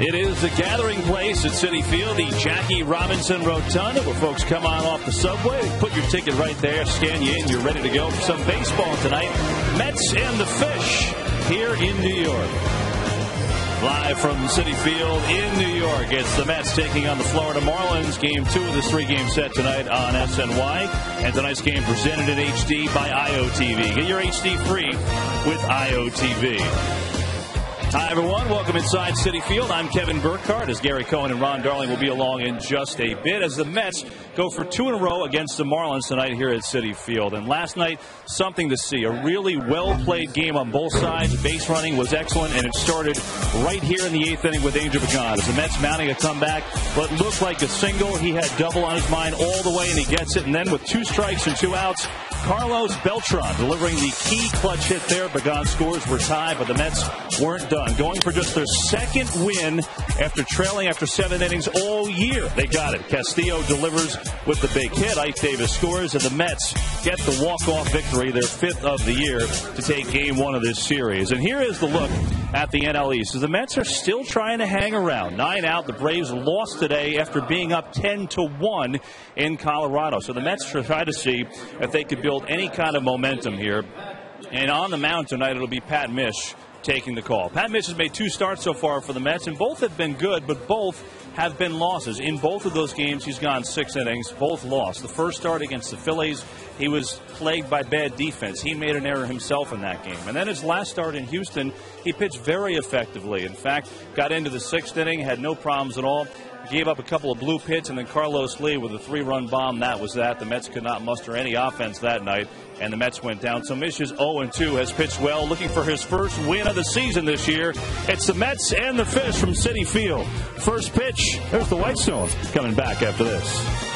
It is the gathering place at Citi Field, the Jackie Robinson Rotunda, where folks come on off the subway. Put your ticket right there, scan you in, you're ready to go for some baseball tonight. Mets and the Fish here in New York. Live from Citi Field in New York, it's the Mets taking on the Florida Marlins. Game 2 of this 3-game set tonight on SNY. And tonight's game presented in HD by IOTV. Get your HD free with IOTV. Hi, everyone. Welcome inside Citi Field. I'm Kevin Burkhardt, as Gary Cohen and Ron Darling will be along in just a bit as the Mets go for 2 in a row against the Marlins tonight here at Citi Field. And last night, something to see. A really well-played game on both sides. Base running was excellent, and it started right here in the 8th inning with Angel Pagan. As the Mets mounting a comeback, what looked like a single, he had double on his mind all the way, and he gets it. And then with 2 strikes and 2 outs, Carlos Beltran delivering the key clutch hit there. Pagan's scores were tied, but the Mets weren't done. Going for just their 2nd win after trailing after 7 innings all year. They got it. Castillo delivers with the big hit. Ike Davis scores, and the Mets get the walk-off victory, their 5th of the year, to take Game 1 of this series. And here is the look at the NL East. The Mets are still trying to hang around. 9 out. The Braves lost today after being up 10-1 in Colorado. So the Mets try to see if they could build any kind of momentum here. And on the mound tonight, it'll be Pat Mish taking the call. Pat Mish has made 2 starts so far for the Mets, and both have been good, but both have been losses. In both of those games, he's gone 6 innings, both lost. The first start against the Phillies, he was plagued by bad defense. He made an error himself in that game. And then his last start in Houston, he pitched very effectively. In fact, got into the 6th inning, had no problems at all. Gave up a couple of bloop hits, and then Carlos Lee with a 3-run bomb. That was that. The Mets could not muster any offense that night, and the Mets went down. So Mish is 0-2, has pitched well, looking for his first win of the season this year. It's the Mets and the Fish from Citi Field. First pitch, there's the Whitestone coming back after this.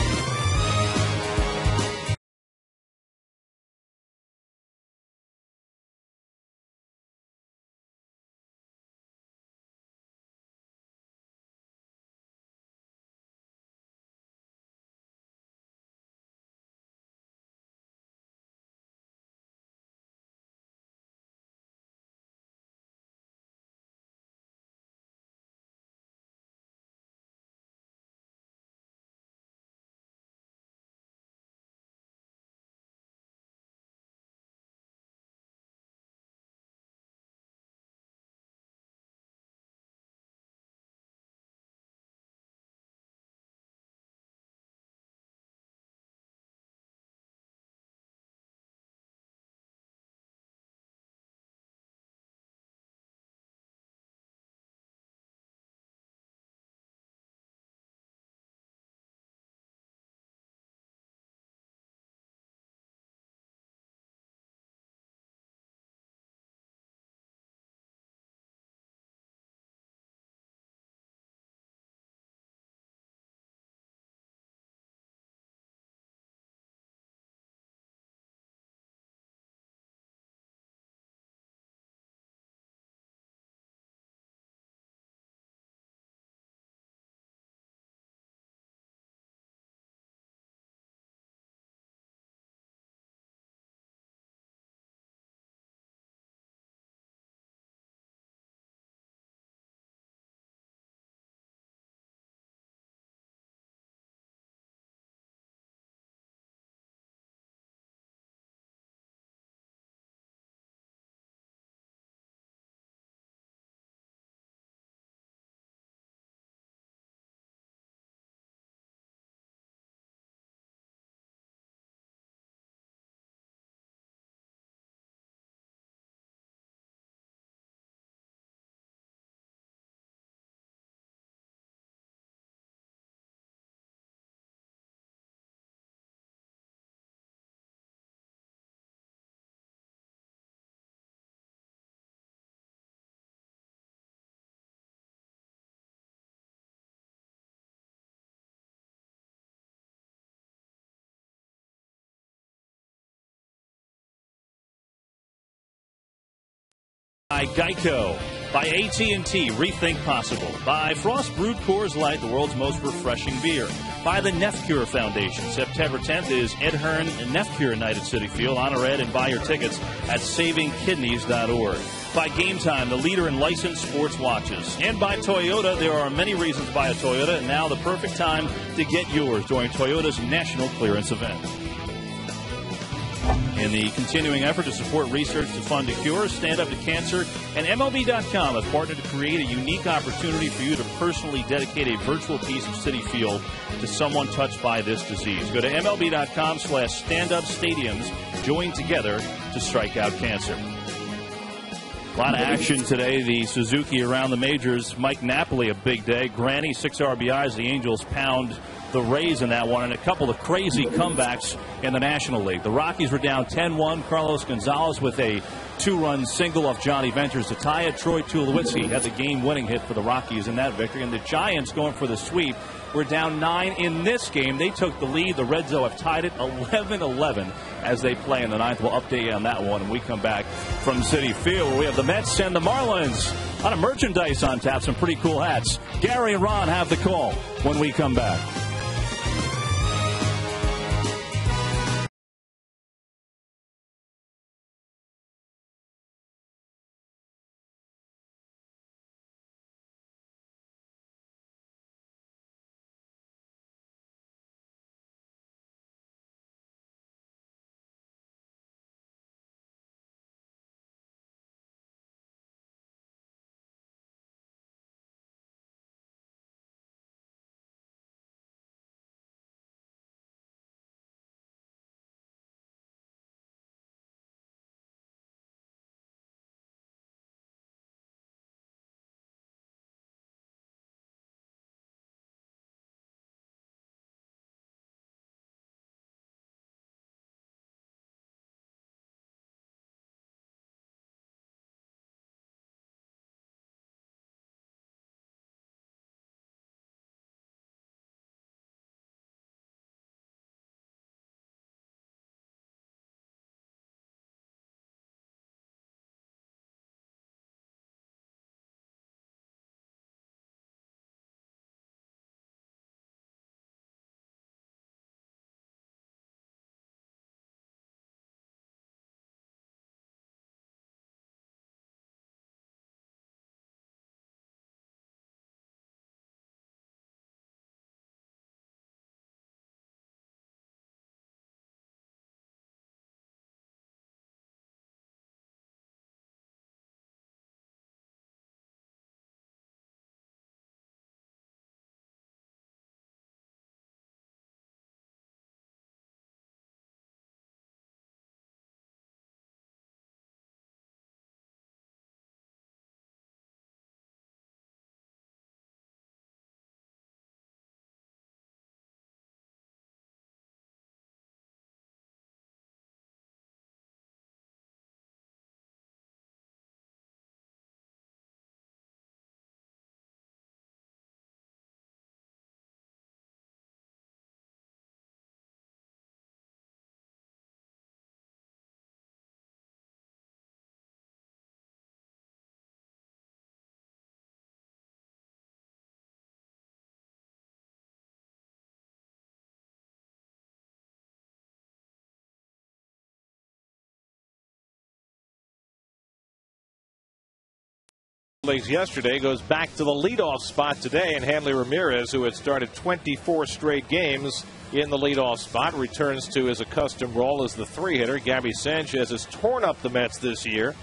By Geico, by AT&T, rethink possible. By Frost Brewed Coors Light, the world's most refreshing beer. By the Nefcure Foundation. September 10th is Ed Hearn and Nefcure Night at Citi Field. Honor Ed and buy your tickets at savingkidneys.org. By Game Time, the leader in licensed sports watches. And by Toyota. There are many reasons to buy a Toyota, and now the perfect time to get yours during Toyota's National Clearance Event. In the continuing effort to support research to fund a cure, Stand Up to Cancer and MLB.com have partnered to create a unique opportunity for you to personally dedicate a virtual piece of Citi Field to someone touched by this disease. Go to MLB.com/standupstadiums. Join together to strike out cancer. A lot of action today. The Suzuki around the majors. Mike Napoli, a big day. Granny, 6 RBIs. The Angels pound the Rays in that one, and a couple of crazy comebacks in the National League. The Rockies were down 10-1. Carlos Gonzalez with a 2-run single off Johnny Venters to tie it. Troy Tulowitzki had the game-winning hit for the Rockies in that victory. And the Giants, going for the sweep, were down 9 in this game. They took the lead. The Reds, though, have tied it 11-11 as they play in the ninth. We'll update you on that one when we come back from Citi Field, where we have the Mets and the Marlins. A lot of merchandise on tap, some pretty cool hats. Gary and Ron have the call when we come back. Yesterday goes back to the leadoff spot today, and Hanley Ramirez, who had started 24 straight games in the leadoff spot, returns to his accustomed role as the 3-hitter. Gabby Sanchez has torn up the Mets this year,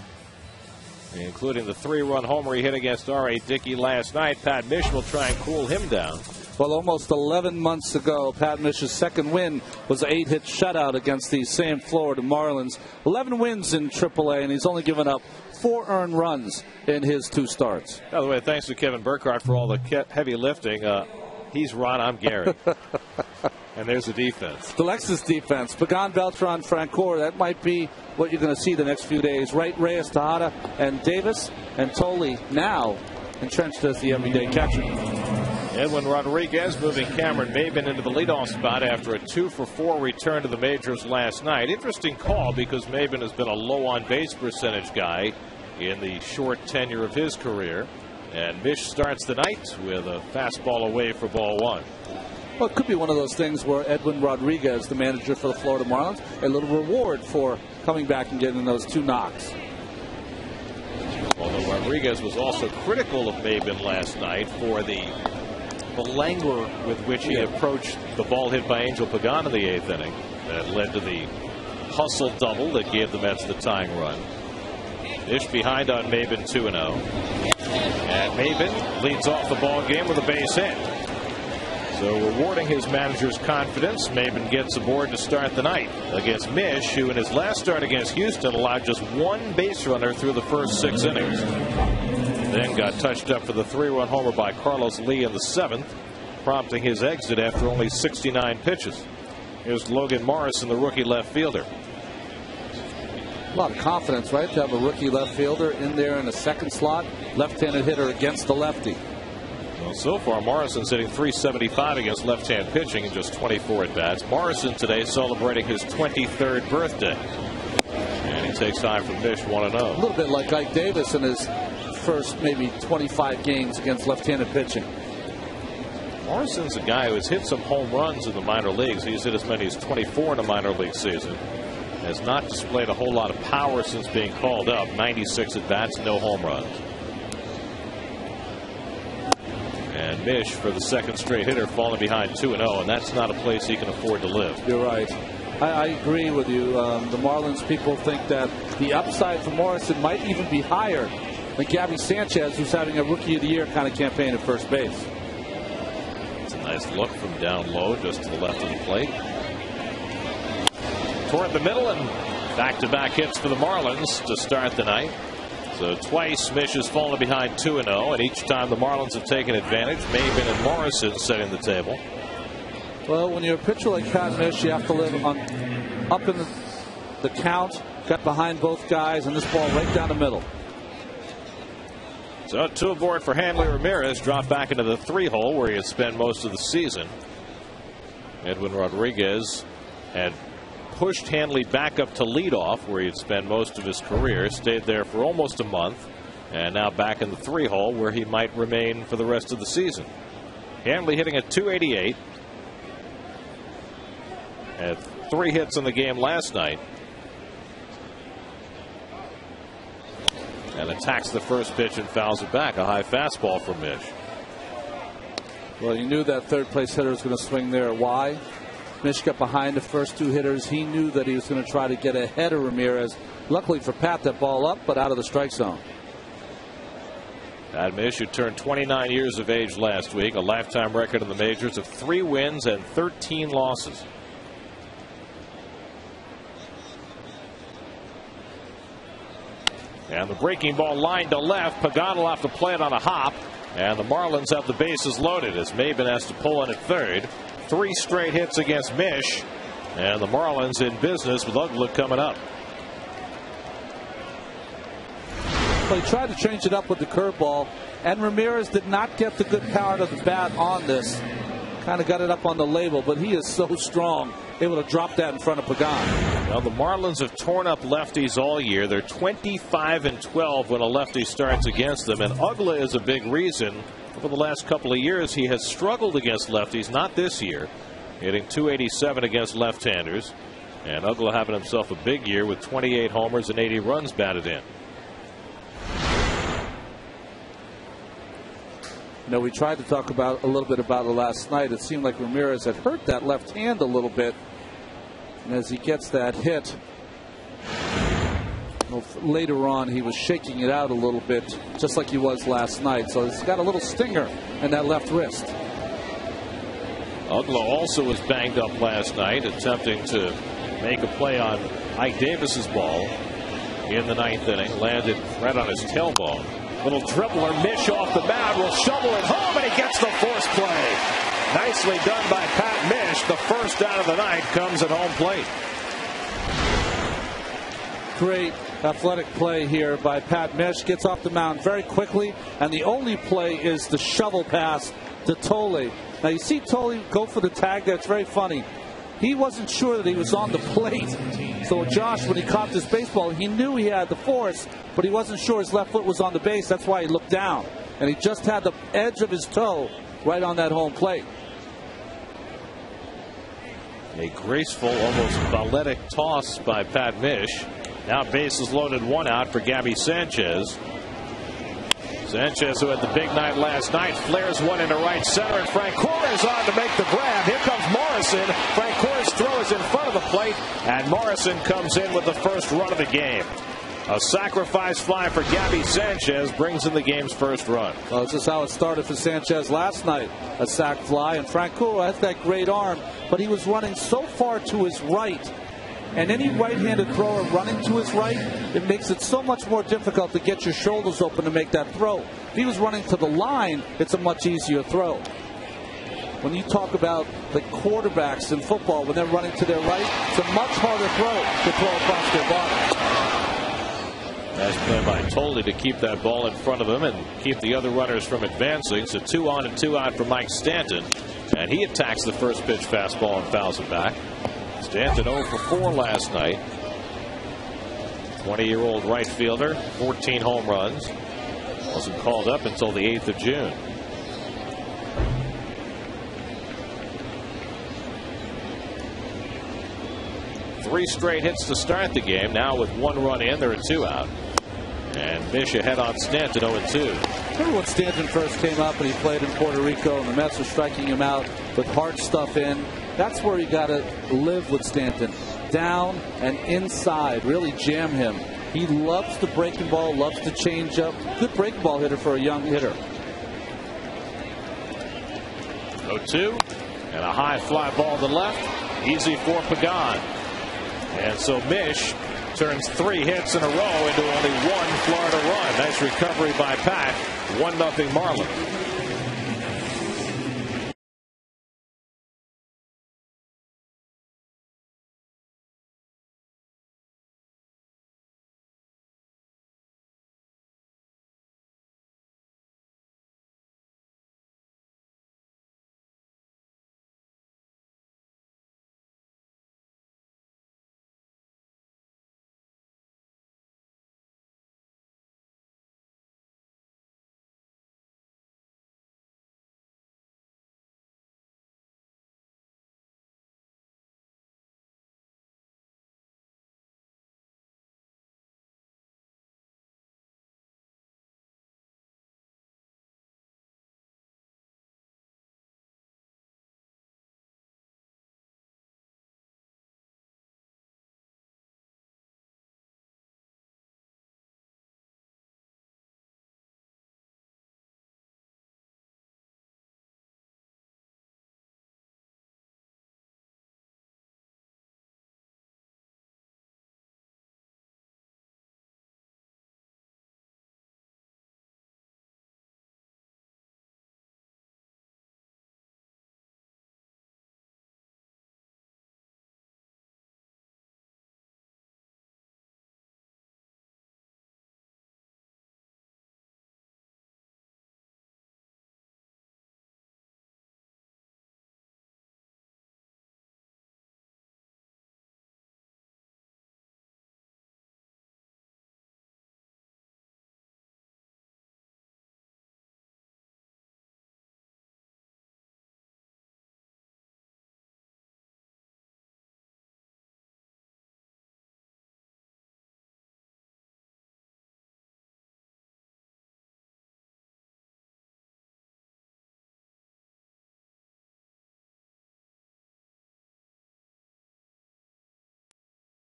including the 3-run homer he hit against R.A. Dickey last night. Pat Mish will try and cool him down. Well, almost 11 months ago, Pat Mish's second win was an 8-hit shutout against the same Florida Marlins. 11 wins in AAA, and he's only given up 4 earned runs in his 2 starts. By the way, thanks to Kevin Burkhardt for all the heavy lifting. He's Ron, I'm Gary. And there's the defense. The Lexus defense. Pagan, Beltran, Francoeur. That might be what you're going to see the next few days. Right, Reyes, Tejada, and Davis, and Tolley now entrenched as the everyday catcher. Edwin Rodriguez moving Cameron Maybin into the leadoff spot after a 2-for-4 return to the majors last night. Interesting call because Maybin has been a low on-base percentage guy in the short tenure of his career. And Mish starts the night with a fastball away for ball 1. Well, it could be one of those things where Edwin Rodriguez, the manager for the Florida Marlins, a little reward for coming back and getting those 2 knocks. Rodriguez was also critical of Maben last night for the languor with which he approached the ball hit by Angel Pagan in the 8th inning. That led to the hustle double that gave the Mets the tying run. Ish behind on Maben 2-0. And Maben leads off the ball game with a base hit. So rewarding his manager's confidence, Maben gets aboard to start the night against Mish, who in his last start against Houston allowed just one base runner through the first 6 innings. Then got touched up for the 3-run homer by Carlos Lee in the 7th, prompting his exit after only 69 pitches. Here's Logan Morrison, the rookie left fielder. A lot of confidence, right, to have a rookie left fielder in there in the second slot, left-handed hitter against the lefty. Well, so far, Morrison's hitting .375 against left-hand pitching in just 24 at-bats. Morrison today celebrating his 23rd birthday. And he takes time from Mish 1-0. A little bit like Ike Davis in his first maybe 25 games against left-handed pitching. Morrison's a guy who has hit some home runs in the minor leagues. He's hit as many as 24 in a minor league season. Has not displayed a whole lot of power since being called up. 96 at-bats, no home runs. And Mish, for the second straight hitter, falling behind 2-0, and that's not a place he can afford to live. You're right. I agree with you. The Marlins people think that the upside for Morrison might even be higher than Gabby Sanchez, who's having a Rookie of the Year kind of campaign at first base. It's a nice look from down low, just to the left of the plate. Toward the middle, and back-to-back hits for the Marlins to start the night. So twice Mish has fallen behind 2-0, and each time the Marlins have taken advantage. Maben and Morrison setting the table. Well, when you're a pitcher like Pat Mish, you have to live up in the count, got behind both guys, and this ball right down the middle. So 2 aboard for Hanley Ramirez, dropped back into the 3-hole where he had spent most of the season. Edwin Rodriguez had pushed Hanley back up to leadoff, where he had spent most of his career, stayed there for almost a month, and now back in the 3-hole where he might remain for the rest of the season. Hanley hitting at .288. Had 3 hits in the game last night. And attacks the first pitch and fouls it back. A high fastball from Mish. Well, you knew that third place hitter was going to swing there. Why? Mish got behind the first 2 hitters. He knew that he was going to try to get ahead of Ramirez. Luckily for Pat, that ball up, but out of the strike zone. Pat Mish, who turned 29 years of age last week, a lifetime record in the majors of 3 wins and 13 losses. And the breaking ball lined to left. Pagan will have to play it on a hop. And the Marlins have the bases loaded as Maben has to pull in at third. 3 straight hits against Mish. And the Marlins in business with Uggla coming up. Well, he tried to change it up with the curveball, and Ramirez did not get the good power of the bat on this. Kind of got it up on the label, but he is so strong, able to drop that in front of Pagan. Well, the Marlins have torn up lefties all year. They're 25-12 when a lefty starts against them, and Uggla is a big reason. Over the last couple of years, he has struggled against lefties, not this year, hitting .287 against left-handers. And Uggla having himself a big year with 28 homers and 80 runs batted in. You know, we tried to talk about a little bit about it last night. It seemed like Ramirez had hurt that left hand a little bit. And as he gets that hit, later on he was shaking it out a little bit, just like he was last night. So he's got a little stinger in that left wrist. Uggla also was banged up last night, attempting to make a play on Ike Davis's ball in the 9th inning. Landed right on his tailbone. Little dribbler, Mish off the mound, will shovel it home, and he gets the force play. Nicely done by Pat Mish. The first out of the night comes at home plate. Great athletic play here by Pat Mish. Gets off the mound very quickly, and the only play is the shovel pass to Tolle. Now you see Tolle go for the tag there. It's very funny. He wasn't sure that he was on the plate. So Josh, when he caught this baseball, he knew he had the force, but he wasn't sure his left foot was on the base. That's why he looked down. And he just had the edge of his toe right on that home plate. A graceful, almost balletic toss by Pat Mish. Now bases loaded, 1 out for Gabby Sanchez. Sanchez, who had the big night last night, flares one into right center, and Francoeur is on to make the grab. Here comes Morrison. Francoeur's throw is in front of the plate, and Morrison comes in with the first run of the game. A sacrifice fly for Gabby Sanchez brings in the game's first run. Well, this is how it started for Sanchez last night. A sac fly, and Francoeur has that great arm, but he was running so far to his right. And any right-handed thrower running to his right, it makes it so much more difficult to get your shoulders open to make that throw. If he was running to the line, it's a much easier throw. When you talk about the quarterbacks in football, when they're running to their right, it's a much harder throw to throw across their body. Nice play by Tolley to keep that ball in front of him and keep the other runners from advancing. So 2 on and 2 out for Mike Stanton. And he attacks the first pitch fastball and fouls it back. Stanton 0 for 4 last night. 20-year-old right fielder, 14 home runs. Wasn't called up until the 8th of June. Three straight hits to start the game. Now with 1 run in, there are 2 out. And Mish ahead on Stanton 0-2. Remember when Stanton first came up and he played in Puerto Rico and the Mets were striking him out with hard stuff in? That's where you got to live with Stanton. Down and inside. Really jam him. He loves the breaking ball, loves to change up. Good breaking ball hitter for a young hitter. 0-2. And a high fly ball to left. Easy for Pagan. And so Mish turns 3 hits in a row into only 1 Florida run. Nice recovery by Pat. 1-0 Marlins.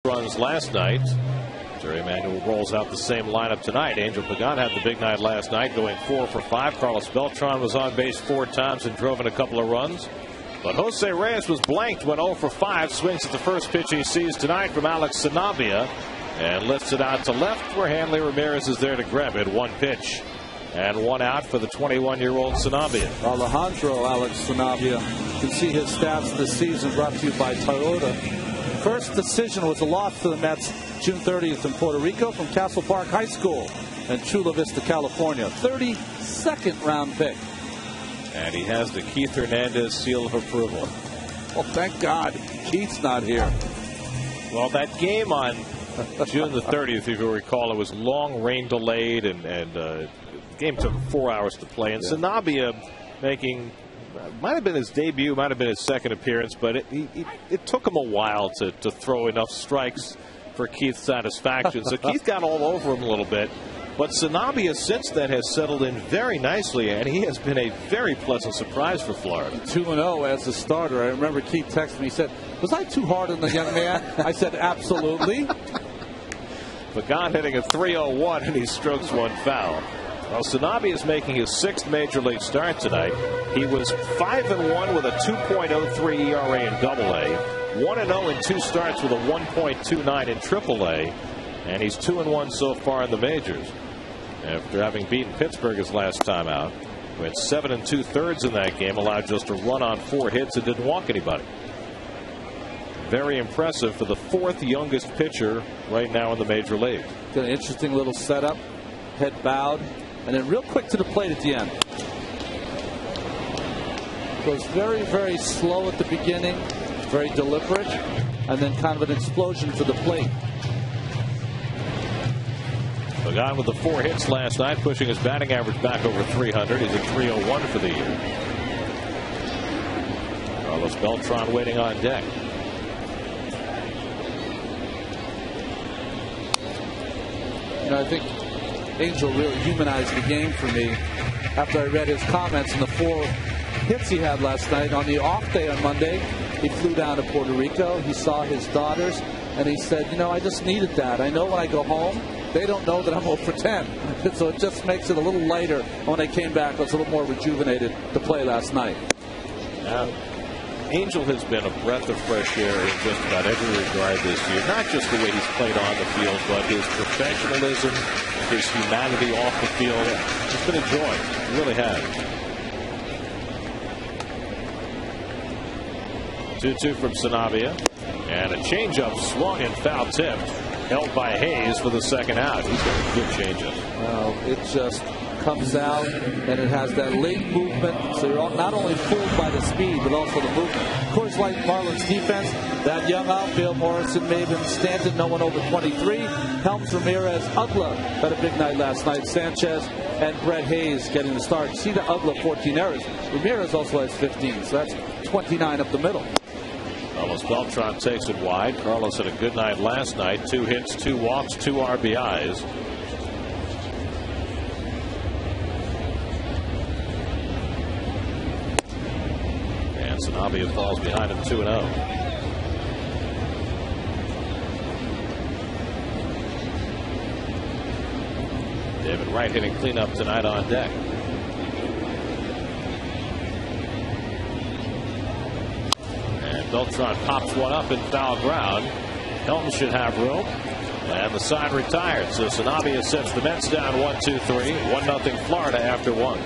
Runs last night. Jerry Emanuel rolls out the same lineup tonight. Angel Pagan had the big night last night, going 4 for 5. Carlos Beltran was on base 4 times and drove in a couple of runs. But Jose Reyes was blanked when 0 for 5. Swings at the first pitch he sees tonight from Alex Sanabria and lifts it out to left, where Hanley Ramirez is there to grab it. 1 pitch and 1 out for the 21-year-old Sanabria. Alejandro Alex Sanabria. You can see his stats this season, brought to you by Toyota. First decision was a loss to the Mets June 30th in Puerto Rico from Castle Park High School in Chula Vista, California. 32nd round pick. And he has the Keith Hernandez seal of approval. Oh, thank God Keith's not here. Well, that game on June the 30th, if you recall, it was long rain delayed, and the game took 4 hours to play. And Sanabria making, might have been his debut, might have been his second appearance, but it took him a while to throw enough strikes for Keith's satisfaction. So Keith got all over him a little bit. But Sanabia since then has settled in very nicely, and he has been a very pleasant surprise for Florida. 2-0 as the starter. I remember Keith texted me. He said, "Was I too hard on the young man?" I said, "Absolutely." Pagan hitting a .301, and he strokes one foul. Well, Sanabia is making his 6th major league start tonight. He was 5-1 with a 2.03 ERA in Double-A, 1-0 in 2 starts with a 1.29 in Triple-A, and he's 2-1 so far in the majors. After having beaten Pittsburgh his last time out, went 7 2/3 in that game, allowed just a run on 4 hits and didn't walk anybody. Very impressive for the 4th youngest pitcher right now in the major league. Got an interesting little setup, head bowed, and then real quick to the plate at the end. Goes very, very slow at the beginning, very deliberate, and then kind of an explosion to the plate. Pagan with the 4 hits last night, pushing his batting average back over 300. He's at .301 for the year. Carlos Beltran waiting on deck. You know, I think Angel really humanized the game for me after I read his comments on the 4 hits he had last night. On the off day on Monday, he flew down to Puerto Rico. He saw his daughters, and he said, "You know, I just needed that. I know when I go home, they don't know that I'm 0 for 10. So it just makes it a little lighter. When I came back, I was a little more rejuvenated to play last night." Angel has been a breath of fresh air in just about every regard this year. Not just the way he's played on the field, but his professionalism, his humanity off the field. It's been a joy. It really has. 2-2 from Sanabia. And a changeup swung and foul tipped. Held by Hayes for the 2nd out. He's got a good changeup. It just comes out, and it has that late movement. So you're not only fooled by the speed, but also the movement. Of course, like Marlins defense, that young outfield, Morrison, Maven, Stanton, no one over 23. Helms, Ramirez, Ugla had a big night last night. Sanchez and Brett Hayes getting the start. See the Ugla 14 errors. Ramirez also has 15, so that's 29 up the middle. Carlos Beltran takes it wide. Carlos had a good night last night. 2 hits, 2 walks, 2 RBIs. And Sanabia falls behind him 2-0. David Wright hitting cleanup tonight on deck. Beltran pops one up in foul ground. Helms should have room. And the side retired. So Sanabia sets the Mets down 1-2-3. 1-0 Florida after 1.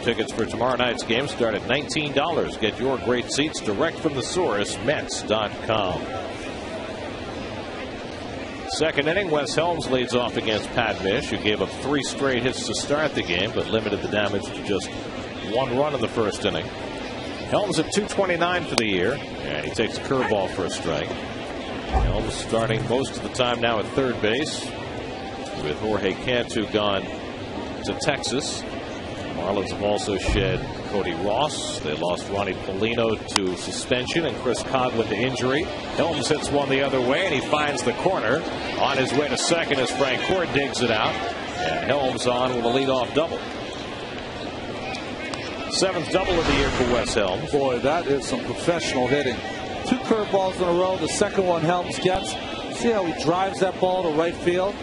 Tickets for tomorrow night's game start at $19. Get your great seats direct from the source, Mets.com. Second inning, Wes Helms leads off against Pat Mish, who gave up 3 straight hits to start the game, but limited the damage to just 1 run in the first inning. Helms at 229 for the year, and he takes a curveball for a strike. Helms starting most of the time now at third base, with Jorge Cantu gone to Texas. Marlins have also shed Cody Ross. They lost Ronnie Polino to suspension and Chris Coghlan to injury. Helms hits one the other way, and he finds the corner. On his way to second as Frank Cord digs it out. And Helms on with a leadoff double. 7th double of the year for Wes Helms. Boy, that is some professional hitting. 2 curveballs in a row. The second one Helms gets. See how he drives that ball to right field?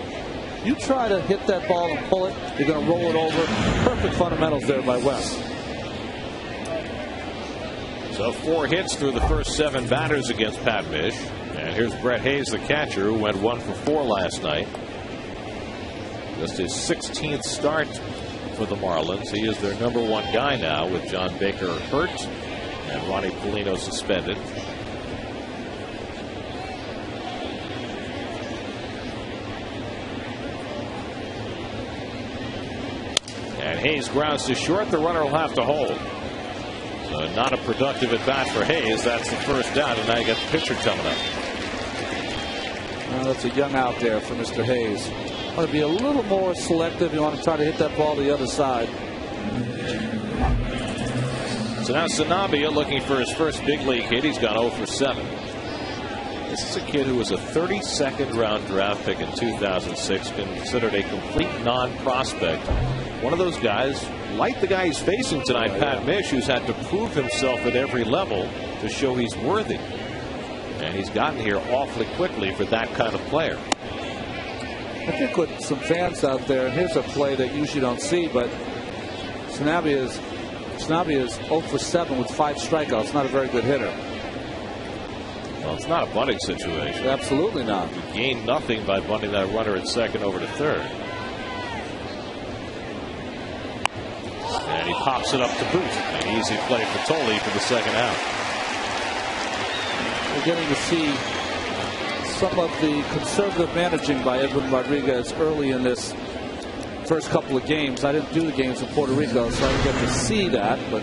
You try to hit that ball and pull it, you're going to roll it over. Perfect fundamentals there by Wes. So 4 hits through the first 7 batters against Pat Mish. And here's Brett Hayes, the catcher, who went 1 for 4 last night. Just his 16th start for the Marlins. He is their #1 guy now, with John Baker hurt and Ronnie Polino suspended. And Hayes grounds to short. The runner will have to hold. So not a productive at bat for Hayes. That's the first down, and now you got the pitcher coming up. Well, that's a young out there for Mr. Hayes. Want to be a little more selective. You want to try to hit that ball to the other side. So now Sanabia looking for his first big league hit. He's gone 0 for 7. This is a kid who was a 32nd round draft pick in 2006, considered a complete non-prospect. One of those guys, like the guy he's facing tonight, Pat Mish, who's had to prove himself at every level to show he's worthy. And he's gotten here awfully quickly for that kind of player. I think with some fans out there, and here's a play that you usually don't see, but Sanabia is 0 for 7 with 5 strikeouts. Not a very good hitter. Well, it's not a bunting situation. Absolutely not. You gain nothing by bunting that runner at second over to third. And he pops it up to boot. An easy play for Tolley for the second out. We're getting to see some of the conservative managing by Edwin Rodriguez early in this first couple of games. I didn't do the games in Puerto Rico, so I didn't get to see that. But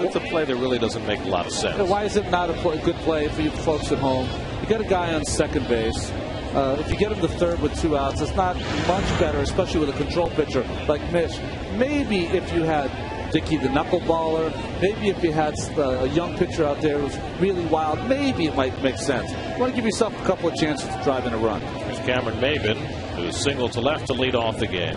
it's a play that really doesn't make a lot of sense. Why is it not a good play for you folks at home? You got a guy on second base. If you get him to third with 2 outs, it's not much better, especially with a control pitcher like Mish. Maybe if you had Dickey the knuckleballer, maybe if you had a young pitcher out there who's really wild, maybe it might make sense. You want to give yourself a couple of chances to drive in a run. There's Cameron Maben, who's singled to left to lead off the game.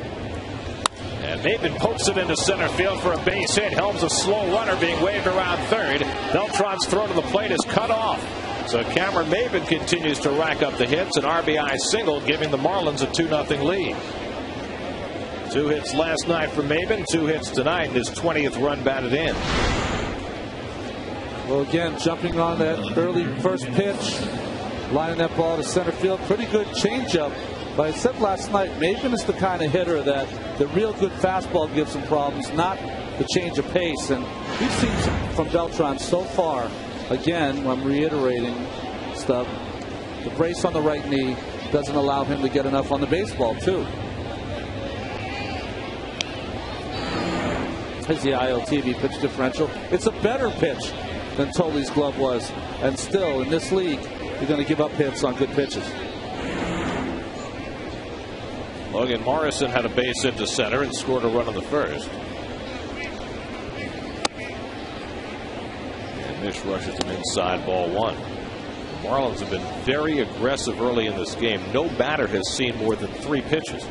And Maben pokes it into center field for a base hit. Helms, a slow runner, being waved around third. Beltran's throw to the plate is cut off. So Cameron Maben continues to rack up the hits. An RBI single, giving the Marlins a 2-0 lead. 2 hits last night for Maben, 2 hits tonight, and his 20th run batted in. Well, again, jumping on that early first pitch, lining that ball to center field. Pretty good changeup. But I said last night, Maben is the kind of hitter that the real good fastball gives him problems, not the change of pace. And we've seen from Beltran so far. Again, I'm reiterating stuff. The brace on the right knee doesn't allow him to get enough on the baseball, too. Here's the ILTV pitch differential. It's a better pitch than Tolley's glove was. And still, in this league, you're going to give up hits on good pitches. Logan Morrison had a base hit to center and scored a run on the first. And Mish rushes him inside, ball 1. The Marlins have been very aggressive early in this game. No batter has seen more than 3 pitches.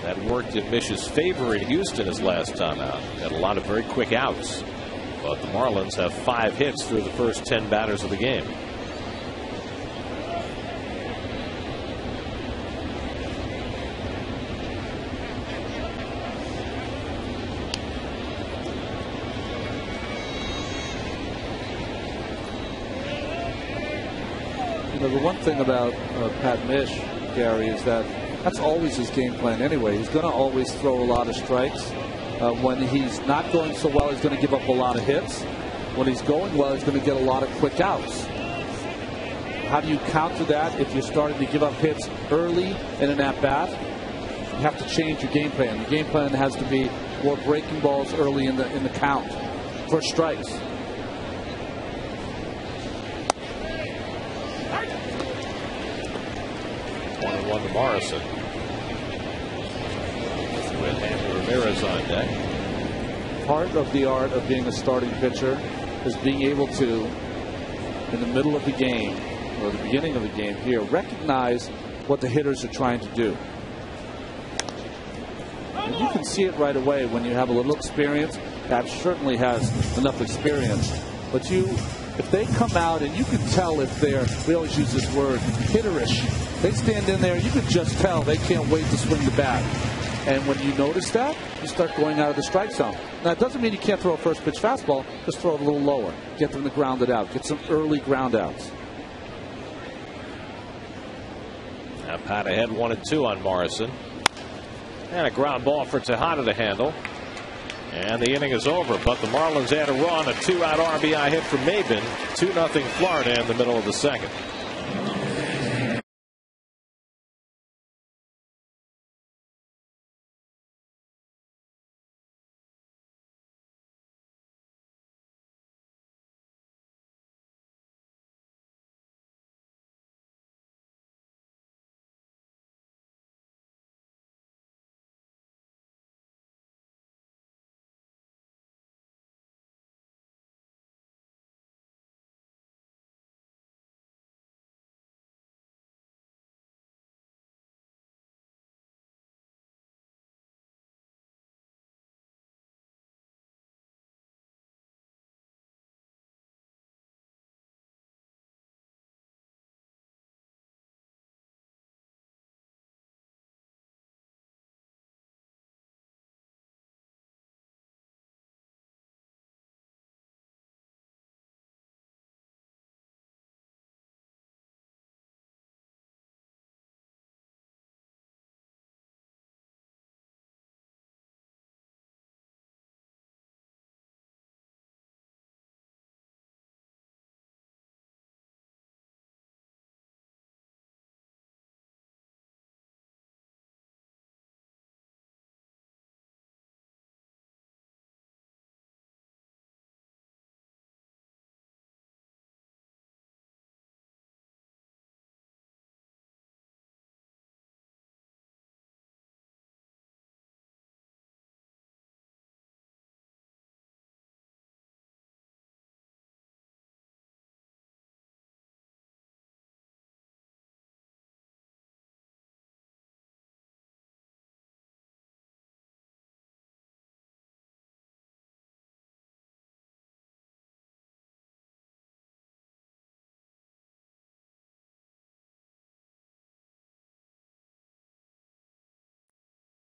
That worked in Mish's favor in Houston his last time out. Had a lot of very quick outs. But the Marlins have 5 hits through the first 10 batters of the game. You know, the one thing about Pat Mish, Gary, is that that's always his game plan anyway. He's going to always throw a lot of strikes. When he's not going so well, he's going to give up a lot of hits. When he's going well, he's going to get a lot of quick outs. How do you counter that if you're starting to give up hits early in an at-bat? You have to change your game plan. The game plan has to be more breaking balls early in the count for strikes. One to Morrison. With Hanley Ramirez on deck. Part of the art of being a starting pitcher is being able to, in the middle of the game or the beginning of the game here, recognize what the hitters are trying to do. And you can see it right away when you have a little experience. That certainly has enough experience. But if they come out and you can tell if they're, we always use this word, hitterish. They stand in there, you can just tell they can't wait to swing the bat. And when you notice that, you start going out of the strike zone. Now, it doesn't mean you can't throw a first pitch fastball. Just throw it a little lower. Get them to ground it out. Get some early ground outs. Now pat ahead 1-2 on Morrison. And a ground ball for Tejada to handle. And the inning is over. But the Marlins add a run. A 2-out RBI hit from Maben. 2-0 Florida in the middle of the second.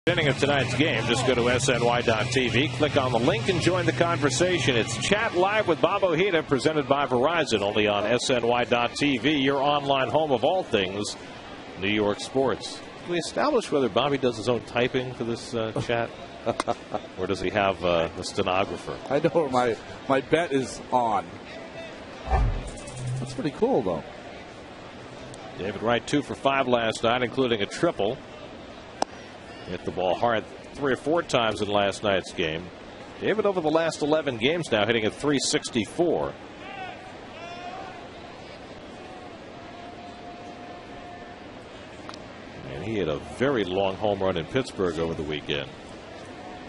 Beginning of tonight's game, just go to SNY.TV, click on the link and join the conversation. It's Chat Live with Bob Ojeda, presented by Verizon, only on SNY.TV, your online home of all things New York sports. Can we establish whether Bobby does his own typing for this chat? Or does he have a stenographer? I know my bet is on. That's pretty cool, though. David Wright 2 for 5 last night, including a triple. Hit the ball hard 3 or 4 times in last night's game. David, over the last 11 games now, hitting at .364. And he hit a very long home run in Pittsburgh over the weekend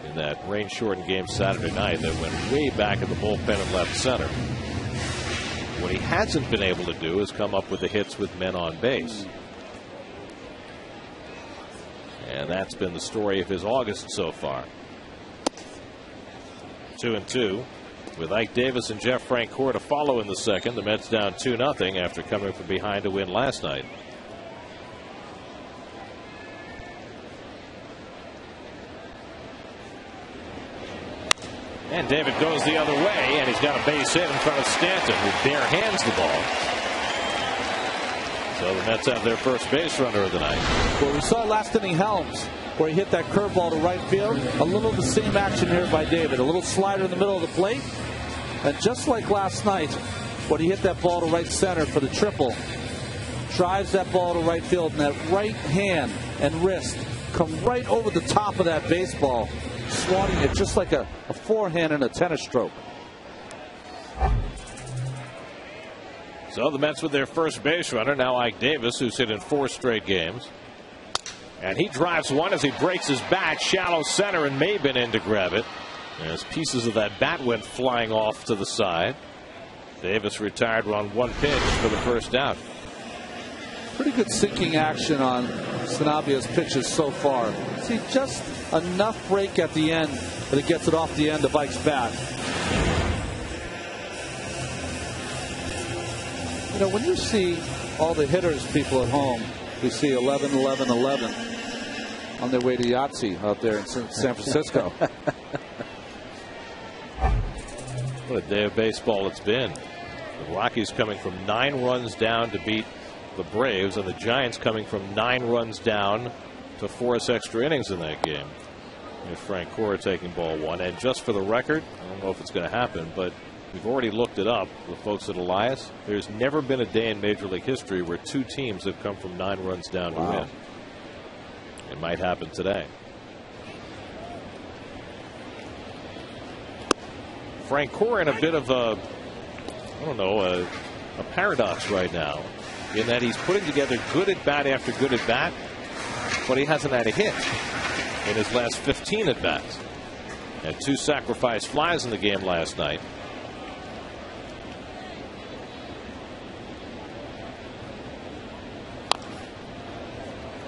in that rain-shortened game Saturday night that went way back in the bullpen in left center. What he hasn't been able to do is come up with the hits with men on base. And that's been the story of his August so far. 2-2 with Ike Davis and Jeff Francoeur to follow in the second. The Mets down 2-0 after coming from behind to win last night. And David goes the other way, and he's got a base hit in front of Stanton, who bare hands the ball. So the Mets have their first base runner of the night. Well, we saw last inning Helms, where he hit that curveball to right field. A little of the same action here by David. A little slider in the middle of the plate. And just like last night, when he hit that ball to right center for the triple, drives that ball to right field, and that right hand and wrist come right over the top of that baseball, swatting it just like a forehand and a tennis stroke. So the Mets with their first base runner, now Ike Davis, who's hit in 4 straight games. And he drives one as he breaks his bat, shallow center, and Maben in to grab it. As pieces of that bat went flying off to the side. Davis retired on 1 pitch for the first out. Pretty good sinking action on Sanabia's pitches so far. See, just enough break at the end that it gets it off the end of Ike's bat. You know, when you see all the hitters, people at home, you see 11, 11, 11 on their way to Yahtzee out there in San Francisco. What a day of baseball it's been. The Rockies coming from 9 runs down to beat the Braves, and the Giants coming from 9 runs down to force extra innings in that game. Here's Frank Cora taking ball 1. And just for the record, I don't know if it's going to happen, but we've already looked it up with folks at Elias. There's never been a day in Major League history where 2 teams have come from 9 runs down to win. It might happen today. Frank Cora in a bit of a, I don't know, a paradox right now, in that he's putting together good at bat after good at bat, but he hasn't had a hit in his last 15 at bats. Had 2 sacrifice flies in the game last night.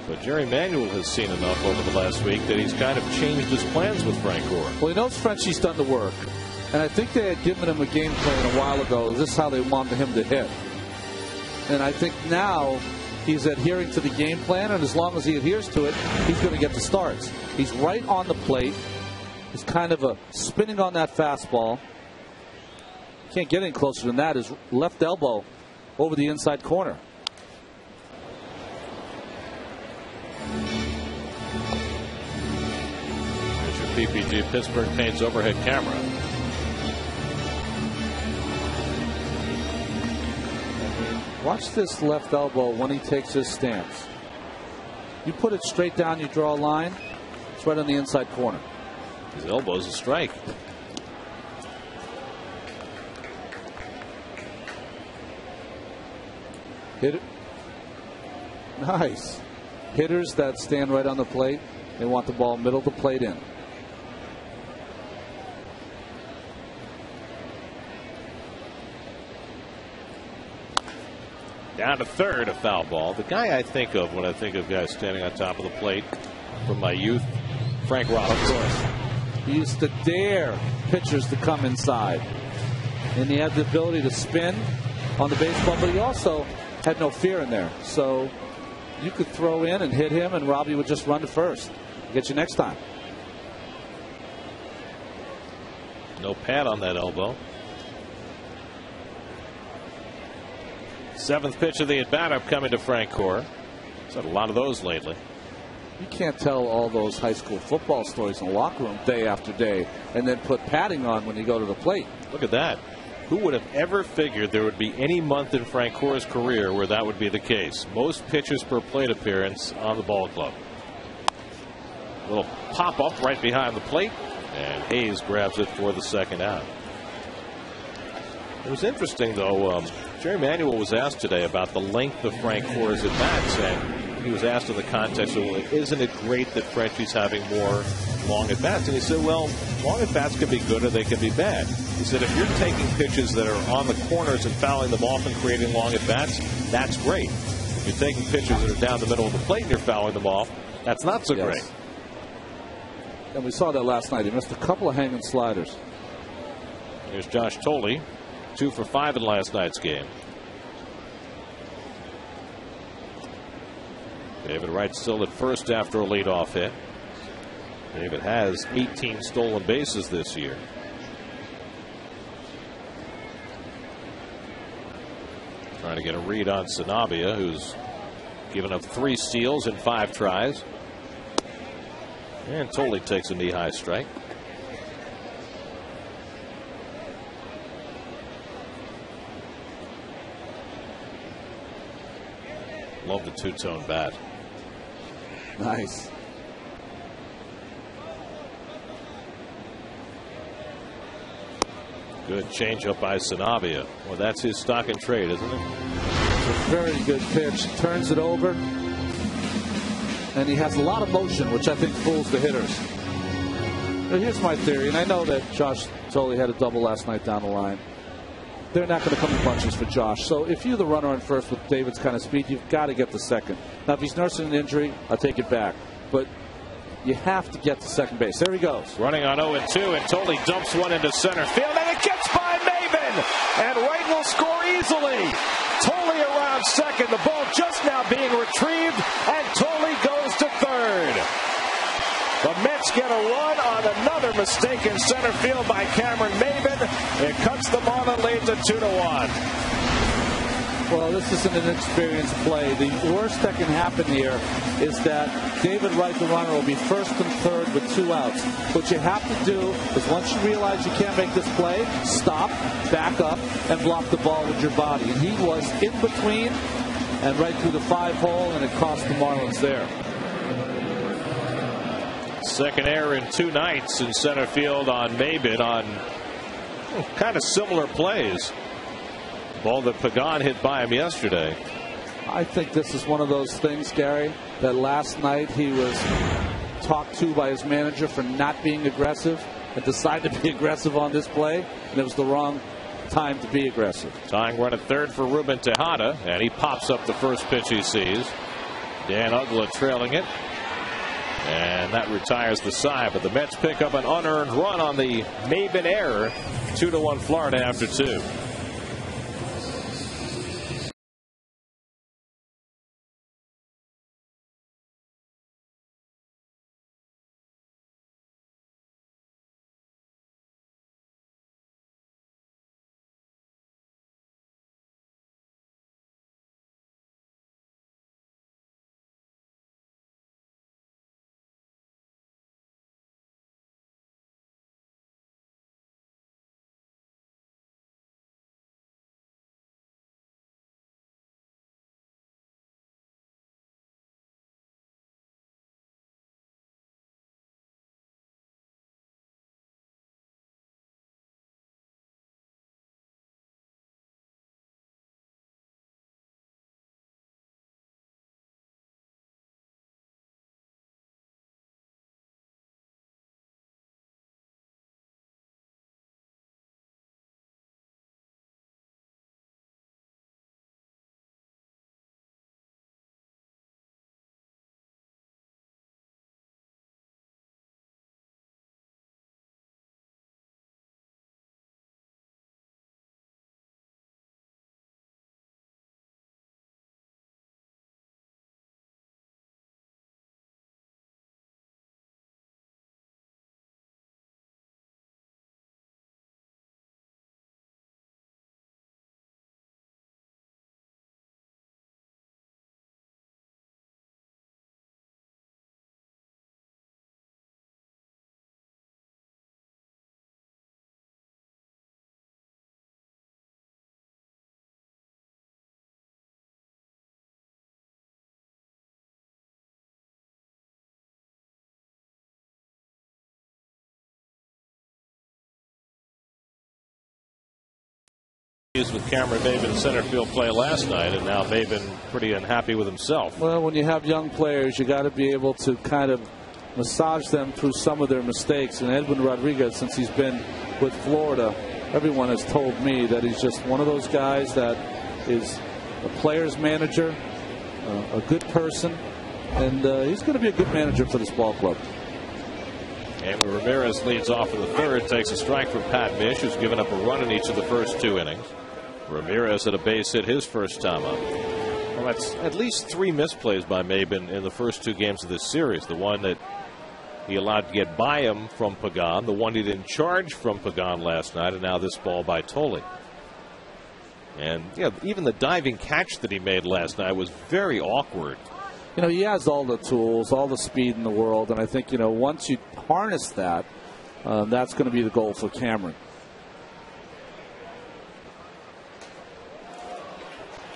But Jerry Manuel has seen enough over the last week that he's kind of changed his plans with Frank Cora. Well, he knows Frenchie's done the work. And I think they had given him a game plan a while ago. This is how they wanted him to hit. And I think now he's adhering to the game plan, and as long as he adheres to it, he's going to get the starts. He's right on the plate. He's kind of spinning on that fastball. Can't get any closer than that. His left elbow over the inside corner. There's your PPG Pittsburgh Paints overhead camera. Watch this left elbow when he takes his stance. You put it straight down, you draw a line, it's right on the inside corner. His elbow's a strike. Hit it. Nice. Hitters that stand right on the plate, they want the ball middle of the plate in. Down to third, a foul ball. The guy I think of when I think of guys standing on top of the plate from my youth, Frank Robinson. Of course. He used to dare pitchers to come inside. And he had the ability to spin on the baseball, but he also had no fear in there. So you could throw in and hit him, and Robbie would just run to first. Get you next time. No pad on that elbow. 7th pitch of the at-bat upcoming to Frank Cora. He's had a lot of those lately. You can't tell all those high school football stories in the locker room day after day and then put padding on when you go to the plate. Look at that. Who would have ever figured there would be any month in Frank Cora's career where that would be the case? Most pitches per plate appearance on the ball club. A little pop up right behind the plate, and Hayes grabs it for the second out. It was interesting, though. Jerry Manuel was asked today about the length of Frank Cora's at-bats, and he was asked in the context of, well, isn't it great that Frenchie's having more long at-bats? And he said, well, long at-bats can be good or they can be bad. He said, if you're taking pitches that are on the corners and fouling them off and creating long at-bats, that's great. If you're taking pitches that are down the middle of the plate and you're fouling them off, that's not so great. And we saw that last night. He missed a couple of hanging sliders. Here's Josh Tolley, 2 for 5 in last night's game. David Wright still at first after a leadoff hit. David has 18 stolen bases this year. Trying to get a read on Sanabia, who's given up 3 steals in 5 tries. And Tolley takes a knee-high strike. Love the two-tone bat. Nice. Good changeup by Sanabia. Well, that's his stock and trade, isn't it? It's a very good pitch. Turns it over. And he has a lot of motion, which I think fools the hitters. Now, here's my theory, and I know that Josh Tolley had a double last night down the line. They're not going to come in bunches for Josh. So if you're the runner on first with David's kind of speed, you've got to get the second. Now, if he's nursing an injury, I'll take it back. But you have to get to second base. There he goes. Running on 0-2, and Tolley dumps one into center field, and it gets by Maben. And Wright will score easily. Tolley around second. The ball just now being retrieved, and Tolley goes to third. The Mets get a run on another mistake in center field by Cameron Maben. It cuts the Marlin lead to 2-1. Well, this is an inexperienced play. The worst that can happen here is that David Wright, the runner, will be first and third with 2 outs. What you have to do is once you realize you can't make this play, stop, back up, and block the ball with your body. And he was in between and right through the 5-hole, and it cost the Marlins there. Second error in 2 nights in center field on Maben on kind of similar plays. Ball that Pagan hit by him yesterday. I think this is one of those things, Gary, that last night he was talked to by his manager for not being aggressive and decided to be aggressive on this play, and it was the wrong time to be aggressive. Tying run at third for Ruben Tejada, and he pops up the first pitch he sees. Dan Uggla trailing it. And that retires the side, but the Mets pick up an unearned run on the Maben error. 2-1 Florida after 2. With Cameron Maben center field play last night, and now Maben pretty unhappy with himself. Well, when you have young players, you got to be able to kind of massage them through some of their mistakes. And Edwin Rodriguez, since he's been with Florida, everyone has told me that he's just one of those guys that is a player's manager, a good person, and he's going to be a good manager for this ball club. And Ramirez leads off in the third, takes a strike from Pat Mish, who's given up a run in each of the first 2 innings. Ramirez had a base hit his first time up. Well, that's at least 3 misplays by Maben in the first 2 games of this series. The one that he allowed to get by him from Pagan, the one he didn't charge from Pagan last night, and now this ball by Tolley. And even the diving catch that he made last night was very awkward. You know, he has all the tools, all the speed in the world, and I think, once you harness that, that's going to be the goal for Cameron.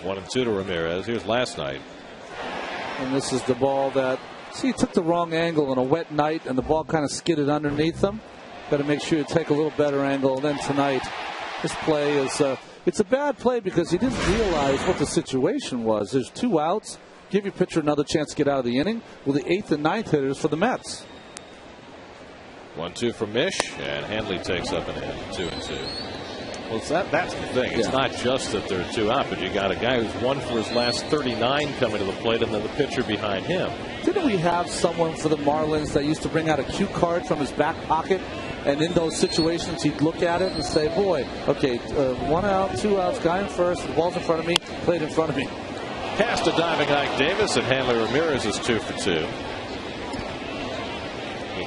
1-2 to Ramirez. Here's last night. And this is the ball that, see, he took the wrong angle on a wet night, and the ball kind of skidded underneath him. Got to make sure you take a little better angle. And then tonight, this play is, it's a bad play because he didn't realize what the situation was. There's 2 outs. Give your pitcher another chance to get out of the inning with the 8th and 9th hitters for the Mets. 1-2 from Mish, and Hanley takes up and in. 2-2. Well, that's the thing. It's not just that there are 2 out, but you got a guy who's won for his last 39 coming to the plate, and then the pitcher behind him. Didn't we have someone for the Marlins that used to bring out a cue card from his back pocket, and in those situations he'd look at it and say, boy, okay, 1 out, 2 outs, guy in first, the ball's in front of me, played in front of me. Past a diving Ike Davis, and Hanley Ramirez is 2 for 2.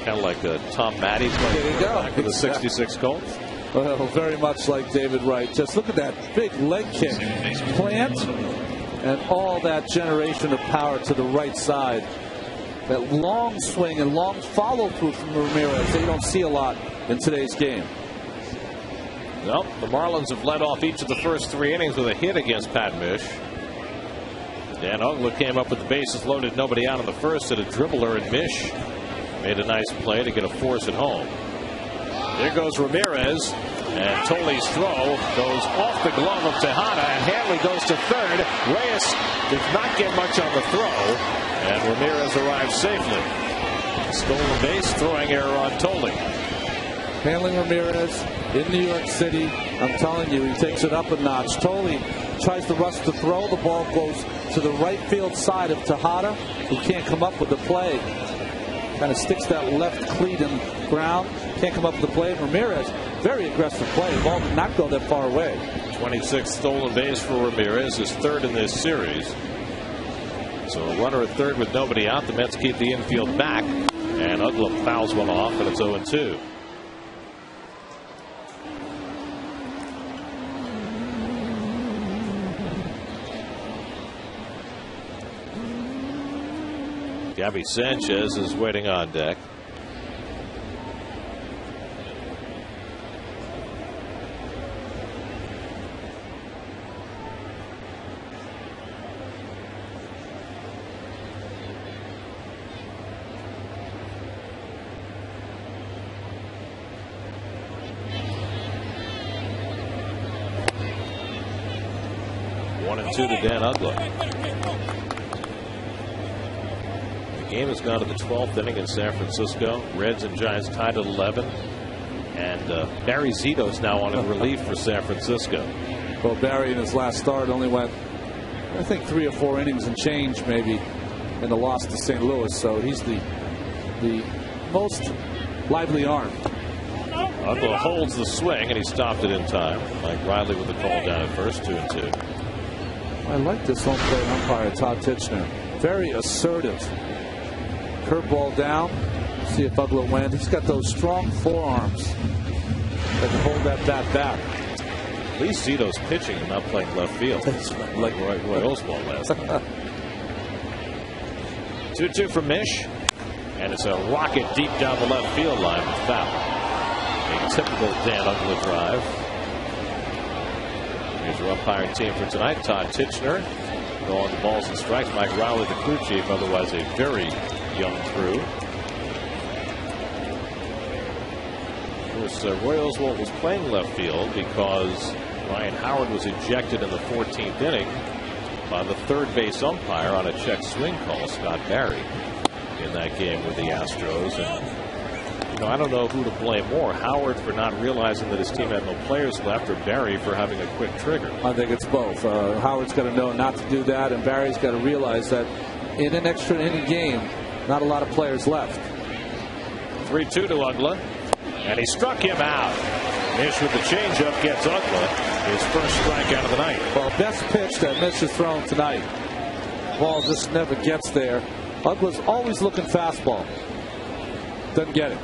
Kind of like Tom Matty playing back with the 66 Colts. Well, very much like David Wright. Just look at that big leg kick. Plant and all that generation of power to the right side. That long swing and long follow through from Ramirez that you don't see a lot in today's game. Well, the Marlins have led off each of the first 3 innings with a hit against Pat Mish. Dan Uggla came up with the bases loaded, nobody out in the first, at a dribbler, and Mish made a nice play to get a force at home. There goes Ramirez, and Tolley's throw goes off the glove of Tejada, and Hanley goes to third. Reyes does not get much on the throw, and Ramirez arrives safely. Stolen base, throwing error on Tolley. Handling Ramirez in New York City. I'm telling you, he takes it up a notch. Tolley tries to rush the throw. The ball goes to the right field side of Tejada, who can't come up with the play. Kind of sticks that left cleat in ground. Can't come up with the play. Ramirez, very aggressive play. The ball did not go that far away. 26th stolen base for Ramirez, his 3rd in this series. So a runner at third with nobody out. The Mets keep the infield back, and Uggla fouls one off, and it's 0-2. Gabby Sanchez is waiting on deck. One and 2 to Dan Uggla. The game has gone to the 12th inning in San Francisco. Reds and Giants tied at 11. And Barry Zito is now on in relief for San Francisco. Well, Barry in his last start only went, I think, 3 or 4 innings and change maybe in the loss to St. Louis. So he's the most lively arm. Uggla holds the swing, and he stopped it in time. Mike Riley with the call down at first, 2-2. I like this home plate umpire, Todd Titchener. Very assertive. Curveball down. See if Uggla wins. He's got those strong forearms that can hold that bat back. At least Zito's pitching and not playing left field. Like Roy Oswalt last night. 2-2 from Mish. And it's a rocket deep down the left field line with foul. A typical Dan Uggla drive. Here's your umpiring team for tonight. Todd Titchener going the balls and strikes. Mike Riley, the crew chief, otherwise a very young crew. Of course, Roy Oswalt was playing left field because Ryan Howard was ejected in the 14th inning by the third base umpire on a check swing call, Scott Barry, in that game with the Astros. And I don't know who to blame more, Howard for not realizing that his team had no players left, or Barry for having a quick trigger. I think it's both. Howard's got to know not to do that, and Barry's got to realize that in an extra inning game, not a lot of players left. 3-2 to Uggla, and he struck him out. Mish with the changeup gets Uggla his first strikeout of the night. Well, best pitch that Mish has thrown tonight. Ball just never gets there. Uggla's always looking fastball. Doesn't get it.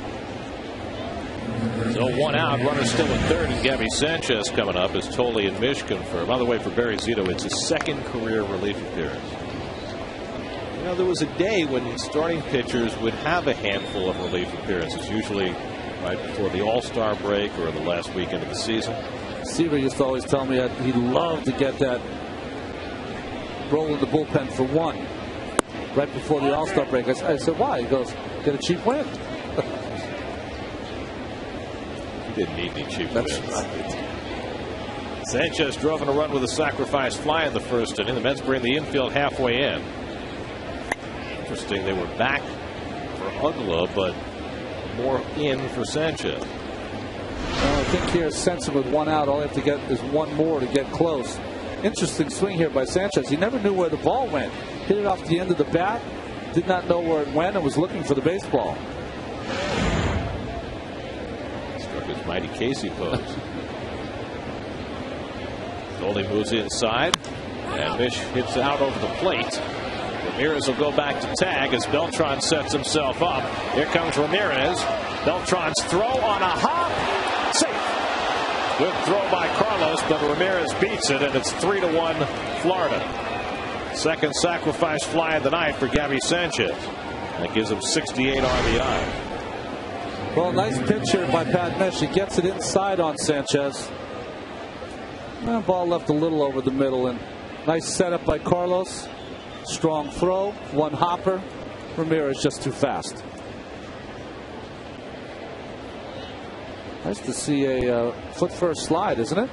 So 1 out, runner still at third, and Gabby Sanchez coming up as Tolley and Mish confirm. By the way, for Barry Zito, it's his 2nd career relief appearance. There was a day when starting pitchers would have a handful of relief appearances, usually right before the All-Star break or the last weekend of the season. Seaver used to always tell me that he loved to get that roll in the bullpen for one. right before the All-Star break. I said, why? He goes, get a cheap win. He didn't need any cheap That's wins. right. Sanchez drove in a run with a sacrifice fly in the first inning. The Mets bring the infield halfway in. Interesting, they were back for Uggla, but more in for Sanchez. I think here Sensen with one out. All they have to get is one more to get close. Interesting swing here by Sanchez. He never knew where the ball went. Hit it off the end of the bat. Did not know where it went and was looking for the baseball. Struck his mighty Casey pose. Goldie moves inside, and Mish hits out over the plate. Ramirez will go back to tag as Beltran sets himself up. Here comes Ramirez. Beltran's throw on a hop. Safe. Good throw by Carlos, but Ramirez beats it, and it's 3-1 Florida. Second sacrifice fly of the night for Gabby Sanchez. That gives him 68 RBI. Well, nice pitch here by Pat Mish. He gets it inside on Sanchez. Well, ball left a little over the middle, and nice setup by Carlos. Strong throw, one hopper. Ramirez just too fast. Nice to see a foot first slide, isn't it?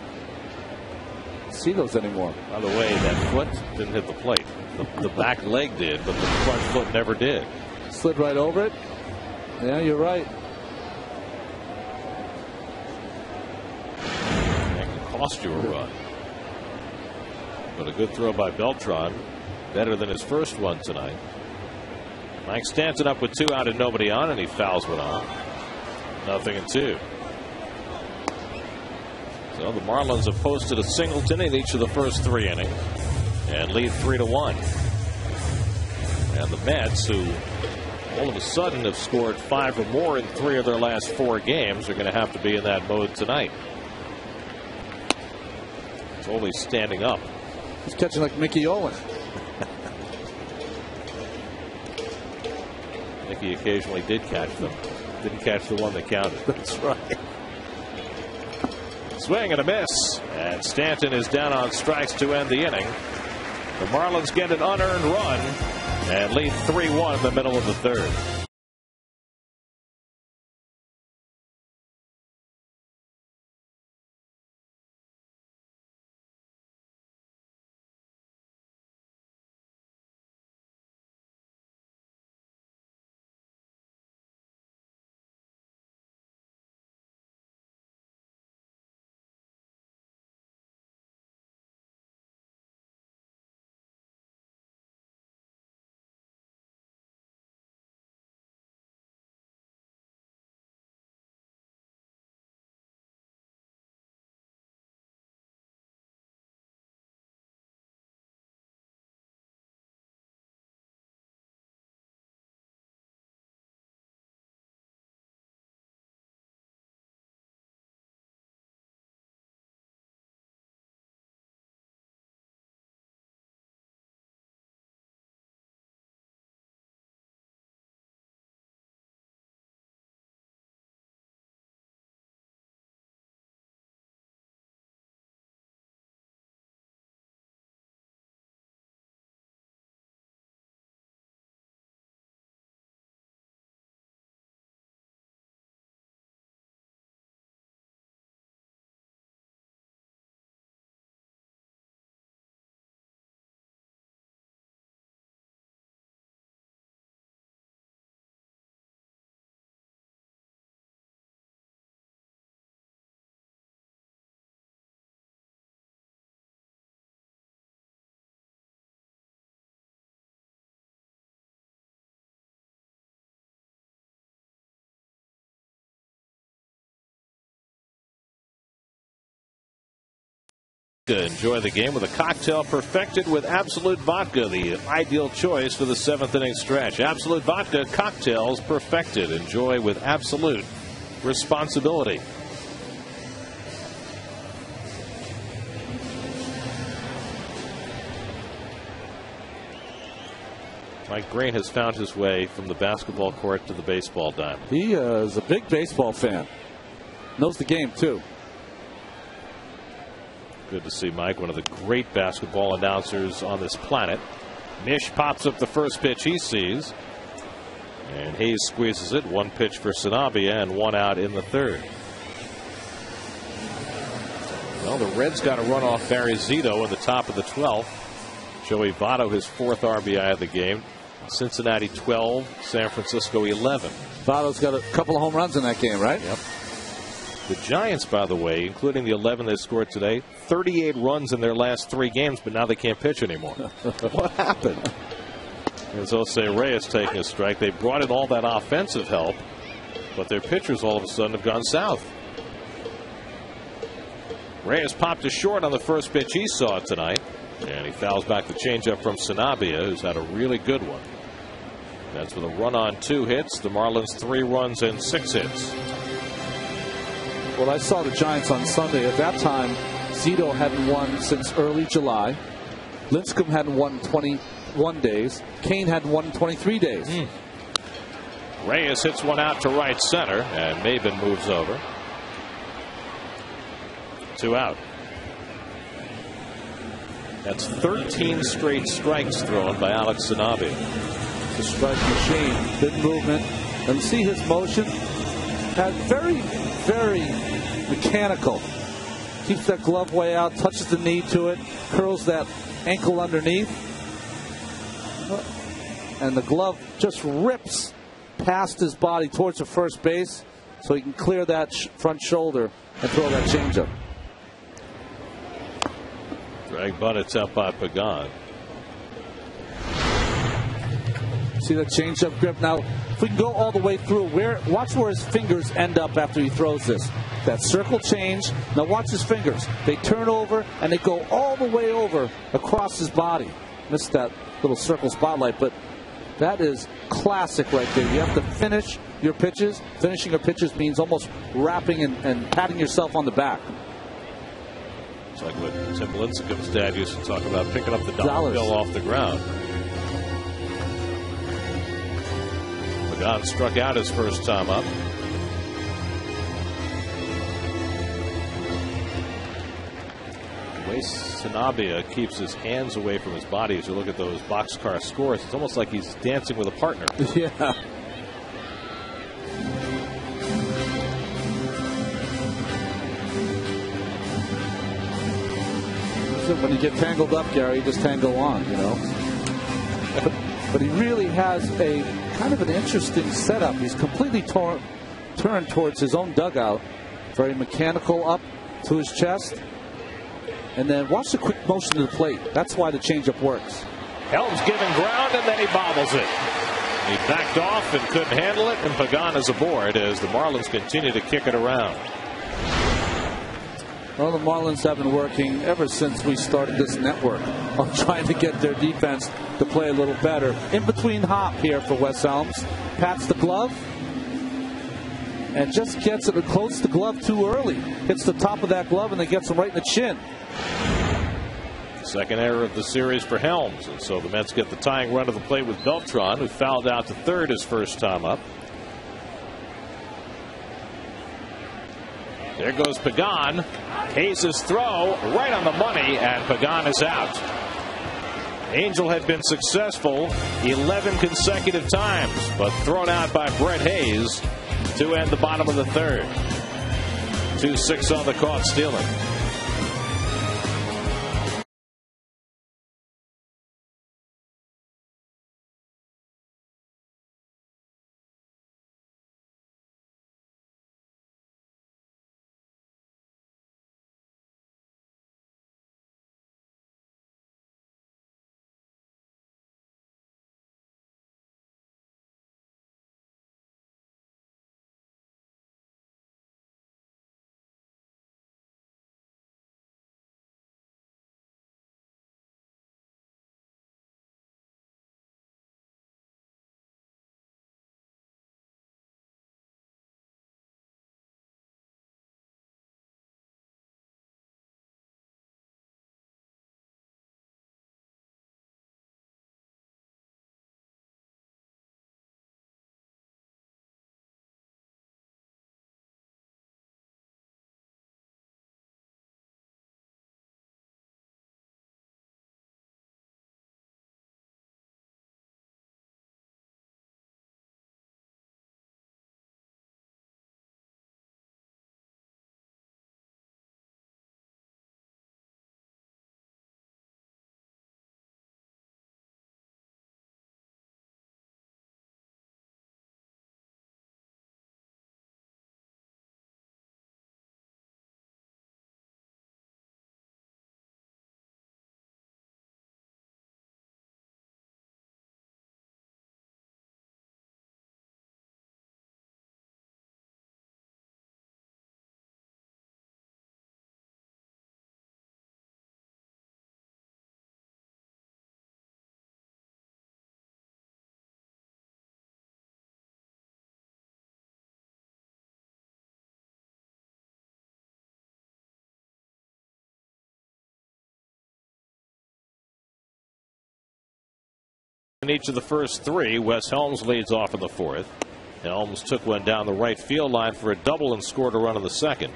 Don't see those anymore. By the way, that foot didn't hit the plate. The back leg did, but the front foot never did. Slid right over it. Yeah, you're right. Cost you a run. But a good throw by Beltran. Better than his first one tonight. Mike Stanton up with 2 out and nobody on, and he fouls one off. 0-2. So the Marlins have posted a singleton in each of the first 3 innings and lead 3-1. And the Mets, who all of a sudden have scored 5 or more in 3 of their last 4 games, are going to have to be in that mode tonight. Only standing up. He's catching like Mickey Owen. Mickey occasionally did catch them. Didn't catch the one that counted. That's right. Swing and a miss. And Stanton is down on strikes to end the inning. The Marlins get an unearned run and lead 3-1 in the middle of the third. Enjoy the game with a cocktail perfected with Absolute Vodka, the ideal choice for the 7th inning stretch. Absolute Vodka cocktails perfected. Enjoy with absolute responsibility. Mike Green has found his way from the basketball court to the baseball diamond. He is a big baseball fan. Knows the game, too. Good to see Mike, one of the great basketball announcers on this planet. Mish pops up the first pitch he sees. And Hayes squeezes it. One pitch for Sanabia and one out in the third. Well, the Reds got a run off Barry Zito in the top of the 12th. Joey Votto, his 4th RBI of the game. Cincinnati 12, San Francisco 11. Votto's got a couple of home runs in that game, right? Yep. The Giants, by the way, including the 11 they scored today, 38 runs in their last 3 games, but now they can't pitch anymore. What happened? As Jose Reyes taking a strike, they brought in all that offensive help, but their pitchers all of a sudden have gone south. Reyes popped a short on the first pitch he saw tonight, and he fouls back the changeup from Sanabia, who's had a really good one. That's with a run on 2 hits. The Marlins 3 runs and 6 hits. Well, I saw the Giants on Sunday. At that time, Zito hadn't won since early July. Lincecum hadn't won in 21 days. Kane hadn't won in 23 days. Reyes hits one out to right center, and Maben moves over. 2 out. That's 13 straight strikes thrown by Alex Sanabia. The strike machine, big movement, and see his motion. Very, very mechanical. Keeps that glove way out, touches the knee to it, curls that ankle underneath, and the glove just rips past his body towards the first base, so he can clear that front shoulder and throw that changeup. Drag buttets up by Pagan. See that changeup grip? Now, if we can go all the way through, watch where his fingers end up after he throws this. That circle change. Now watch his fingers. They turn over and they go all the way over across his body. Missed that little circle spotlight, but that is classic right there. You have to finish your pitches. Finishing your pitches means almost wrapping and patting yourself on the back. It's like what Tim Lincecum's dad used to talk about, picking up the dollar bill off the ground. Pagan struck out his first time up. The way Sanabia keeps his hands away from his body as you look at those boxcar scores, it's almost like he's dancing with a partner. Yeah. When you get tangled up, Gary, you just tangle on, you know. But he really has a kind of an interesting setup. He's completely turned towards his own dugout. Very mechanical up to his chest. And then watch the quick motion to the plate. That's why the changeup works. Helms giving ground, and then he bobbles it. He backed off and couldn't handle it, and Pagan is aboard as the Marlins continue to kick it around. Well, the Marlins have been working ever since we started this network on trying to get their defense to play a little better. In between hop here for Wes Helms. Pats the glove and just gets it close to the glove too early. Hits the top of that glove and then gets him right in the chin. Second error of the series for Helms. And so the Mets get the tying run to the plate with Beltran, who fouled out to third his first time up. There goes Pagan. Hayes' throw right on the money, and Pagan is out. Angel had been successful 11 consecutive times, but thrown out by Brett Hayes to end the bottom of the third. 2-6 on the caught stealing. in each of the first three. Wes Helms leads off in the fourth. Helms took one down the right field line for a double and scored a run in the second.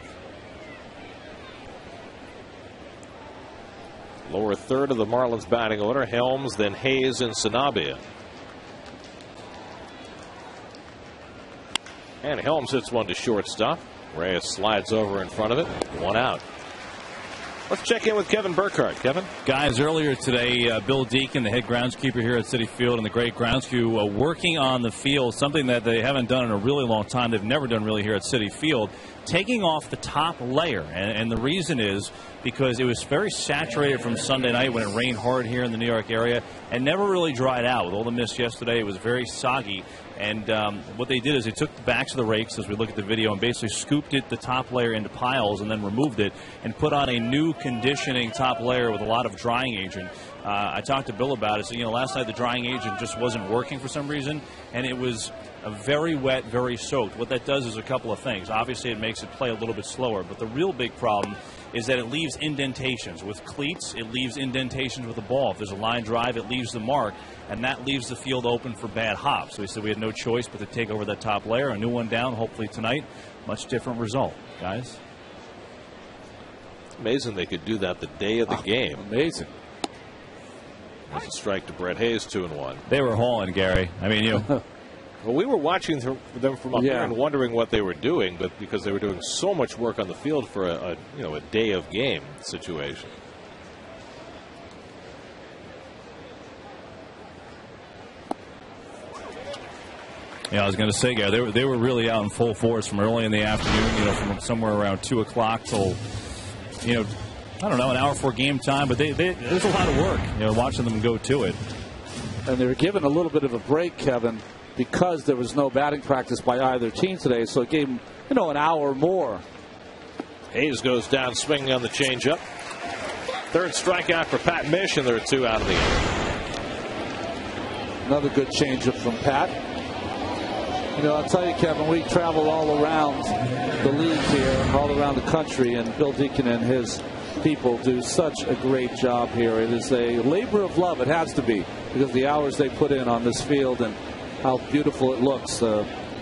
Lower third of the Marlins batting order. Helms, then Hayes and Sanabia. And Helms hits one to shortstop. Reyes slides over in front of it. One out. Let's check in with Kevin Burkhardt. Kevin? Guys, earlier today, Bill Deacon, the head groundskeeper here at Citi Field, and the great groundskeeper working on the field, something that they haven't done in a really long time. They've never done really here at Citi Field, taking off the top layer. And the reason is because it was very saturated from Sunday night when it rained hard here in the New York area and never really dried out. With all the mist yesterday, it was very soggy. And what they did is they took the backs of the rakes, as we look at the video, and basically scooped the top layer into piles and then removed it and put on a new conditioning top layer with a lot of drying agent. I talked to Bill about it. So, last night the drying agent just wasn't working for some reason, and it was very wet, very soaked. What that does is a couple of things. Obviously, it makes it play a little bit slower, but the real big problem is that it leaves indentations. With cleats, it leaves indentations with the ball. If there's a line drive, it leaves the mark, and that leaves the field open for bad hops. So we said we had no choice but to take over that top layer. A new one down, hopefully tonight. Much different result, guys. Amazing they could do that the day of the game. Amazing. There's a strike to Brett Hayes, 2-1. They were hauling, Gary. I mean, Well, we were watching them from up here and wondering what they were doing, but because they were doing so much work on the field for a day of game situation. Yeah, I was going to say, Gary, they were really out in full force from early in the afternoon, from somewhere around 2 o'clock till, I don't know, an hour before game time. But there's a lot of work, watching them go to it. And they were given a little bit of a break, Kevin, because there was no batting practice by either team today. So it gave them, an hour more. Hayes goes down swinging on the changeup. Third strikeout for Pat Mish, and there are 2 out of the inning. Another good changeup from Pat. I'll tell you, Kevin, we travel all around the league here, all around the country, and Bill Deacon and his people do such a great job here. It is a labor of love. It has to be, because the hours they put in on this field and how beautiful it looks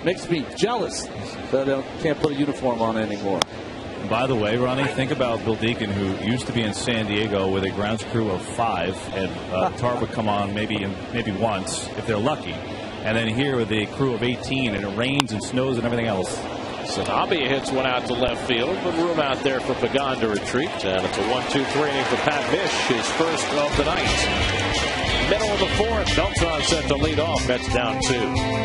makes me jealous that I can't put a uniform on anymore. By the way, Ronnie, think about Bill Deacon, who used to be in San Diego with a grounds crew of 5, and Tar would come on maybe once if they're lucky. And then here with a crew of 18, and it rains and snows and everything else. Sanabia hits one out to left field, but room out there for Pagan to retreat. And it's a 1-2-3 inning for Pat Mish, his first of the night. Middle of the fourth, Beltran set to lead off. Mets down 2.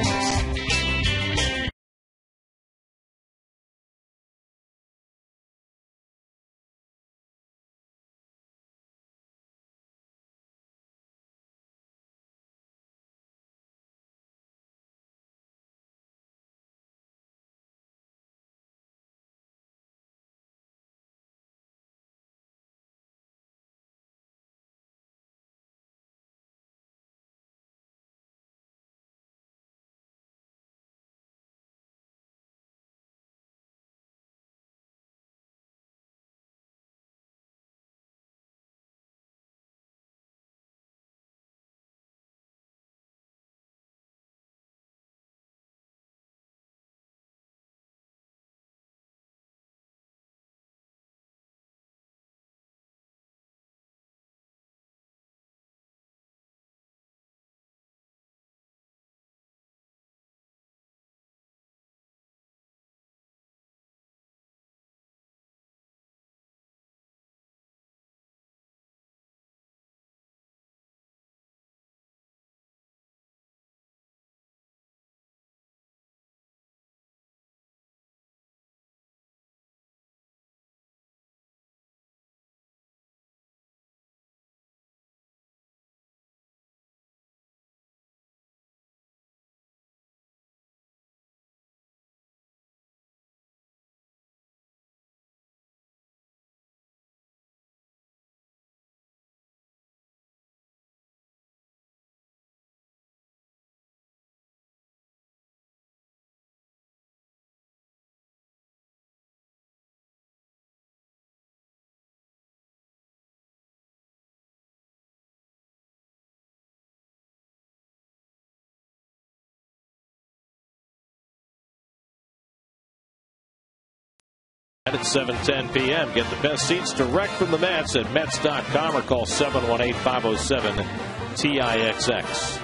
At 7:10 p.m. Get the best seats direct from the Mets at Mets.com or call 718-507-TIXX.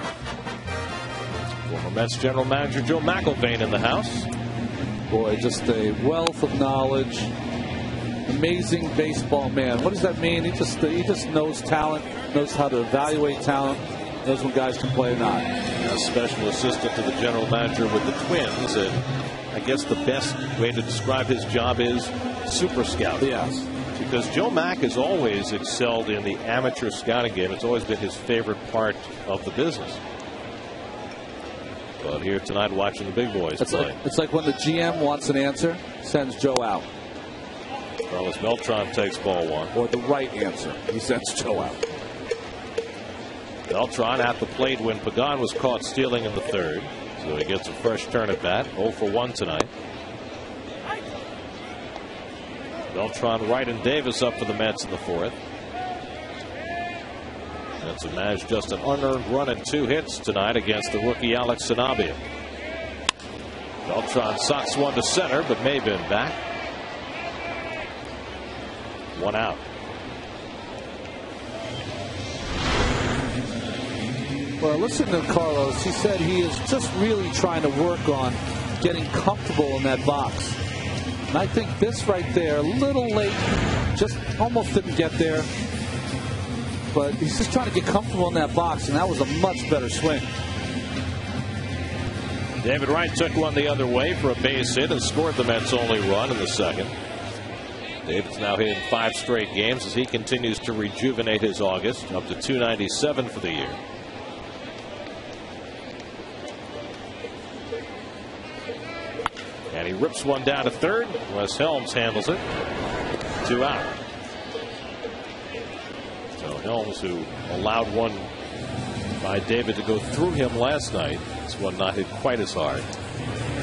Former Mets general manager Joe McElvain in the house. Boy, just a wealth of knowledge. Amazing baseball man. What does that mean? He just knows talent, knows how to evaluate talent, knows when guys can play or not. A special assistant to the general manager with the Twins, and I guess the best way to describe his job is super scout. Yes. Because Joe Mack has always excelled in the amateur scouting game. It's always been his favorite part of the business. But here tonight watching the big boys play. It's like when the GM wants an answer, sends Joe out. Carlos Beltran takes ball one. Or the right answer, he sends Joe out. Beltran at the plate when Pagan was caught stealing in the third. So he gets a fresh turn at bat. 0 for 1 tonight. Beltran, Wright, and Davis up for the Mets in the fourth. Mets have managed just an unearned run and 2 hits tonight against the rookie Alex Sanabia. Beltran socks one to center, but may have been back. 1 out. Well, listen to Carlos. He said he is just really trying to work on getting comfortable in that box. And I think this right there, a little late, just almost didn't get there. But he's just trying to get comfortable in that box, and that was a much better swing. David Wright took one the other way for a base hit and scored the Mets' only run in the second. David's now hit in 5 straight games as he continues to rejuvenate his August, up to 297 for the year. And he rips one down to third. Wes Helms handles it. 2 out. So Helms, who allowed one by David to go through him last night, this one not hit quite as hard.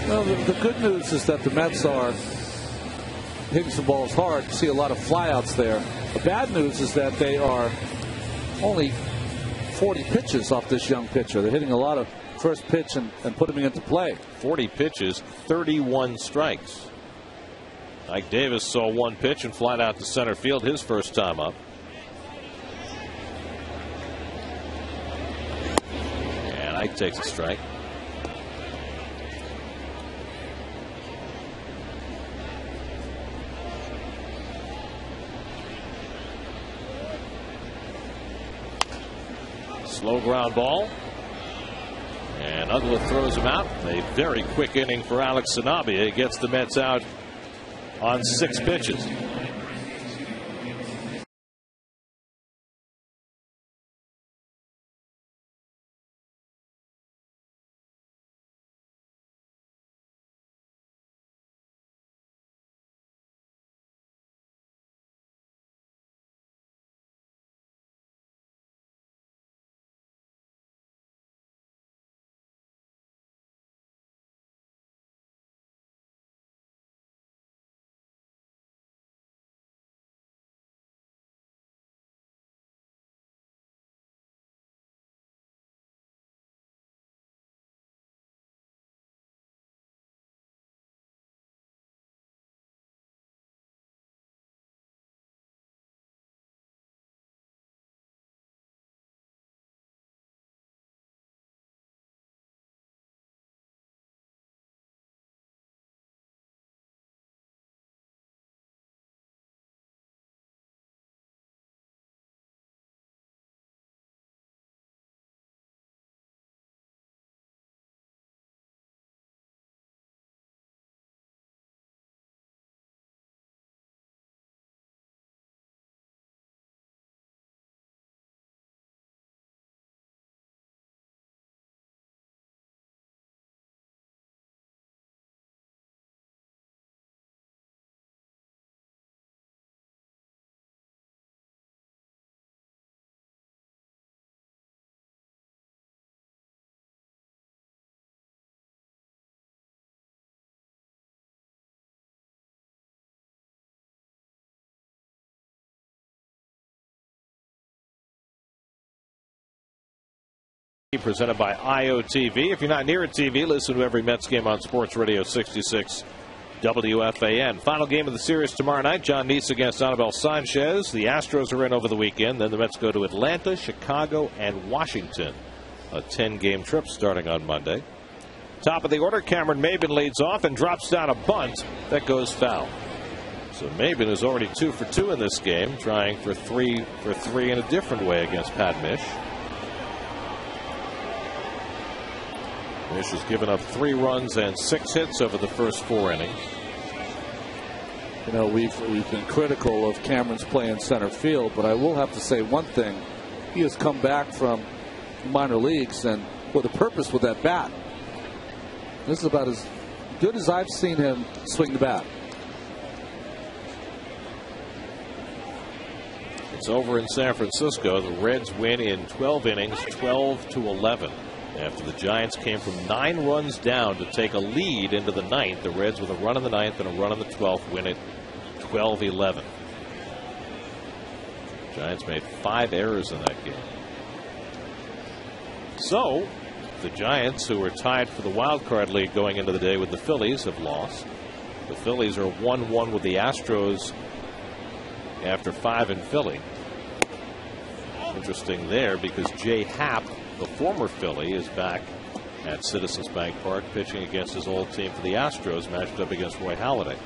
Well, the good news is that the Mets are hitting some balls hard. You see a lot of flyouts there. The bad news is that they are only 40 pitches off this young pitcher. They're hitting a lot of first pitch and putting him into play. 40 pitches, 31 strikes. Ike Davis saw 1 pitch and flied out to center field his first time up. And Ike takes a strike. Slow ground ball. And Uggla throws him out. A very quick inning for Alex Sanabia. He gets the Mets out on 6 pitches. Presented by IOTV. If you're not near a TV, listen to every Mets game on Sports Radio 66 WFAN. Final game of the series tomorrow night. John Neese against Anibal Sanchez. The Astros are in over the weekend. Then the Mets go to Atlanta, Chicago, and Washington. A 10-game trip starting on Monday. Top of the order, Cameron Maybin leads off and drops down a bunt that goes foul. So Maybin is already 2 for 2 in this game, trying for three in a different way against Pat Mish. Mish has given up 3 runs and 6 hits over the first 4 innings. You know, we've been critical of Cameron's play in center field, but I will have to say one thing. He has come back from minor leagues and with a purpose with that bat. This is about as good as I've seen him swing the bat. It's over in San Francisco. The Reds win in 12 innings, 12-11. After the Giants came from 9 runs down to take a lead into the 9th, the Reds with a run in the 9th and a run in the 12th win it 12-11. Giants made 5 errors in that game. So the Giants, who were tied for the wild card lead going into the day with the Phillies, have lost. The Phillies are 1-1 with the Astros after 5 in Philly. Interesting there because Jay Happ, the former Philly, is back at Citizens Bank Park pitching against his old team for the Astros, matched up against Roy Halladay.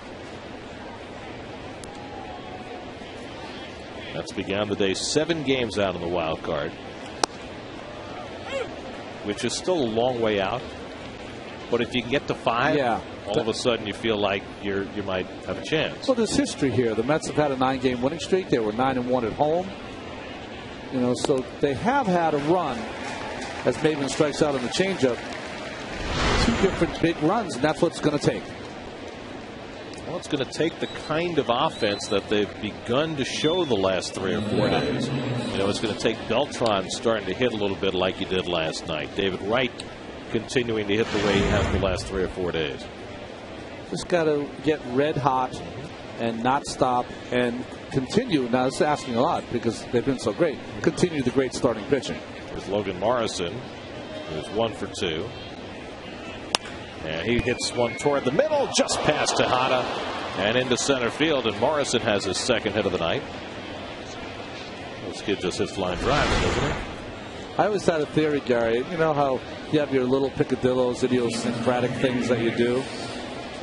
Mets began the day 7 games out in the wild card, which is still a long way out. But if you can get to 5, all of a sudden you feel like you might have a chance. Well, there's history here. The Mets have had a 9-game winning streak. They were 9-1 at home. You know, so they have had a run as Maybin strikes out on the changeup. 2 different big runs, and that's what it's going to take. Well, it's going to take the kind of offense that they've begun to show the last 3 or 4 days. You know, it's going to take Beltran starting to hit a little bit like he did last night. David Wright continuing to hit the way he has the last 3 or 4 days. Just got to get red hot and not stop and continue. Now, this is asking a lot because they've been so great. Continue the great starting pitching. There's Logan Morrison, who's 1 for 2. And he hits one toward the middle, just past Tejada and into center field. And Morrison has his 2nd hit of the night. This kid just hits line drives, doesn't he? I always had a theory, Gary. You know how you have your little picadillos, idiosyncratic things that you do?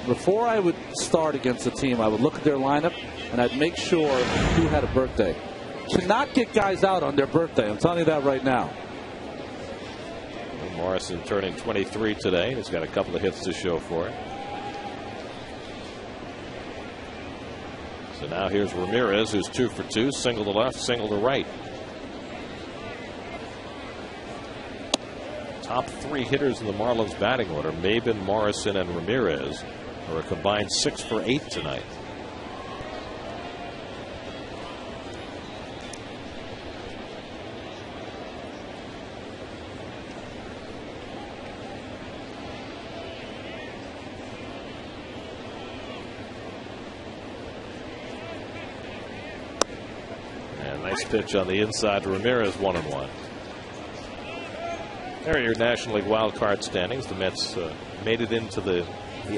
Before I would start against a team, I would look at their lineup and I'd make sure who had a birthday. To not get guys out on their birthday. I'm telling you that right now. Morrison turning 23 today. He's got a couple of hits to show for it. So now here's Ramirez, who's 2 for 2. Single to left, single to right. Top 3 hitters in the Marlins batting order, Maybin, Morrison, and Ramirez, are a combined 6 for 8 tonight. Nice pitch on the inside to Ramirez, 1-1. There are your National League wild card standings. The Mets made it into the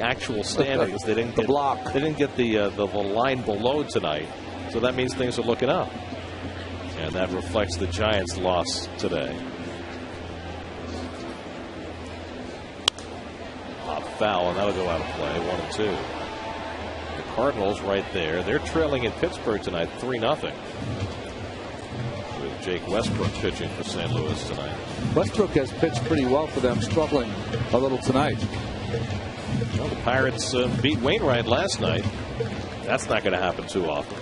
actual standings. They didn't get the block. They didn't get the line below tonight, so that means things are looking up, and that reflects the Giants' loss today. Pop foul, and that'll go out of play. 1-2. The Cardinals right there. They're trailing in Pittsburgh tonight, 3-0. With Jake Westbrook pitching for St. Louis tonight. Westbrook has pitched pretty well for them, struggling a little tonight. Well, the Pirates beat Wainwright last night. That's not going to happen too often.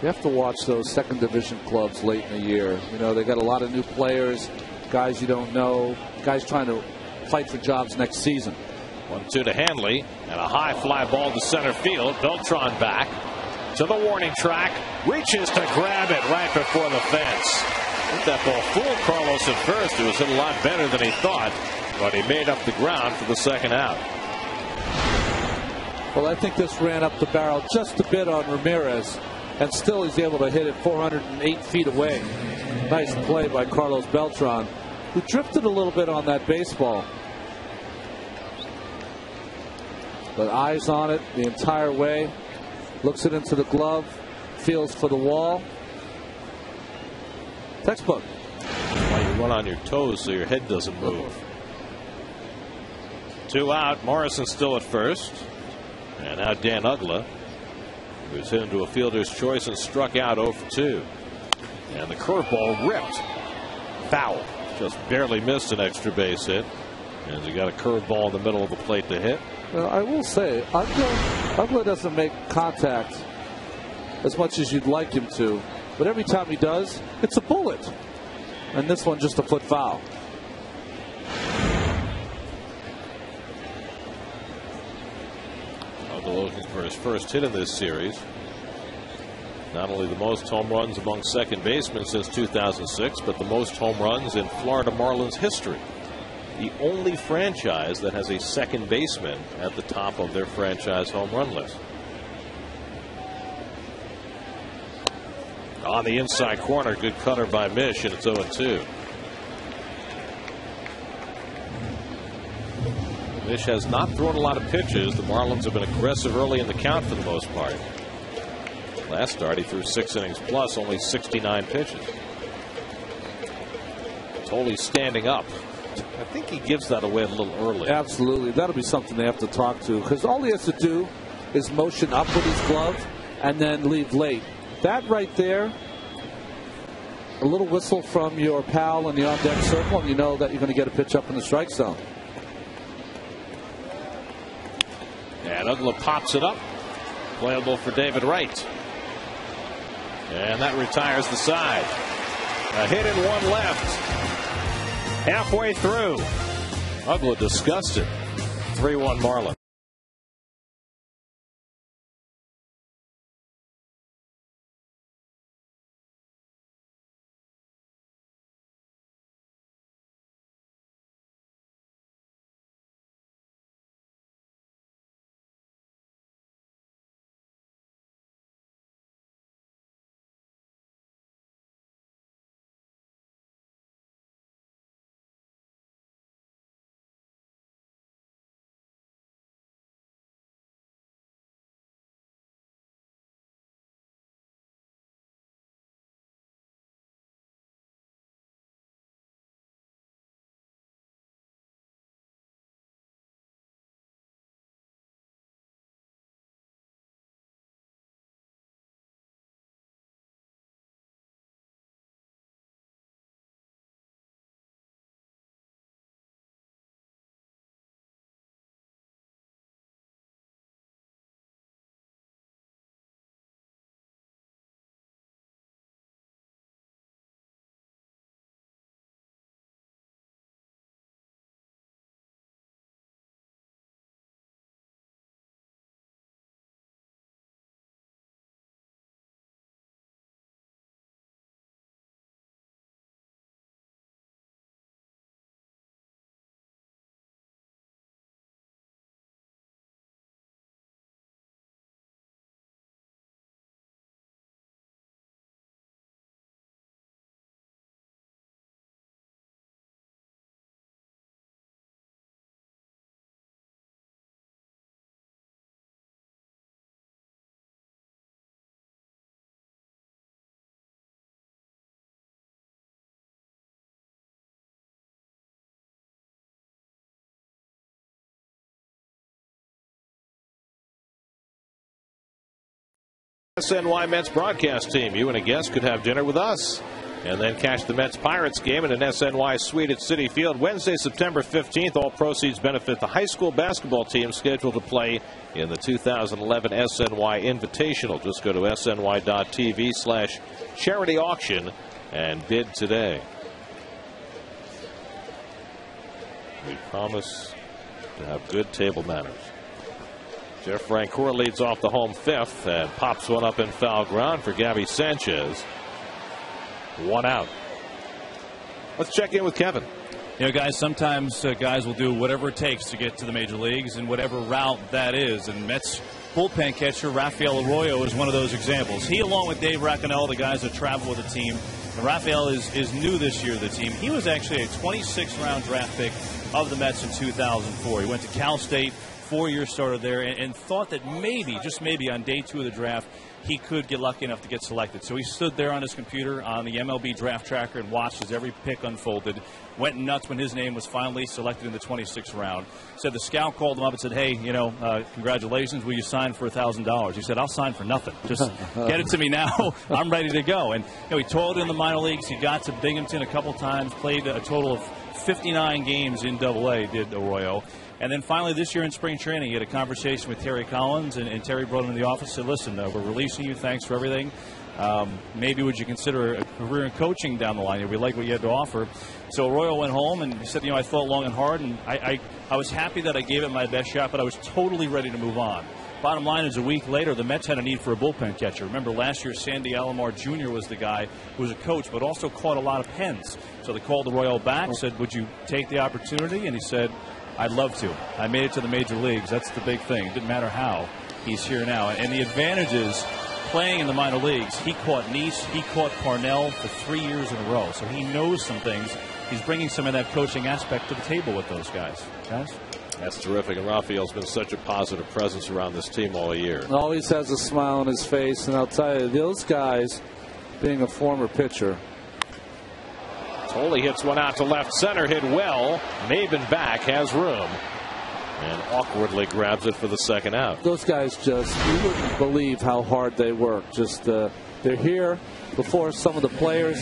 You have to watch those second division clubs late in the year. You know, they got a lot of new players, guys you don't know, guys trying to fight for jobs next season. 1-2 to Hanley, and a high fly ball to center field. Beltran back to the warning track, reaches to grab it right before the fence. I think that ball fooled Carlos at first. It was hit a lot better than he thought, but he made up the ground for the 2nd out. Well, I think this ran up the barrel just a bit on Ramirez, and still he's able to hit it 408 feet away. Nice play by Carlos Beltran, who drifted a little bit on that baseball. But eyes on it the entire way. Looks it into the glove. Feels for the wall. Textbook. Why you run on your toes so your head doesn't move. 2 out. Morrison still at first. And now Dan Uggla, who's hit into a fielder's choice and struck out 0 for 2. And the curveball ripped. Foul. Just barely missed an extra base hit. And he got a curveball in the middle of the plate to hit. Well, I will say, Uggla doesn't make contact as much as you'd like him to. But every time he does, it's a bullet. And this one just a foot foul. Uggla looking for his first hit in this series. Not only the most home runs among second basemen since 2006, but the most home runs in Florida Marlins history. The only franchise that has a second baseman at the top of their franchise home run list. On the inside corner, good cutter by Mish, and it's 0-2. Mish has not thrown a lot of pitches. The Marlins have been aggressive early in the count for the most part. Last start, he threw 6 innings plus, only 69 pitches. Totally standing up. I think he gives that away a little early. Absolutely. That'll be something they have to talk to, because all he has to do is motion up with his glove and then leave late. That right there, a little whistle from your pal in the on-deck circle, and you know that you're going to get a pitch up in the strike zone. And Uggla pops it up. Playable for David Wright. And that retires the side. A hit and one left. Halfway through. Uggla disgusted. 3-1 Marlins. SNY Mets broadcast team. You and a guest could have dinner with us and then catch the Mets Pirates game in an SNY suite at Citi Field Wednesday, September 15th. All proceeds benefit the high school basketball team scheduled to play in the 2011 SNY Invitational. Just go to sny.tv/charity auction and bid today. We promise to have good table manners. Jeff Francoeur leads off the home fifth and pops one up in foul ground for Gabby Sanchez. 1 out. Let's check in with Kevin. You know, guys, sometimes guys will do whatever it takes to get to the major leagues and whatever route that is. And Mets bullpen catcher Rafael Arroyo is one of those examples. He, along with Dave Racanel, the guys that travel with the team. And Rafael is new this year to the team. He was actually a 26th round draft pick of the Mets in 2004. He went to Cal State, 4-year starter there, and thought that maybe, just maybe, on day 2 of the draft, he could get lucky enough to get selected. So he stood there on his computer on the MLB draft tracker and watched as every pick unfolded. Went nuts when his name was finally selected in the 26th round. Said the scout called him up and said, hey, congratulations, will you sign for $1,000? He said, I'll sign for nothing. Just get it to me now. I'm ready to go. And he toiled in the minor leagues. He got to Binghamton a couple times, played a total of 59 games in AA, did Arroyo. And then finally this year in spring training, he had a conversation with Terry Collins, and Terry brought him in the office and said, listen, we're releasing you. Thanks for everything. Maybe would you consider a career in coaching down the line? We like what you had to offer. So Arroyo went home and he said, I thought long and hard, and I was happy that I gave it my best shot, but I was totally ready to move on. Bottom line is, a week later, the Mets had a need for a bullpen catcher. Remember, last year, Sandy Alomar Jr. was the guy who was a coach, but also caught a lot of pens. So they called Arroyo back, said, would you take the opportunity? And he said, I'd love to. I made it to the major leagues. That's the big thing. It didn't matter how. He's here now. And the advantage is playing in the minor leagues. He caught Nice. He caught Parnell for 3 years in a row. So he knows some things. He's bringing some of that coaching aspect to the table with those guys. That's terrific. And Rafael's been such a positive presence around this team all year. Always has a smile on his face. And I'll tell you, those guys, being a former pitcher. Tolley hits one out to left center, hit well. Maben back, has room, and awkwardly grabs it for the second out. Those guys just, you wouldn't believe how hard they work. Just they're here before some of the players.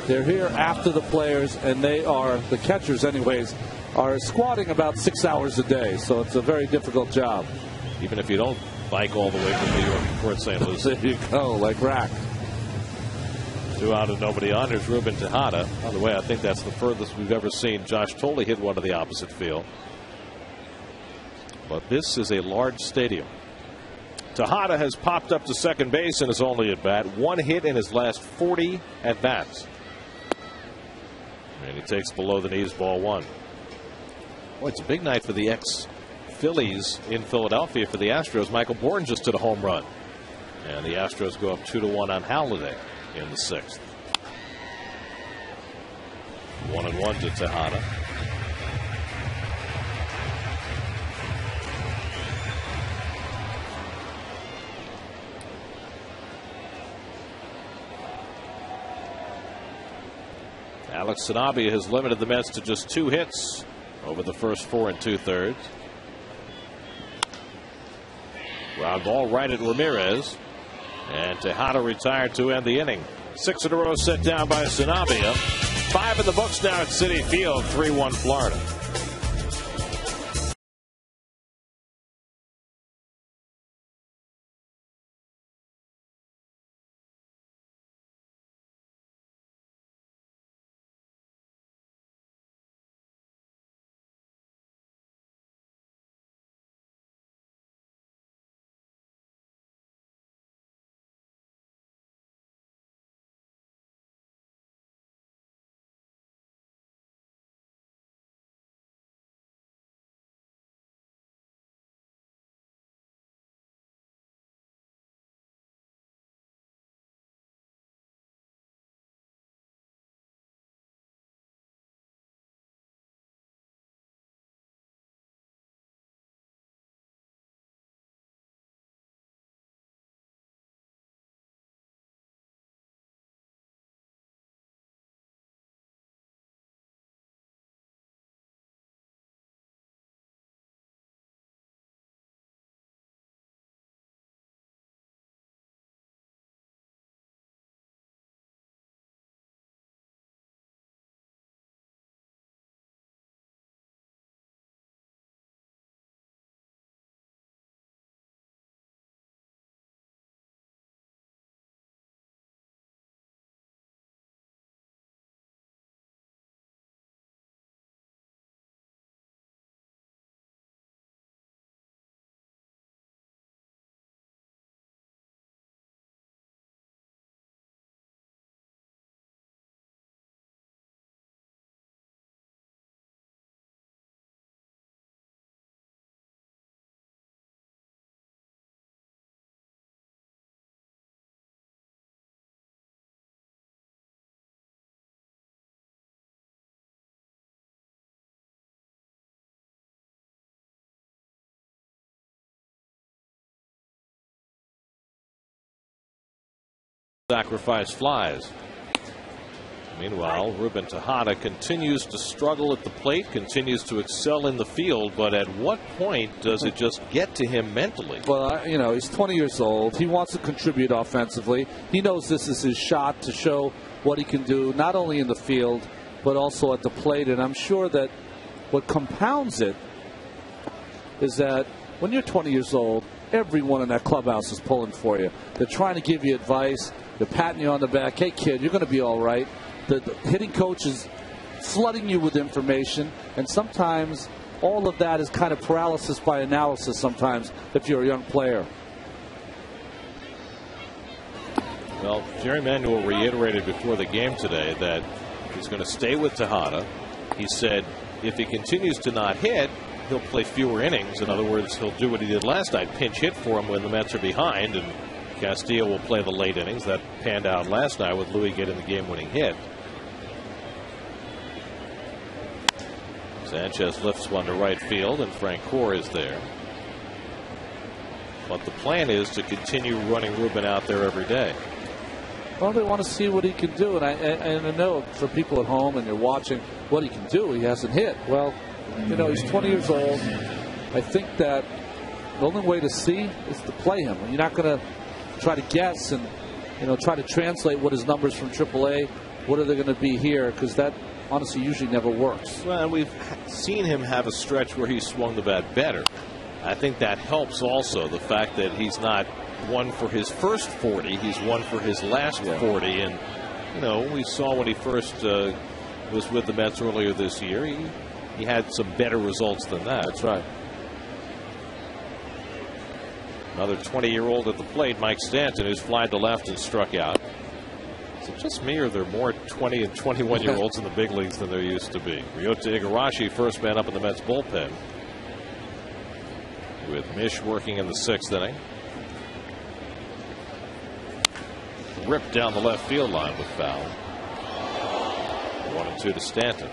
They're here after the players, and they are, the catchers anyways, are squatting about 6 hours a day. So it's a very difficult job. Even if you don't bike all the way from New York to Port St. Lucie. There you go, like Rack. 2 out and nobody on. There's Ruben Tejada. By the way, I think that's the furthest we've ever seen Josh Tolley hit one to the opposite field. But this is a large stadium. Tejada has popped up to second base in his only at bat. 1 hit in his last 40 at bats. And he takes below the knees, ball 1. Boy, it's a big night for the ex-Phillies in Philadelphia for the Astros. Michael Bourne just did a home run. And the Astros go up 2-1 on Halladay in the 6th. 1-1 to Tejada. Alex Sanabia has limited the Mets to just 2 hits over the first 4 2/3. Ground ball right at Ramirez. And Tejada retired to end the inning. 6 in a row set down by Sanabia. 5 in the books now at Citi Field. 3-1 Florida. sacrifice flies. Meanwhile, Ruben Tejada continues to struggle at the plate, continues to excel in the field, but at what point does it just get to him mentally? Well, you know, he's 20 years old. He wants to contribute offensively. He knows this is his shot to show what he can do, not only in the field, but also at the plate. And I'm sure that what compounds it is that when you're 20 years old, everyone in that clubhouse is pulling for you. They're trying to give you advice. They're patting you on the back. Hey, kid, you're going to be all right. The hitting coach is flooding you with information, and sometimes all of that is kind of paralysis by analysis sometimes if you're a young player. Well, Jerry Manuel reiterated before the game today that he's going to stay with Tejada. He said if he continues to not hit, he'll play fewer innings. In other words, he'll do what he did last night, pinch hit for him when the Mets are behind, and Castillo will play the late innings. That panned out last night with Louis getting the game-winning hit. Sanchez lifts one to right field, and Frank Core is there. But the plan is to continue running Ruben out there every day. Well, they want to see what he can do, and I know for people at home and you're watching what he can do. He hasn't hit. Well, you know, he's 20 years old. I think that the only way to see is to play him. You're not going to try to guess and, you know, try to translate what his numbers from AAA, what are they going to be here, because that honestly usually never works. Well, and we've seen him have a stretch where he swung the bat better. I think that helps also, the fact that he's not one for his first 40, he's one for his last 40. And, you know, we saw when he first was with the Mets earlier this year, he had some better results than that. That's right. Another 20-year-old at the plate, Mike Stanton, who's flied to left and struck out. Is it just me, or are there more 20 and 21-year-olds in the big leagues than there used to be? Ryota Igarashi, first man up in the Mets bullpen, with Mish working in the 6th inning. Ripped down the left field line with foul. 1-2 to Stanton.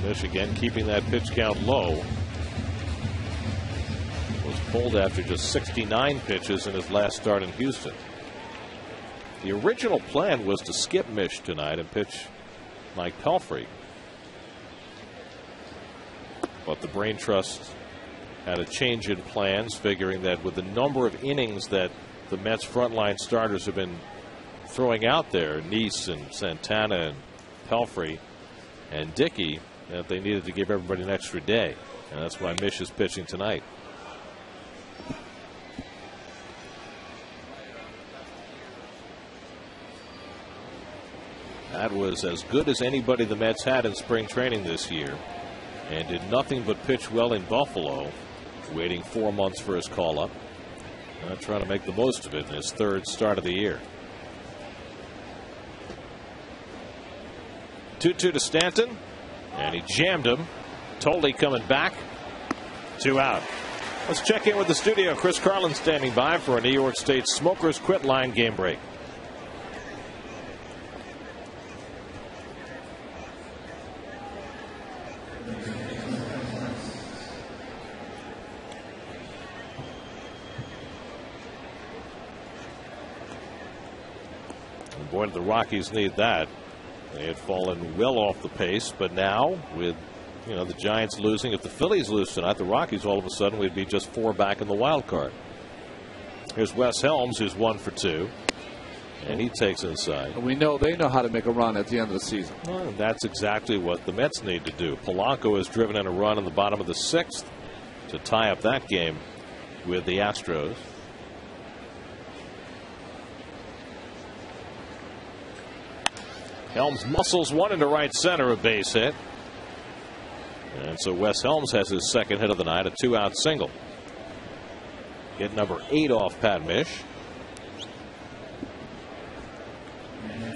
Mish again keeping that pitch count low. Was pulled after just 69 pitches in his last start in Houston. The original plan was to skip Mish tonight and pitch Mike Pelfrey. But the Brain Trust had a change in plans, figuring that with the number of innings that the Mets frontline starters have been throwing out there, Neese and Santana and Pelfrey and Dickey, that they needed to give everybody an extra day. And that's why Mish is pitching tonight. That was as good as anybody the Mets had in spring training this year, and did nothing but pitch well in Buffalo, waiting 4 months for his call-up. Trying to make the most of it in his 3rd start of the year. 2-2 to Stanton, and he jammed him. Tolley coming back. 2 out. Let's check in with the studio. Chris Carlin standing by for a New York State Smokers Quit Line game break. Boy, the Rockies need that. They had fallen well off the pace, but now with, you know, the Giants losing, if the Phillies lose tonight, the Rockies all of a sudden would be just 4 back in the wild card. Here's Wes Helms, who's 1 for 2, and he takes inside. And we know they know how to make a run at the end of the season. Well, that's exactly what the Mets need to do. Polanco has driven in a run in the bottom of the 6th to tie up that game with the Astros. Helms muscles one into right center, a base hit. And so Wes Helms has his 2nd hit of the night, a 2-out single. Get number 8 off Pat Mish.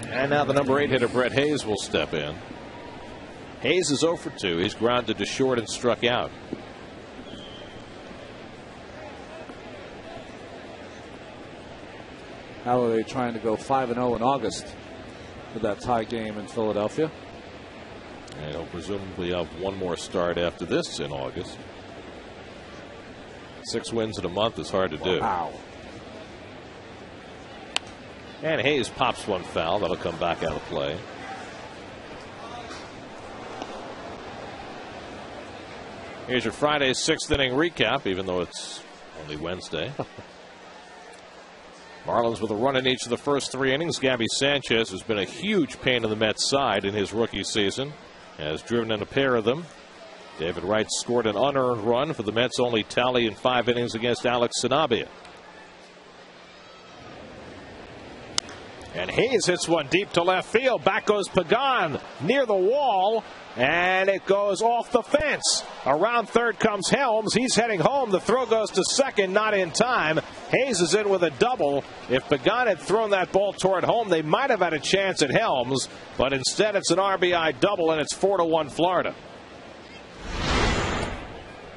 And now the number 8 hitter, Brett Hayes, will step in. Hayes is 0 for 2. He's grounded to short and struck out. How are they trying to go 5-0 in August with that tie game in Philadelphia? And he'll presumably have one more start after this in August. 6 wins in a month is hard to do. Wow. And Hayes pops one foul. That'll come back out of play. Here's your Friday 6th inning recap, even though it's only Wednesday. Marlins with a run in each of the first 3 innings. Gabby Sanchez has been a huge pain in the Mets side in his rookie season. Has driven in a pair of them. David Wright scored an unearned run for the Mets' only tally in 5 innings against Alex Sanabia. And Hayes hits one deep to left field. Back goes Pagan near the wall, and it goes off the fence. Around third comes Helms. He's heading home. The throw goes to second, not in time. Hayes is in with a double. If Pagan had thrown that ball toward home, they might have had a chance at Helms, but instead it's an RBI double, and it's 4-1 Florida.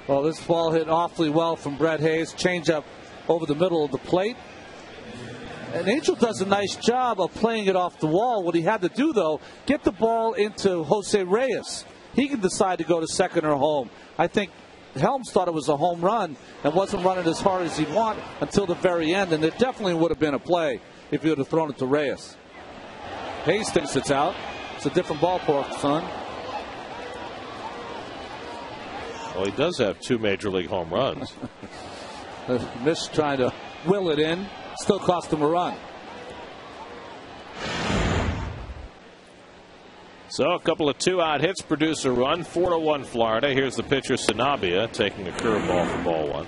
Well, this ball hit awfully well from Brett Hayes. Changeup over the middle of the plate. And Angel does a nice job of playing it off the wall. What he had to do, though, get the ball into Jose Reyes. He can decide to go to second or home. I think Helms thought it was a home run and wasn't running as hard as he'd want until the very end. And it definitely would have been a play if he would have thrown it to Reyes. Hayes thinks it's out. It's a different ballpark, son. Well, he does have 2 major league home runs. Miss trying to will it in. Still cost him a run. So a couple of 2-out hits produce a run. 4-1 Florida. Here's the pitcher Sanabia taking a curveball for ball 1.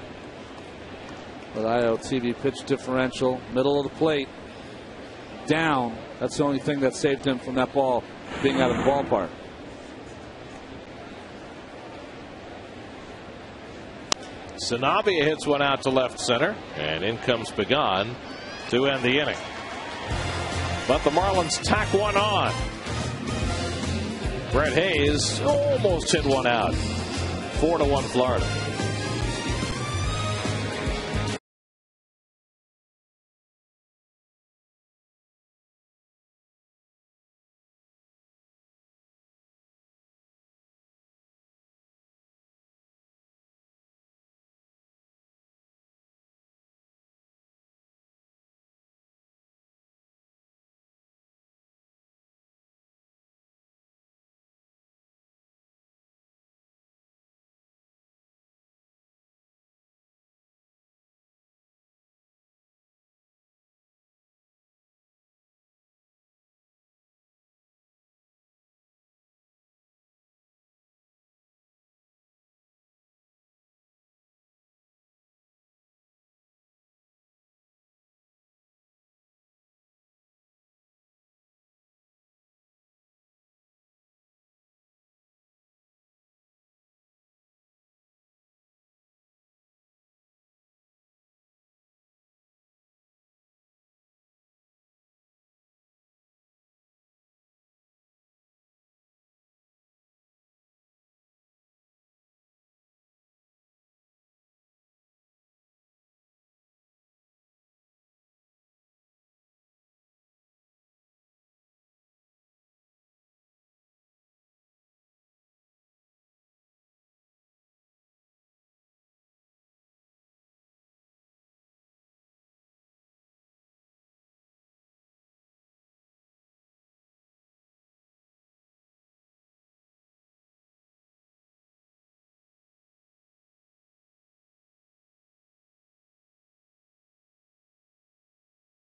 But ILTV pitch differential, middle of the plate, down. That's the only thing that saved him from that ball being out of the ballpark. Sanabia hits one out to left center, and in comes Pagan to end the inning. But the Marlins tack one on. Brett Hayes almost hit one out. 4-1 Florida.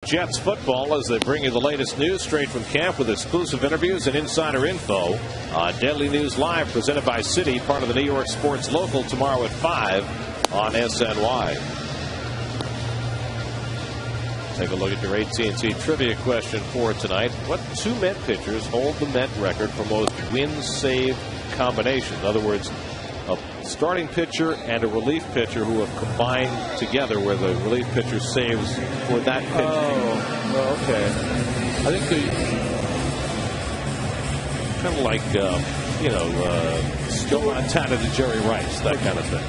Jets football as they bring you the latest news straight from camp with exclusive interviews and insider info on Daily News Live, presented by Citi, part of the New York Sports Local, tomorrow at 5 on SNY. Take a look at your AT&T trivia question for tonight. What 2 Met pitchers hold the Met record for most win-save combinations? In other words, a starting pitcher and a relief pitcher who have combined together, where the relief pitcher saves for that pitch. Oh, well, okay. I think kind of like, Joe Montana to Jerry Rice, that kind of thing.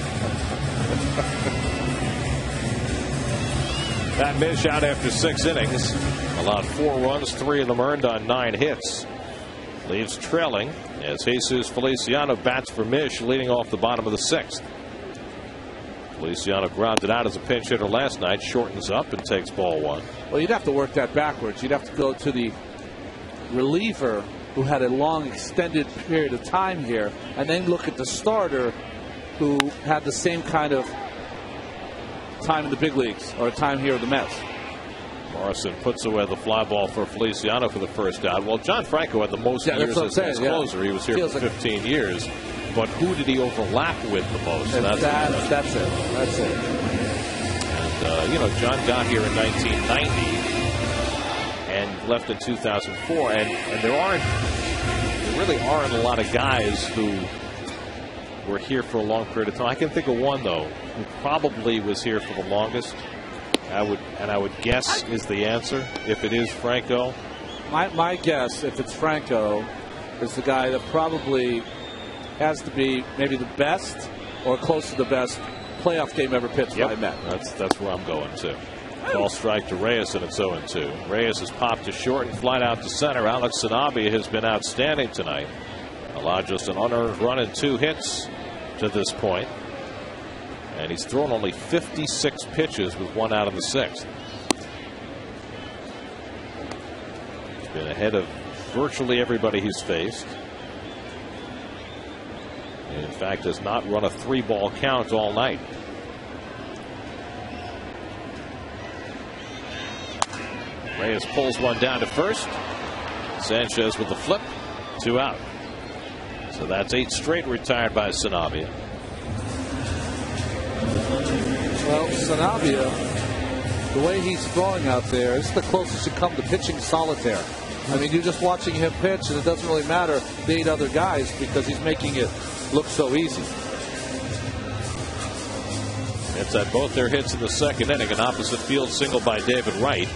Pat Mish out after 6 innings, allowed 4 runs, 3 of them earned on 9 hits. Leaves trailing as Jesus Feliciano bats for Mish, leading off the bottom of the 6th. Feliciano grounded out as a pinch hitter last night, shortens up and takes ball one. Well, you'd have to work that backwards. You'd have to go to the reliever who had a long extended period of time here, and then look at the starter who had the same kind of time in the big leagues or time here with the Mets. Morrison puts away the fly ball for Feliciano for the first out. Well, John Franco had the most years as his closer. He was here for 15 years. But who did he overlap with the most? That's it. That's it. And, John got here in 1990 and left in 2004. And there really aren't a lot of guys who were here for a long period of time. I can think of one, though, who probably was here for the longest. I would guess is the answer if it is Franco. My guess, if it's Franco, is the guy that probably has to be maybe the best or close to the best playoff game ever pitched by Met. That's where I'm going to. Ball strike to Reyes, and it's 0-2. Reyes has popped to short and flied out to center. Alex Sanabia has been outstanding tonight. Allowed just an unearned run and 2 hits to this point. And he's thrown only 56 pitches with 1 out in the 6th. He's been ahead of virtually everybody he's faced. And in fact, has not run a 3-ball count all night. Reyes pulls one down to first. Sanchez with the flip. 2 out. So that's 8 straight retired by Sanabia. Well, Sanabia, the way he's throwing out there, it's the closest you come to pitching solitaire. I mean, you're just watching him pitch, and it doesn't really matter the 8 other guys because he's making it look so easy. It's had both their hits in the 2nd inning. An opposite field single by David Wright.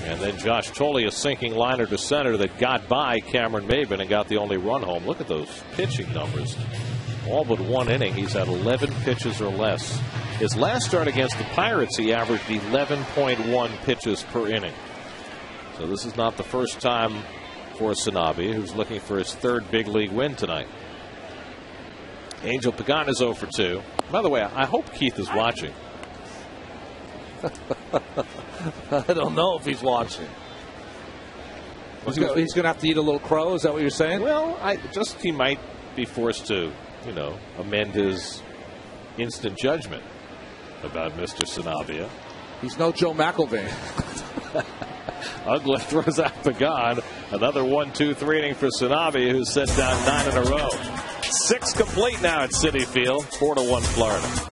And then Josh Tolley, a sinking liner to center that got by Cameron Maben and got the only run home. Look at those pitching numbers. All but 1 inning, he's had 11 pitches or less. His last start against the Pirates, he averaged 11.1 pitches per inning. So this is not the first time for Sanabia, who's looking for his 3rd big league win tonight. Angel Pagan is 0 for 2. By the way, I hope Keith is watching. I don't know if he's watching. He's going to have to eat a little crow. Is that what you're saying? Well, he might be forced to, amend his instant judgment about Mr. Sanabia. He's no Joe McElvain. Ugliff throws out Pagan. Another 1-2-3 inning for Sanabia, who's set down 9 in a row. 6 complete now at Citi Field. 4-1 Florida.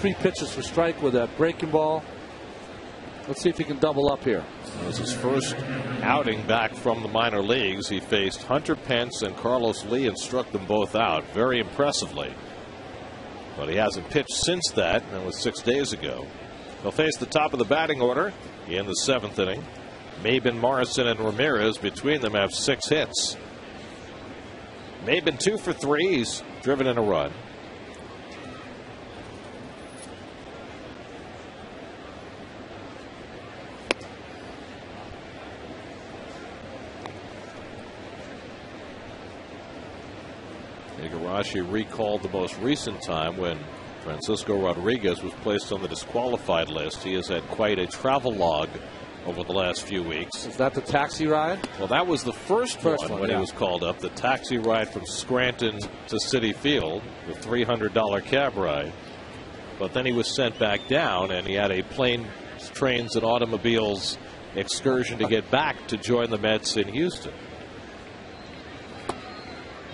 3 pitches for strike with that breaking ball. Let's see if he can double up here. It was his first outing back from the minor leagues. He faced Hunter Pence and Carlos Lee and struck them both out very impressively. But he hasn't pitched since that. That was 6 days ago. He'll face the top of the batting order in the 7th inning. Maben, Morrison, and Ramirez between them have 6 hits. Maben 2 for 3. He's driven in a run. Igarashi recalled the most recent time when Francisco Rodriguez was placed on the disqualified list. He has had quite a travel log over the last few weeks. Is that the taxi ride? Well, that was the first one when he was called up. The taxi ride from Scranton to Citi Field, the $300 cab ride. But then he was sent back down, and he had a planes, trains, and automobiles excursion to get back to join the Mets in Houston.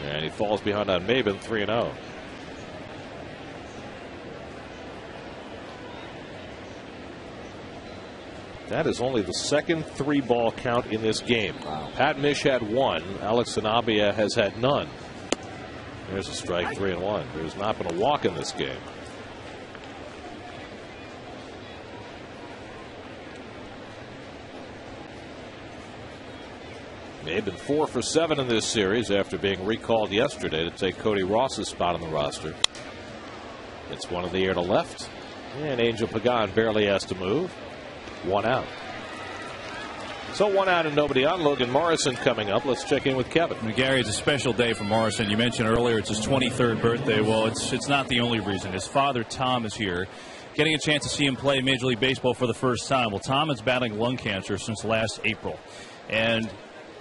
And he falls behind on Maben 3-0. That is only the second 3-ball count in this game. Wow. Pat Mish had 1. Alex Sanabria has had none. There's a strike, 3-1. There's not been a walk in this game. Maben 4 for 7 in this series after being recalled yesterday to take Cody Ross's spot on the roster. It's one in the air to left, and Angel Pagan barely has to move. 1 out. So 1 out and nobody on. Logan Morrison coming up. Let's check in with Kevin. Gary, it's a special day for Morrison. You mentioned earlier it's his 23rd birthday. Well, it's not the only reason. His father, Tom, is here, getting a chance to see him play Major League Baseball for the first time. Well, Tom is battling lung cancer since last April, and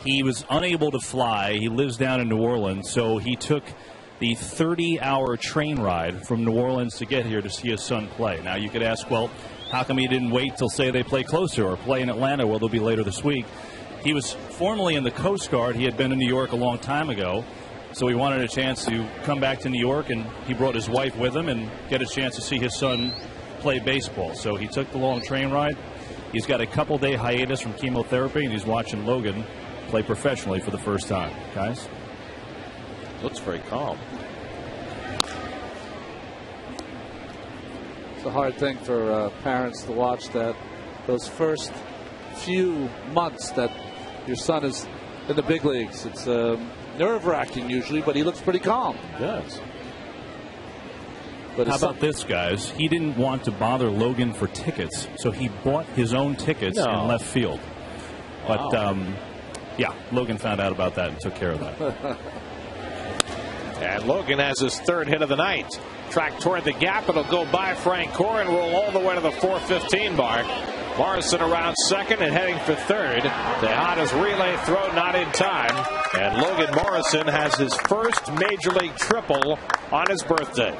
he was unable to fly. He lives down in New Orleans, so he took the 30-hour train ride from New Orleans to get here to see his son play. Now, you could ask, well, how come he didn't wait till, say, they play closer or play in Atlanta, where they'll be later this week? He was formerly in the Coast Guard. He had been in New York a long time ago, so he wanted a chance to come back to New York, and he brought his wife with him and get a chance to see his son play baseball. So he took the long train ride. He's got a couple-day hiatus from chemotherapy, and he's watching Logan play professionally for the first time. Guys? Looks very calm. It's a hard thing for parents to watch that. Those first few months that your son is in the big leagues. It's nerve-wracking usually, but he looks pretty calm. He does. But how about this, guys? He didn't want to bother Logan for tickets, so he bought his own tickets in left field. But, yeah, Logan found out about that and took care of that. And Logan has his 3rd hit of the night. Track toward the gap. It'll go by Frank Core and roll all the way to the 4:15 mark. Morrison around 2nd and heading for 3rd. Tejada's relay throw not in time. And Logan Morrison has his first Major League triple on his birthday.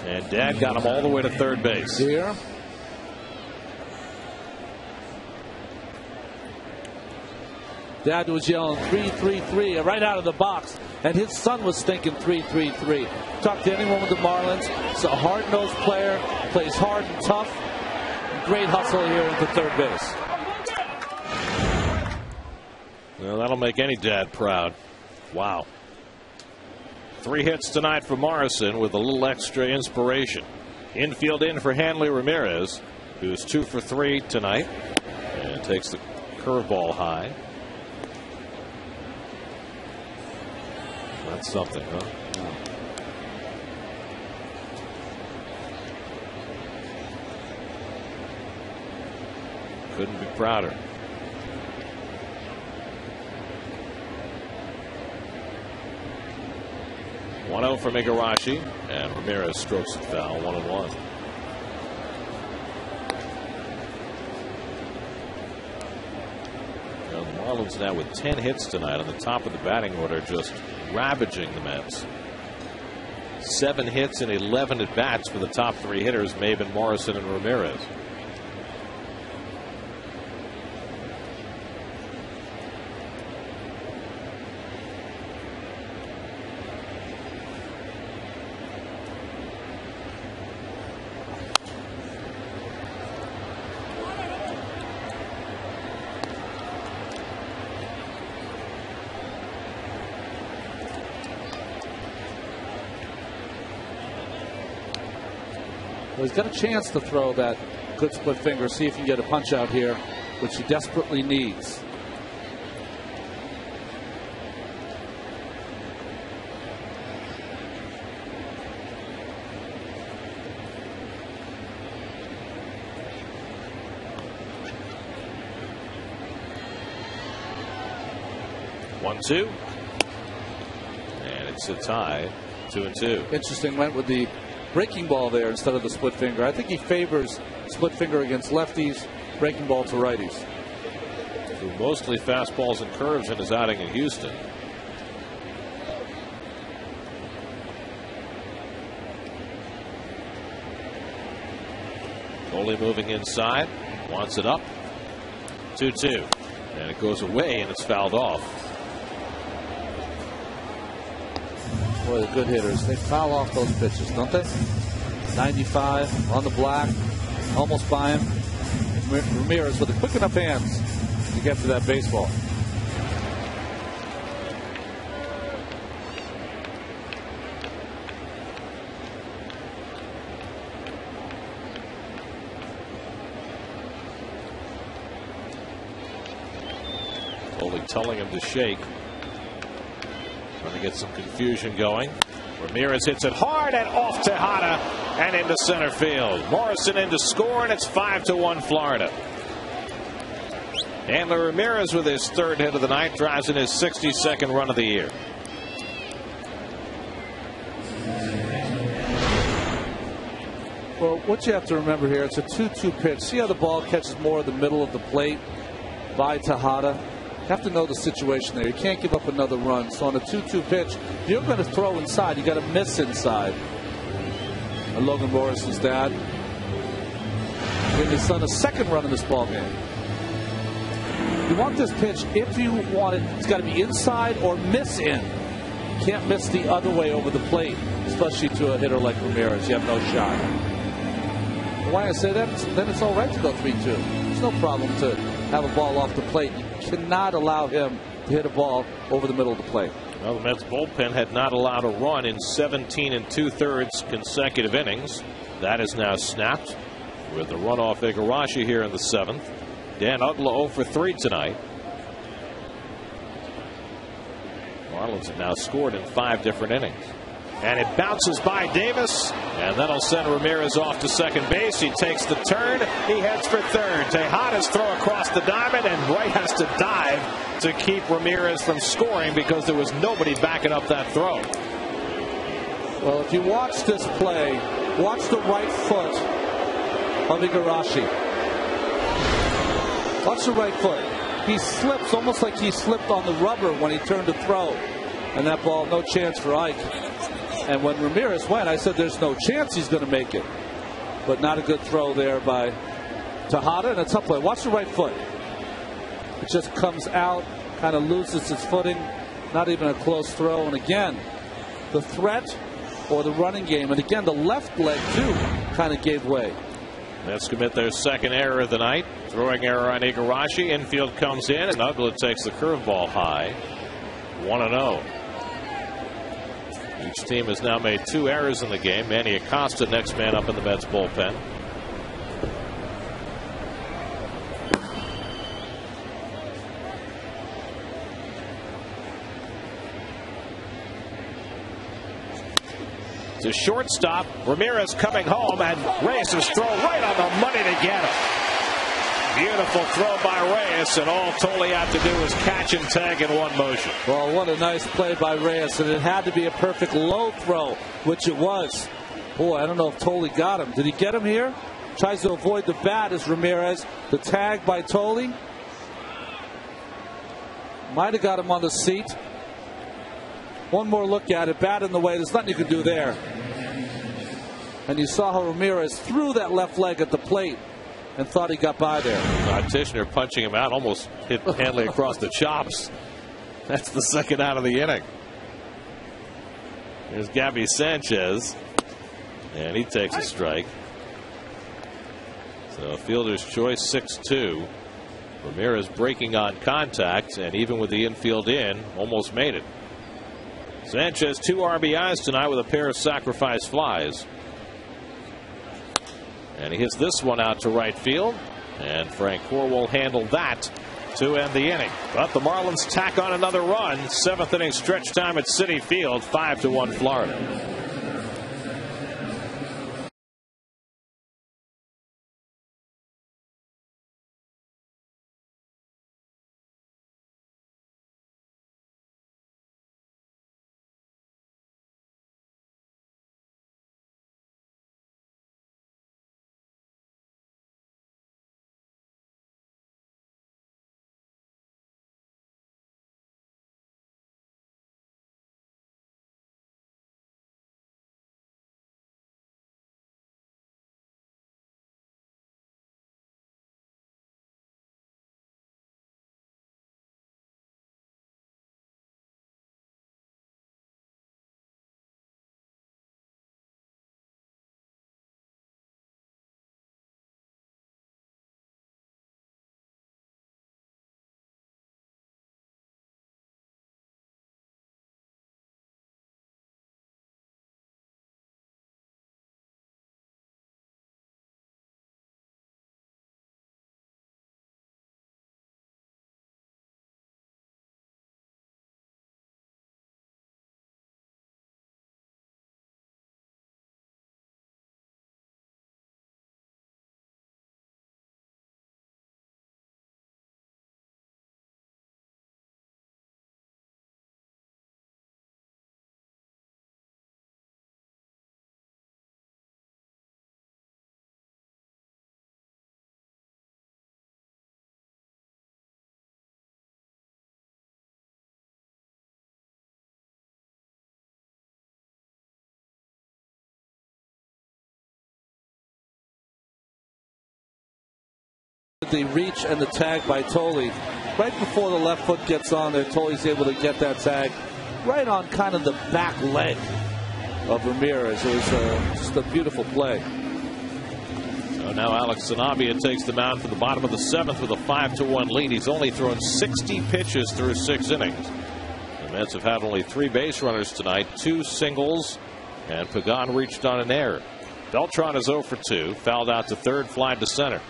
And Dad got him all the way to 3rd base. Here. Dad was yelling 3-3-3 right out of the box, and his son was thinking 3-3-3. Talk to anyone with the Marlins. He's a hard-nosed player, plays hard and tough. Great hustle here at the 3rd base. Well, that'll make any dad proud. Wow. 3 hits tonight for Morrison with a little extra inspiration. Infield in for Hanley Ramirez, who's 2 for 3 tonight and takes the curveball high. That's something, huh? Couldn't be prouder. One-0 from Igarashi, and Ramirez strokes it foul. 1-1. Well, the Marlins now with 10 hits tonight on the top of the batting order, just ravaging the Mets. 7 hits and 11 at bats for the top 3 hitters, Maben, Morrison, and Ramirez. Well, he's got a chance to throw that good split finger, see if he can get a punch out here, which he desperately needs. One, two. And it's a tie. 2-2. Interesting, went with the breaking ball there instead of the split finger. I think he favors split finger against lefties, breaking ball to righties. Threw mostly fastballs and curves in his outing in Houston. Only moving inside, wants it up. 2-2. And it goes away and it's fouled off. Boy, the good hitters, they foul off those pitches, don't they? 95 on the black, almost by him. Ramirez with the quick enough hands to get to that baseball. Only telling him to shake. Trying to get some confusion going. Ramirez hits it hard and off Tejada and into center field. Morrison in to score, and it's 5-1 Florida. Handler Ramirez with his third hit of the night drives in his 62nd run of the year. Well, what you have to remember here, it's a 2-2 pitch. See how the ball catches more of the middle of the plate by Tejada? You have to know the situation there. You can't give up another run. So on a 2-2 pitch, if you're going to throw inside, you got to miss inside. And Logan Morrison's dad giving his son a second run in this ball game. You want this pitch, if you want it, it's got to be inside or miss in. You can't miss the other way over the plate, especially to a hitter like Ramirez. You have no shot. Why I say that? Then it's all right to go 3-2. There's no problem to have a ball off the plate. You cannot allow him to hit a ball over the middle of the plate. Well, the Mets bullpen had not allowed a run in 17 2/3 consecutive innings. That is now snapped with the run off Igarashi here in the 7th. Dan Uggla 0 for 3 tonight. Marlins have now scored in 5 different innings. And it bounces by Davis, and that'll send Ramirez off to second base. He takes the turn. He heads for third. Tejada's throw across the diamond, and Wright has to dive to keep Ramirez from scoring because there was nobody backing up that throw. Well, if you watch this play, watch the right foot of Igarashi. Watch the right foot. He slips almost like he slipped on the rubber when he turned to throw. And that ball, no chance for Ike. And when Ramirez went, I said there's no chance he's going to make it. But not a good throw there by Tejada, and a tough play. Watch the right foot. It just comes out, kind of loses its footing. Not even a close throw. And again, the threat or the running game, and again, the left leg, too, kind of gave way. Mets commit their second error of the night. Throwing error on Igarashi. Infield comes in, and Uggla takes the curveball high. 1-0. Each team has now made 2 errors in the game. Manny Acosta, next man up in the Mets bullpen. To shortstop, Ramirez coming home, and Reyes' throw right on the money to get him. Beautiful throw by Reyes, and all Toley had to do was catch and tag in one motion. Well, what a nice play by Reyes, and it had to be a perfect low throw, which it was. Boy, I don't know if Toley got him. Did he get him here? Tries to avoid the bat as Ramirez. The tag by Toley. Might have got him on the seat. One more look at it. Bat in the way. There's nothing you can do there. And you saw how Ramirez threw that left leg at the plate and thought he got by there. Tishner punching him out, almost hit Hanley across the chops. That's the second out of the inning. Here's Gabby Sanchez, and he takes a strike. So fielder's choice, 6-2. Ramirez breaking on contact, and even with the infield in, almost made it. Sanchez 2 RBIs tonight with a pair of sacrifice flies. And he hits this one out to right field. And Frank Core will handle that to end the inning. But the Marlins tack on another run. 7th inning stretch time at Citi Field. 5-1 Florida. The reach and the tag by Thole. Right before the left foot gets on there, Tole's able to get that tag right on kind of the back leg of Ramirez. It was just a beautiful play. So now Alex Sanabia takes the mound for the bottom of the 7th with a 5-1 lead. He's only thrown 60 pitches through 6 innings. The Mets have had only 3 base runners tonight, 2 singles, and Pagan reached on an error. Beltran is 0 for 2, fouled out to third, fly to center.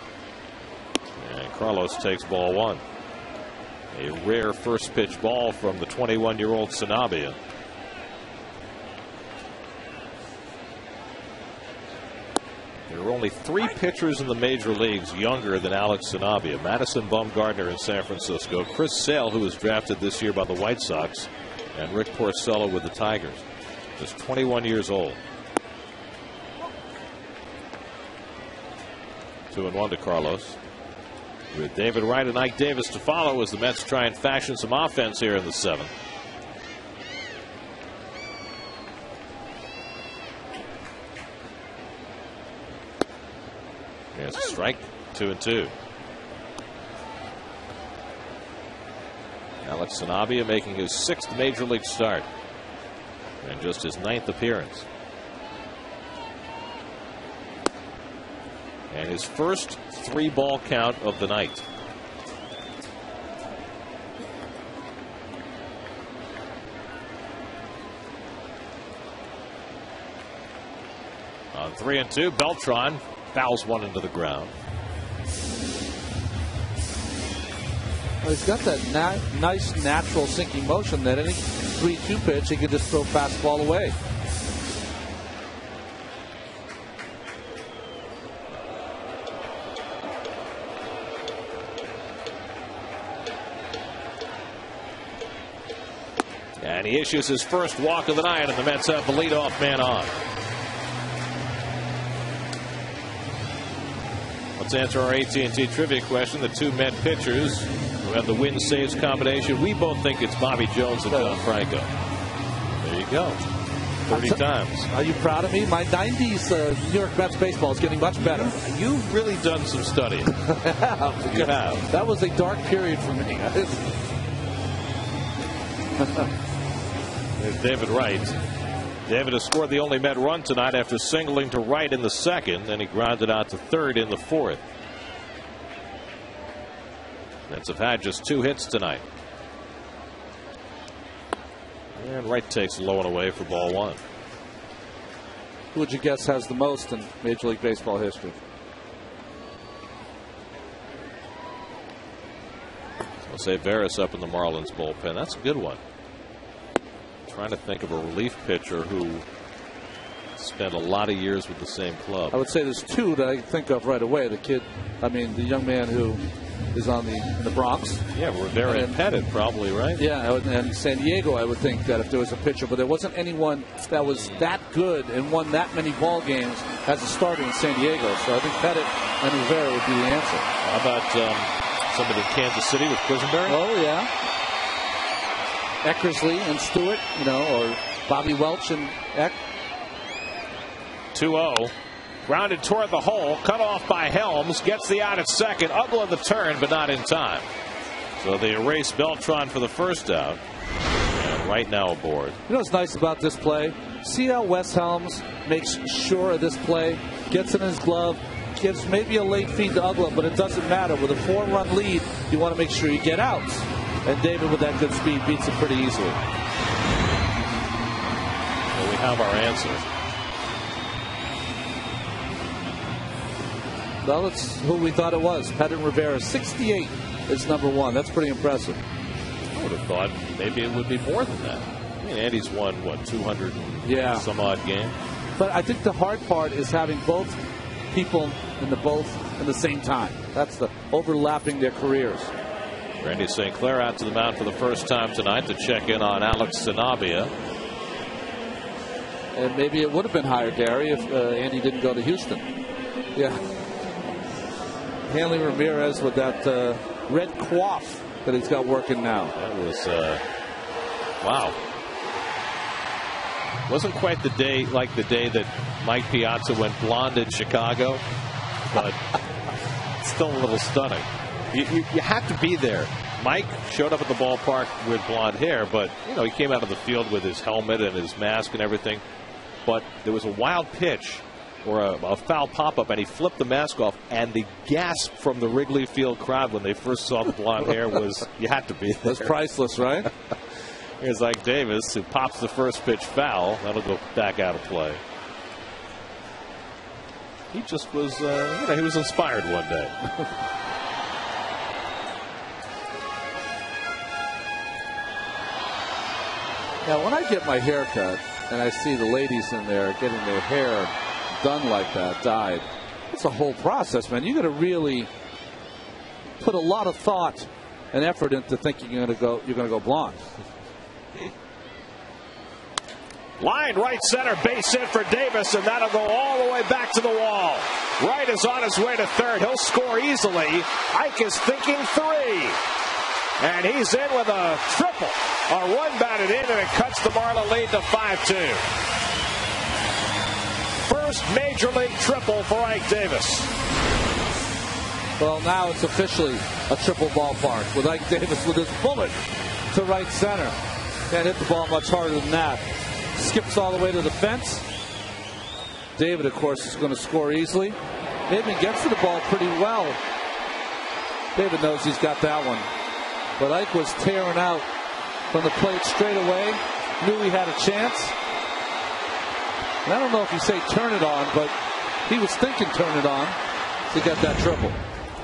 And Carlos takes ball 1. A rare first pitch ball from the 21-year-old Sanabia. There are only 3 pitchers in the major leagues younger than Alex Sanabia. Madison Bumgarner in San Francisco, Chris Sale, who was drafted this year by the White Sox, and Rick Porcello with the Tigers. Just 21 years old. 2-1 to Carlos. With David Wright and Ike Davis to follow as the Mets try and fashion some offense here in the 7th. Here's a strike, 2-2. Alex Sanabia making his 6th major league start and just his 9th appearance. And his first 3-ball count of the night. On 3-2, Beltran fouls one into the ground. Well, he's got that nice natural sinking motion that any 3-2 pitch he can just throw fastball away. And he issues his first walk of the night, and the Mets have the leadoff man on. Let's answer our AT&T trivia question. The 2 Met pitchers who have the win-saves combination, we both think it's Bobby Jones and John Franco. There you go. 30 times. Are you proud of me? My 90s New York Mets baseball is getting much better. You've really done some studying. You have. That was a dark period for me. There's David Wright. David has scored the only Met run tonight after singling to right in the 2nd, and he grounded out to third in the 4th. Mets have had just 2 hits tonight. And Wright takes low and away for ball 1. Who would you guess has the most in Major League Baseball history? Jose Veras up in the Marlins bullpen. That's a good one. Trying to think of a relief pitcher who spent a lot of years with the same club. I would say there's two that I can think of right away. The young man who is in the Bronx. Yeah, Rivera and Pettit probably, right? Yeah, and San Diego, I would think that if there was a pitcher, but there wasn't anyone that was that good and won that many ball games as a starter in San Diego. So I think Pettit and Rivera would be the answer. How about somebody in Kansas City with Quisenberry? Oh, yeah. Eckersley and Stewart, or Bobby Welch and Eck. 2-0. Grounded toward the hole. Cut off by Helms. Gets the out at second. Uggla the turn, but not in time. So they erase Beltran for the first out. And right now aboard. You know what's nice about this play? See how Wes Helms makes sure of this play. Gets in his glove. Gives maybe a late feed to Uggla, but it doesn't matter. With a 4-run lead, you want to make sure you get outs. And David, with that good speed, beats it pretty easily. Well, we have our answer. Well, it's who we thought it was. Pettit Rivera, 68 is number one. That's pretty impressive. I would have thought maybe it would be more than that. I mean, Andy's won, 200 some odd game? But I think the hard part is having both people in the same time. That's the overlapping their careers. Randy St. Clair out to the mound for the first time tonight to check in on Alex Sanabria. And maybe it would have been higher, Gary, if Andy didn't go to Houston. Yeah. Hanley Ramirez with that red coif that he's got working now. That was, wow. Wasn't quite the day that Mike Piazza went blonde in Chicago, but still a little stunning. You have to be there. Mike showed up at the ballpark with blonde hair, but he came out of the field with his helmet and his mask and everything. But there was a wild pitch or a foul pop-up, and he flipped the mask off, and the gasp from the Wrigley Field crowd when they first saw the blonde hair was, you had to be there. That's priceless, right? Here's Ike Davis, who pops the first pitch foul. That'll go back out of play. He just was, he was inspired one day. Now, when I get my hair cut and I see the ladies in there getting their hair done like that, dyed, it's a whole process, man. You got to really put a lot of thought and effort into thinking you're going to go blonde. Line right center, base hit for Davis, and that'll go all the way back to the wall. Wright is on his way to third. He'll score easily. Ike is thinking three. And he's in with a triple. A run batted in, and it cuts the Marlin lead to 5-2. First major league triple for Ike Davis. Well, now it's officially a triple ballpark with Ike Davis with his bullet to right center. Can't hit the ball much harder than that. Skips all the way to the fence. David, of course, is going to score easily. David gets to the ball pretty well. David knows he's got that one. But Ike was tearing out from the plate straight away. Knew he had a chance. And I don't know if you say turn it on, but he was thinking turn it on to get that triple.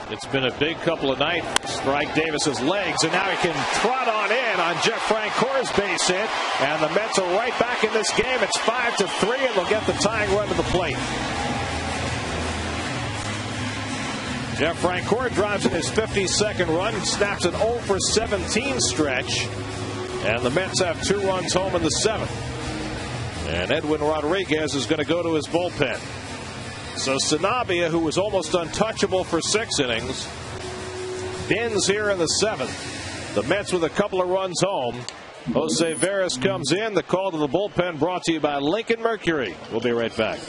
It's been a big couple of nights for Ike Davis's legs, and now he can trot on in on Jeff Francoeur's base hit. And the Mets are right back in this game. It's 5-3, and they'll get the tying run to the plate. Jeff Francoeur drives in his 52nd run and snaps an 0-for-17 stretch. And the Mets have 2 runs home in the 7th. And Edwin Rodriguez is going to go to his bullpen. So Sanabria, who was almost untouchable for 6 innings, bends here in the 7th. The Mets with a couple of runs home. Jose Veras comes in. The call to the bullpen brought to you by Lincoln Mercury. We'll be right back.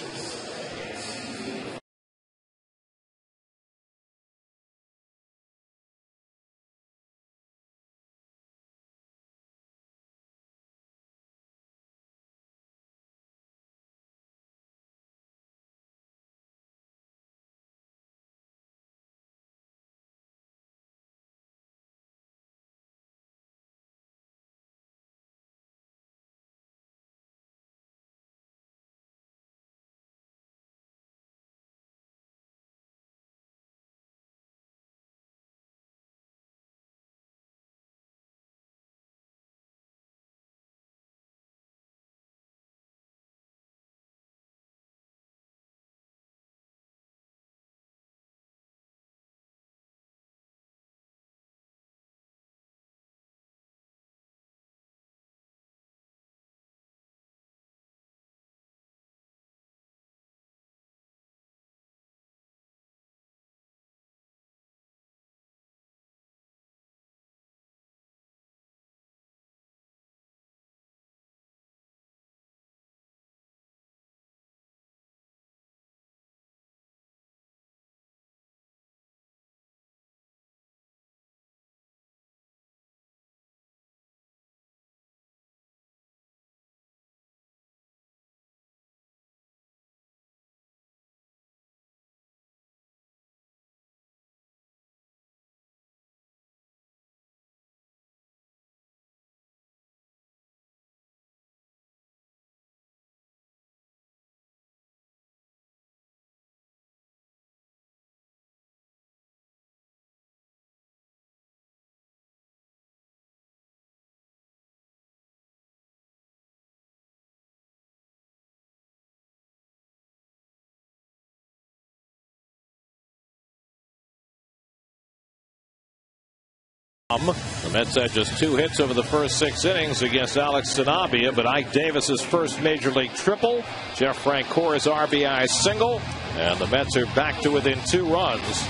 The Mets had just 2 hits over the first 6 innings against Alex Sanabria, but Ike Davis's first major league triple, Jeff Francoeur's RBI single, and the Mets are back to within 2 runs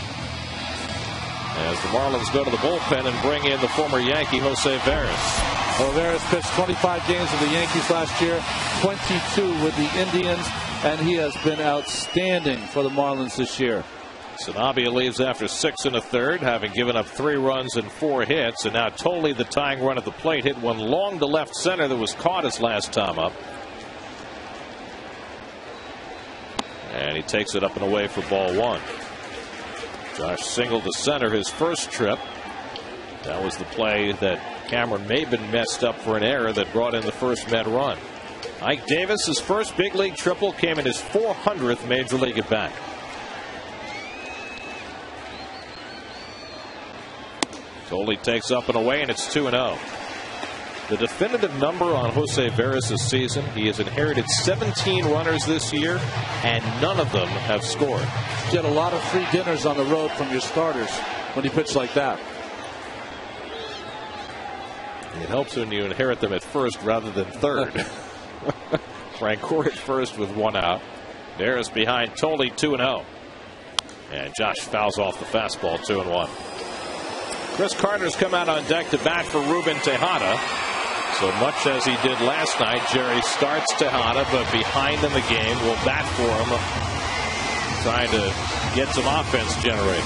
as the Marlins go to the bullpen and bring in the former Yankee Jose Veras. Well, Veras pitched 25 games with the Yankees last year, 22 with the Indians, and he has been outstanding for the Marlins this year. Sanabria leaves after 6 1/3, having given up 3 runs and 4 hits, and now Tolley, the tying run at the plate, hit one long to left center that was caught his last time up. And he takes it up and away for ball 1. Josh singled to center his first trip. That was the play that Cameron Maben messed up for an error that brought in the first Met run. Ike Davis, his first big league triple, came in his 400th major league at bat. Tolley takes up and away, and it's 2-0. The definitive number on Jose Veras this season, he has inherited 17 runners this year, and none of them have scored. You get a lot of free dinners on the road from your starters when you pitch like that. It helps when you inherit them at first rather than third. Francoeur at first with 1 out. Veras behind Tolley, 2-0. And Josh fouls off the fastball, 2-1. Chris Carter's come out on deck to bat for Ruben Tejada. So much as he did last night, Jerry starts Tejada, but behind in the game will bat for him, trying to get some offense generated.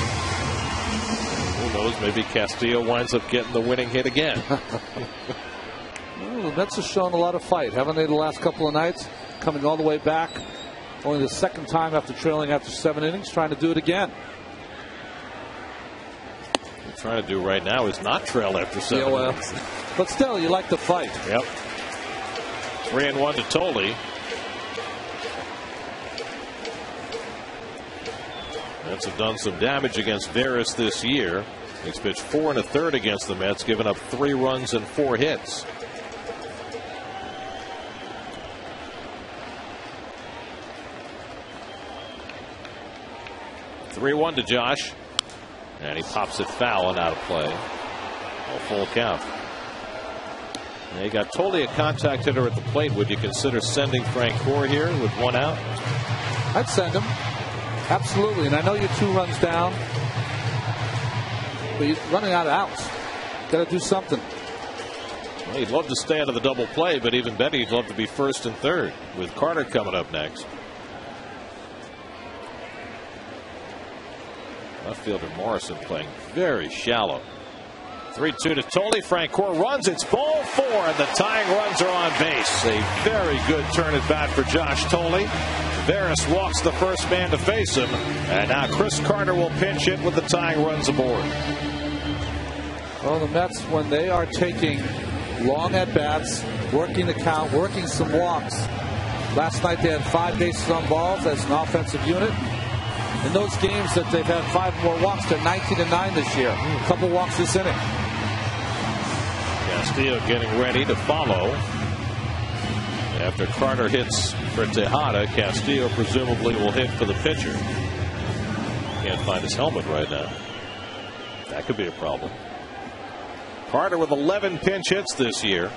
Who knows, maybe Castillo winds up getting the winning hit again. Well, the Mets have shown a lot of fight, haven't they, the last couple of nights? Coming all the way back. Only the second time after trailing after 7 innings, trying to do it again. What they're trying to do right now is not trail after 7 innings. But still, you like the fight. Yep. 3-1 to Tolley. Mets have done some damage against Veras this year. He's pitched 4 1/3 against the Mets, given up 3 runs and 4 hits. (3-1) to Josh, and he pops it foul and out of play. A full count. They got Tolley a contact hitter at the plate. Would you consider sending Francoeur here with 1 out? I'd send him. Absolutely. And I know you're 2 runs down, but you're running out of outs. Got to do something. Well, he'd love to stay out of the double play, but even better, he'd love to be first and third with Carter coming up next. Left fielder Morrison playing very shallow. 3-2 to Tolley. Francoeur runs. It's ball 4, and the tying runs are on base. A very good turn at bat for Josh Tolley. Veras walks the first man to face him, and now Chris Carter will pinch hit with the tying runs aboard. Well, the Mets, when they are taking long at bats, working the count, working some walks. Last night they had 5 bases on balls as an offensive unit. In those games that they've had 5 more walks, they're 19-9 this year. A couple walks this inning. Castillo getting ready to follow. After Carter hits for Tejada, Castillo presumably will hit for the pitcher. Can't find his helmet right now. That could be a problem. Carter with 11 pinch hits this year.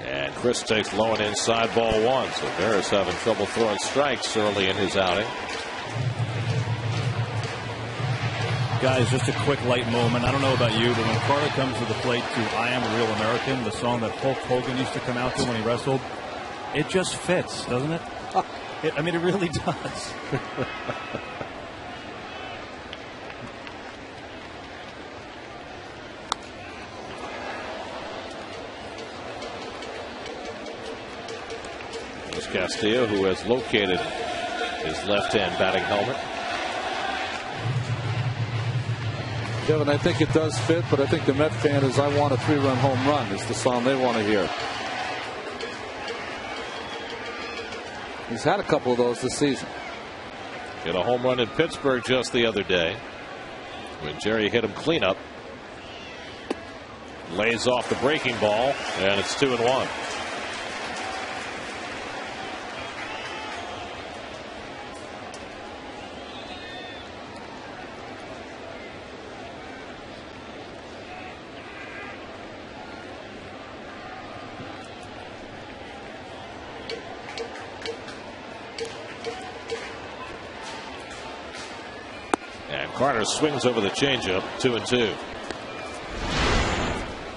And Chris takes low and inside, ball 1. So Veras having trouble throwing strikes early in his outing. Guys, just a quick light moment. I don't know about you, but when Carter comes to the plate to I Am a Real American, the song that Hulk Hogan used to come out to when he wrestled, it just fits, doesn't it? I mean, it really does. There's Castillo, who has located his left-hand batting helmet. Kevin, I think it does fit, but I think the Met fan is I Want a 3-run home run is the song they want to hear. He's had a couple of those this season. Hit a home run in Pittsburgh just the other day when Jerry hit him cleanup. Lays off the breaking ball, and it's 2-1. Carter swings over the changeup. 2-2.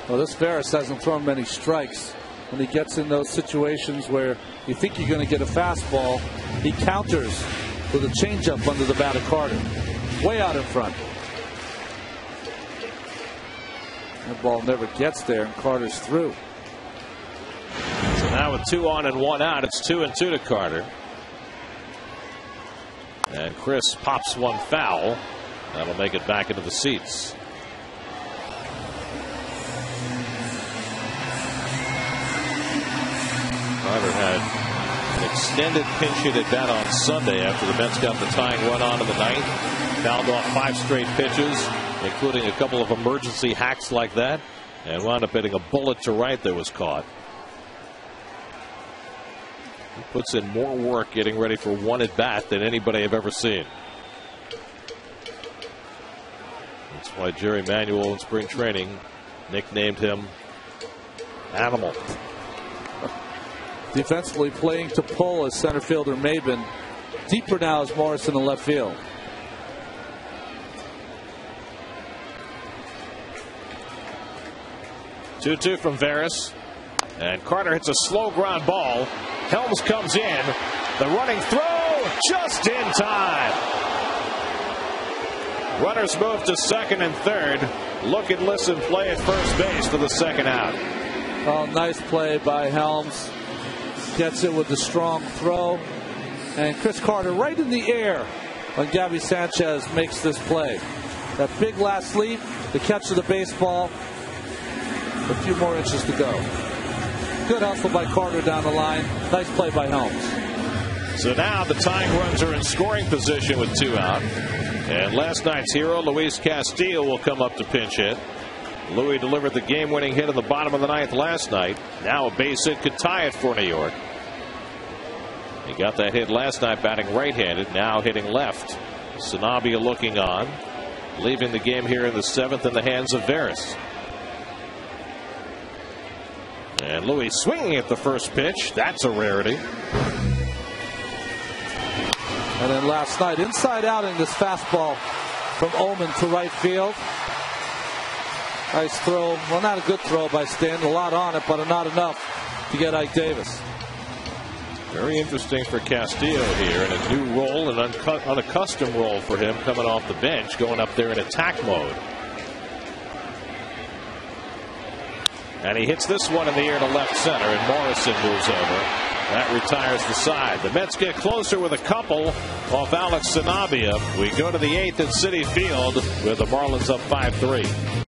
Well, this Ferris hasn't thrown many strikes. When he gets in those situations where you think you're going to get a fastball, he counters with a changeup under the bat of Carter. Way out in front. That ball never gets there, and Carter's through. So now with 2 on and 1 out, it's 2-2 to Carter. And Chris pops one foul. That'll make it back into the seats. Carter had an extended pinch hit at bat on Sunday after the Mets got the tying run on in the ninth. Fouled off 5 straight pitches, including a couple of emergency hacks like that, and wound up hitting a bullet to right that was caught. He puts in more work getting ready for one at bat than anybody I've ever seen. That's why Jerry Manuel in spring training nicknamed him Animal. Defensively playing to pull as center fielder Maben. Deeper now is Morrison in left field. Two from Veras. And Carter hits a slow ground ball. Helms comes in. The running throw just in time. Runners move to second and third. Look and listen play at first base for the second out. Oh, nice play by Helms. Gets it with the strong throw. And Chris Carter right in the air when Gabby Sanchez makes this play. That big last leap, the catch of the baseball. A few more inches to go. Good hustle by Carter down the line. Nice play by Helms. So now the tying runs are in scoring position with 2 out. And last night's hero, Luis Castillo, will come up to pinch hit. Louis delivered the game-winning hit in the bottom of the ninth last night. Now a base hit could tie it for New York. He got that hit last night batting right-handed, now hitting left. Sanabia looking on, leaving the game here in the 7th in the hands of Veras. And Louis swinging at the first pitch. That's a rarity. And then last night, inside out in this fastball from Ullman to right field. Nice throw. Well, not a good throw by Stanton. A lot on it, but not enough to get Ike Davis. Very interesting for Castillo here in a new role, an unaccustomed role for him coming off the bench, going up there in attack mode. And he hits this one in the air to left center, and Morrison moves over. That retires the side. The Mets get closer with a couple off Alex Sanabia. We go to the 8th at Citi Field with the Marlins up 5-3.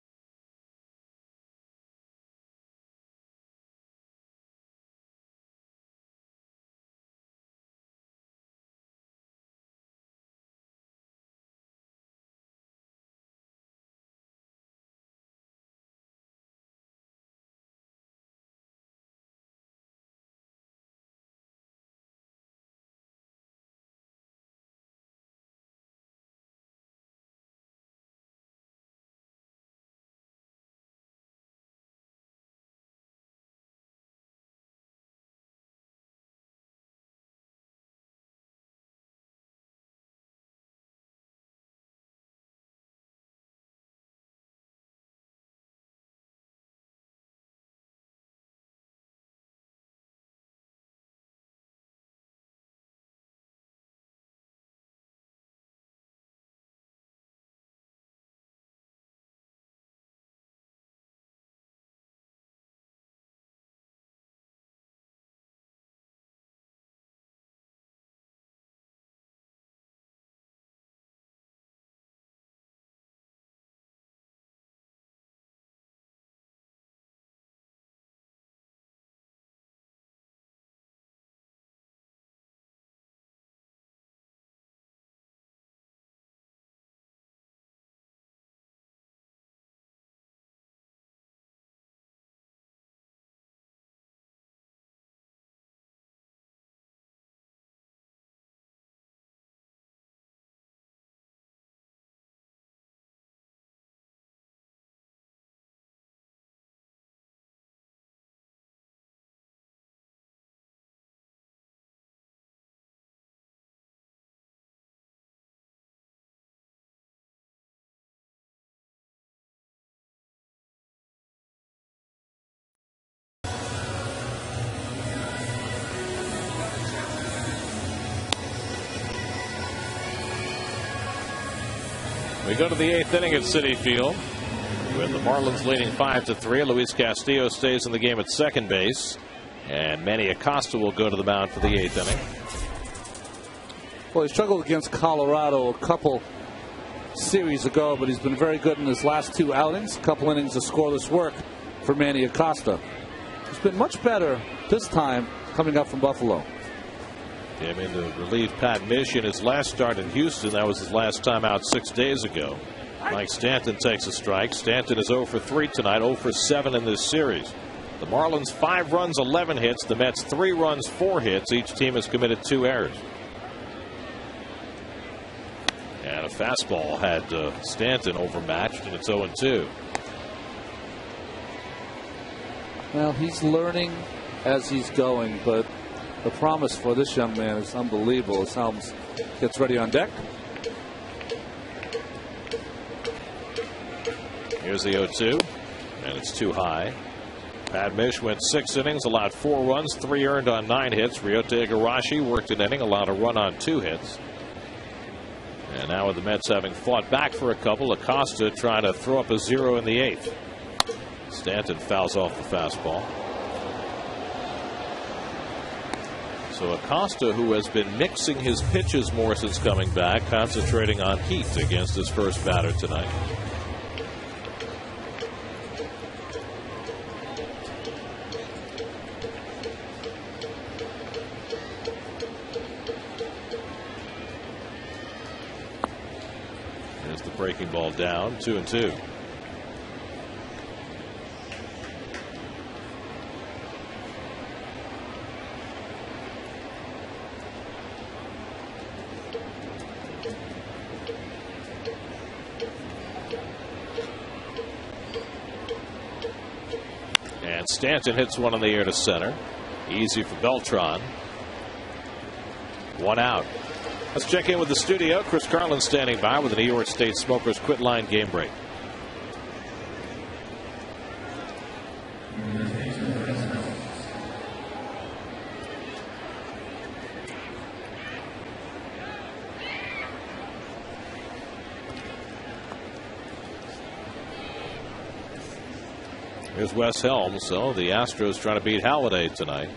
We go to the 8th inning at Citi Field with the Marlins leading 5-3. Luis Castillo stays in the game at second base, and Manny Acosta will go to the mound for the 8th inning. Well, he struggled against Colorado a couple series ago, but he's been very good in his last 2 outings. A couple innings of scoreless work for Manny Acosta. He's been much better this time coming up from Buffalo. Came in to relieve Pat Mish in his last start in Houston. That was his last time out 6 days ago. Mike Stanton takes a strike. Stanton is 0 for 3 tonight, 0 for 7 in this series. The Marlins 5 runs, 11 hits. The Mets 3 runs, 4 hits. Each team has committed 2 errors. And a fastball had Stanton overmatched, and it's 0-2. Well, he's learning as he's going, but the promise for this young man is unbelievable as Helms gets ready on deck. Here's the 0-2, and it's too high. Pat Mish went 6 innings, allowed 4 runs, 3 earned on 9 hits. Ryota Igarashi worked an inning, allowed a run on 2 hits. And now with the Mets having fought back for a couple, Acosta trying to throw up a 0 in the 8th. Stanton fouls off the fastball. So Acosta, who has been mixing his pitches more since coming back, concentrating on heat against his first batter tonight. There's the breaking ball down, 2-2. And Stanton hits one in the air to center. Easy for Beltran. 1 out. Let's check in with the studio. Chris Carlin standing by with the New York State Smokers Quit Line game break. Here's Wes Helms. So the Astros trying to beat Halladay tonight.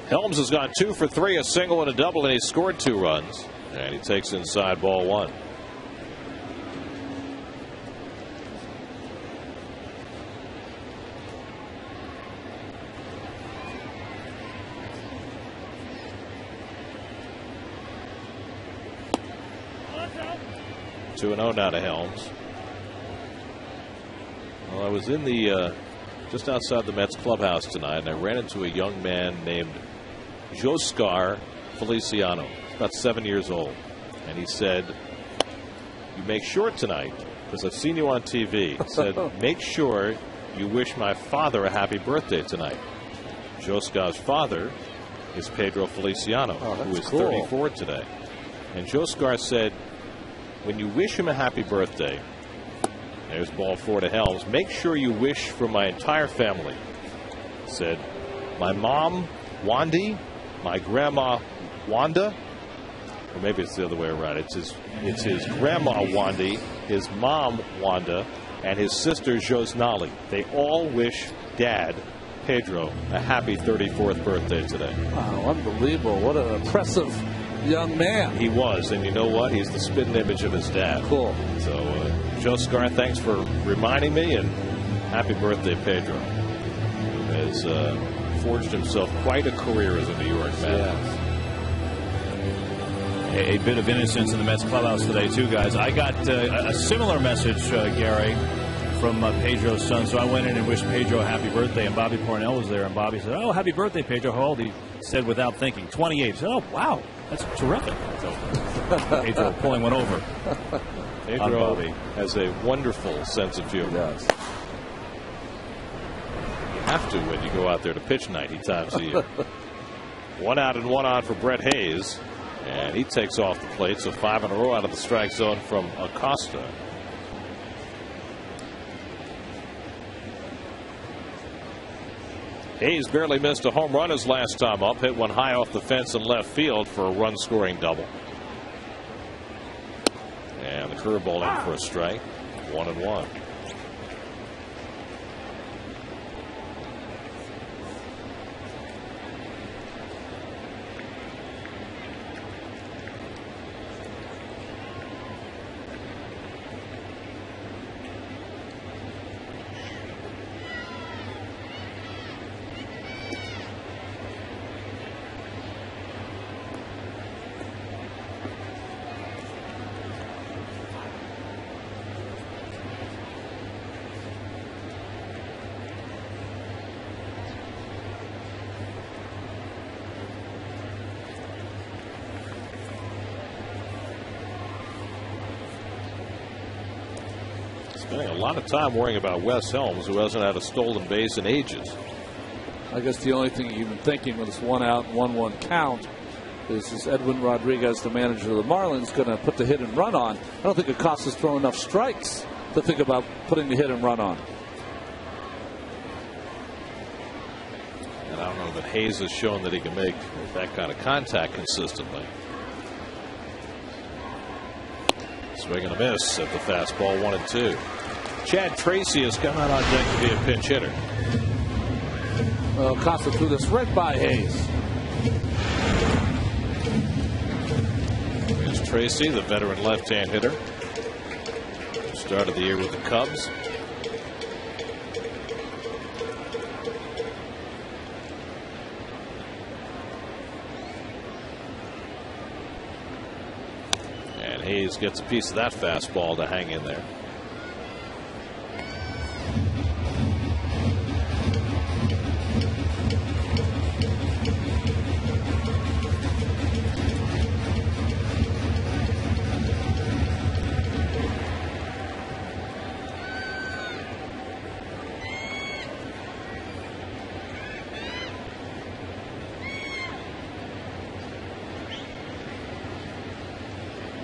Helms has gone 2 for 3, a single and a double, and he scored 2 runs. And he takes inside ball 1. Two and 0 now to Helms. Well, I was in the just outside the Mets clubhouse tonight, and I ran into a young man named Joscar Feliciano, about 7 years old. And he said, "You make sure tonight, because I've seen you on TV," he said, "make sure you wish my father a happy birthday tonight." Joscar's father is Pedro Feliciano, who is 34 today. And Joscar said, when you wish him a happy birthday, there's ball 4 to Helms, make sure you wish for my entire family. He said, my mom, Wandy, my grandma, Wanda, or maybe it's the other way around. It's his grandma, Wandy, his mom, Wanda, and his sister, Josnali. They all wish Dad, Pedro, a happy 34th birthday today. Wow, unbelievable. What an impressive young man. He was, and you know what? He's the spitting image of his dad. Cool. So, Joscar, thanks for reminding me, and happy birthday, Pedro. Has forged himself quite a career as a New York man. Yes. A bit of innocence in the Mets clubhouse today, too, guys. I got a similar message, Gary, from Pedro's son. So I went in and wished Pedro a happy birthday, and Bobby Cornell was there. And Bobby said, "Oh, happy birthday, Pedro. How old?" He said without thinking, 28. He said, "Oh, wow, that's terrific." So Pedro pulling one over. Pedro has a wonderful sense of humor. Yes. You have to when you go out there to pitch 90 times a year. 1 out and 1 on for Brett Hayes. And he takes off the plate, so 5 in a row out of the strike zone from Acosta. Hayes barely missed a home run his last time up. Hit one high off the fence in left field for a run-scoring double. And And the curveball in for a strike. 1-1. Spending a lot of time worrying about Wes Helms, who hasn't had a stolen base in ages. I guess the only thing you've been thinking with this 1-out, 1-1 count is Edwin Rodriguez, the manager of the Marlins, going to put the hit and run on? I don't think Acosta's thrown enough strikes to think about putting the hit and run on. And I don't know that Hayes has shown that he can make that kind of contact consistently. Swing and a miss at the fastball. 1-2. Chad Tracy has come out on deck to be a pinch hitter. Acosta threw this right by Hayes. Here's Tracy, the veteran left-hand hitter. Started the year with the Cubs. And Hayes gets a piece of that fastball to hang in there.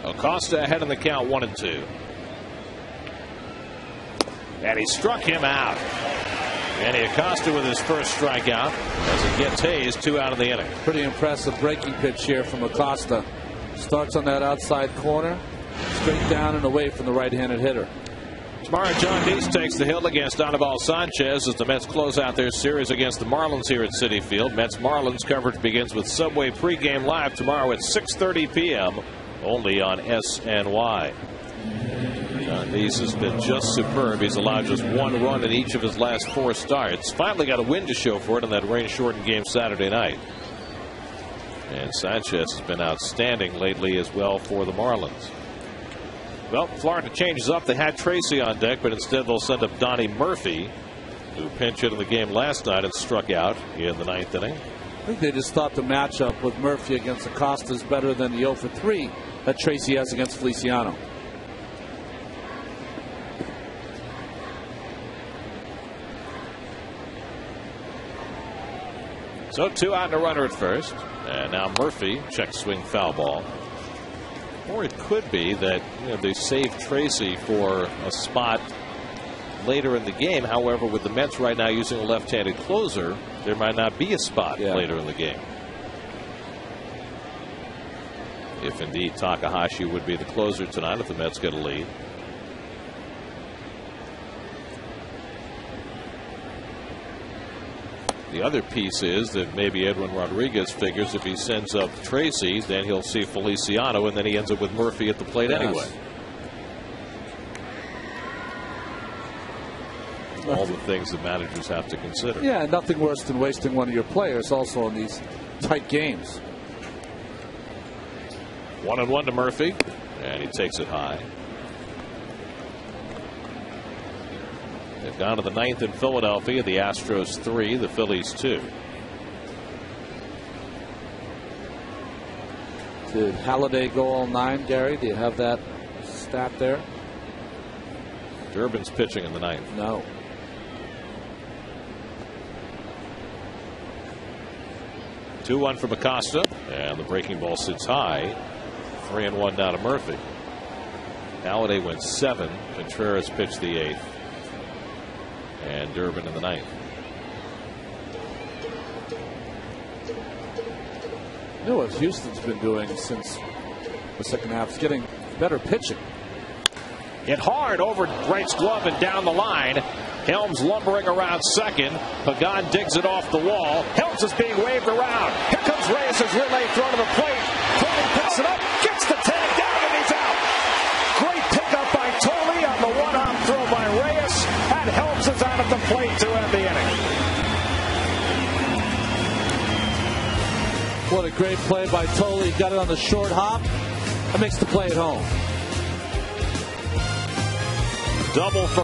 Acosta ahead in the count. 1-2. And he struck him out. Andy Acosta with his first strikeout as it gets Hayes 2 out of the inning. Pretty impressive breaking pitch here from Acosta. Starts on that outside corner, straight down and away from the right-handed hitter. Tomorrow, John Deese takes the hill against Anibal Sanchez as the Mets close out their series against the Marlins here at Citi Field. Mets-Marlins coverage begins with Subway pregame live tomorrow at 6:30 p.m. only on SNY. John Deese has been just superb. He's allowed just 1 run in each of his last 4 starts. Finally got a win to show for it in that rain-shortened game Saturday night. And Sanchez has been outstanding lately as well for the Marlins. Well, Florida changes up. They had Tracy on deck, but instead they'll send up Donnie Murphy, who pinch hit in the game last night and struck out in the 9th inning. I think they just thought the matchup with Murphy against Acosta is better than the 0-for-3 that Tracy has against Feliciano. So 2 out and a runner at first. And now Murphy checks swing foul ball. Or it could be that they save Tracy for a spot later in the game. However, with the Mets right now using a left-handed closer, there might not be a spot later in the game. If indeed Takahashi would be the closer tonight if the Mets get a lead. The other piece is that maybe Edwin Rodriguez figures if he sends up Tracy, then he'll see Feliciano, and then he ends up with Murphy at the plate anyway. All the things that managers have to consider. Yeah, nothing worse than wasting one of your players also in these tight games. 1-1 to Murphy, and he takes it high. They've gone to the 9th in Philadelphia. The Astros 3, the Phillies 2. Did Halladay go all 9, Gary? Do you have that stat there? Durbin's pitching in the 9th. No. Two-1 from Acosta, and the breaking ball sits high. 3-1 now to Murphy. Halladay went 7. Contreras pitched the 8th. And Durbin in the 9th. You know what Houston's been doing since the second half is getting better pitching. Hit hard over Wright's glove and down the line. Helms lumbering around second. Pagan digs it off the wall. Helms is being waved around. Here comes Reyes' relay throw to the plate. Tolley picks it up, gets the tag down, and he's out. Great pickup by Tolley on the one-arm throw by Reyes. And Helms is out at the plate to end the inning. What a great play by Tolley. Got it on the short hop. That makes the play at home. Double for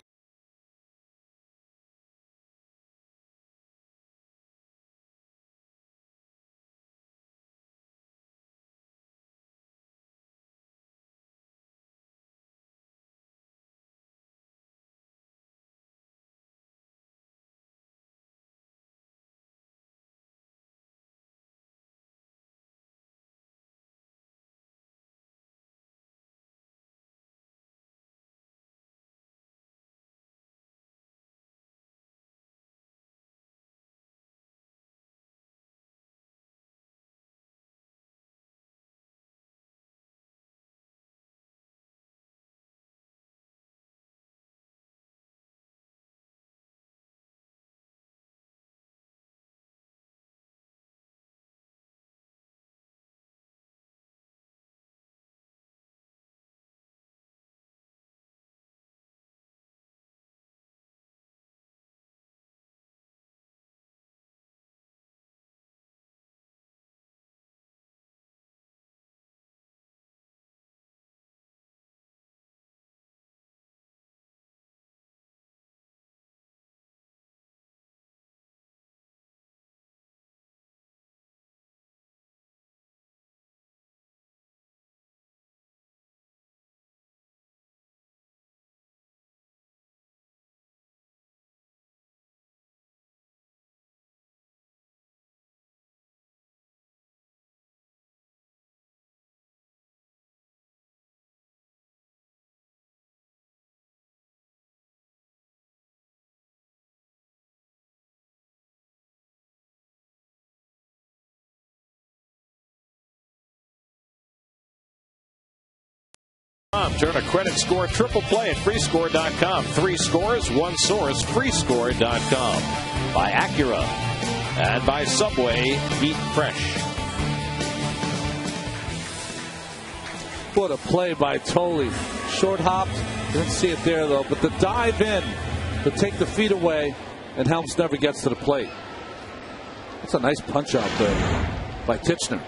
turn a credit score triple play at freescore.com. 3 scores, 1 source, freescore.com. By Acura and by Subway, eat fresh. What a play by Tolley. Short hopped. Didn't see it there, though. But the dive in to take the feet away, and Helms never gets to the plate. That's a nice punch out there by Titchener.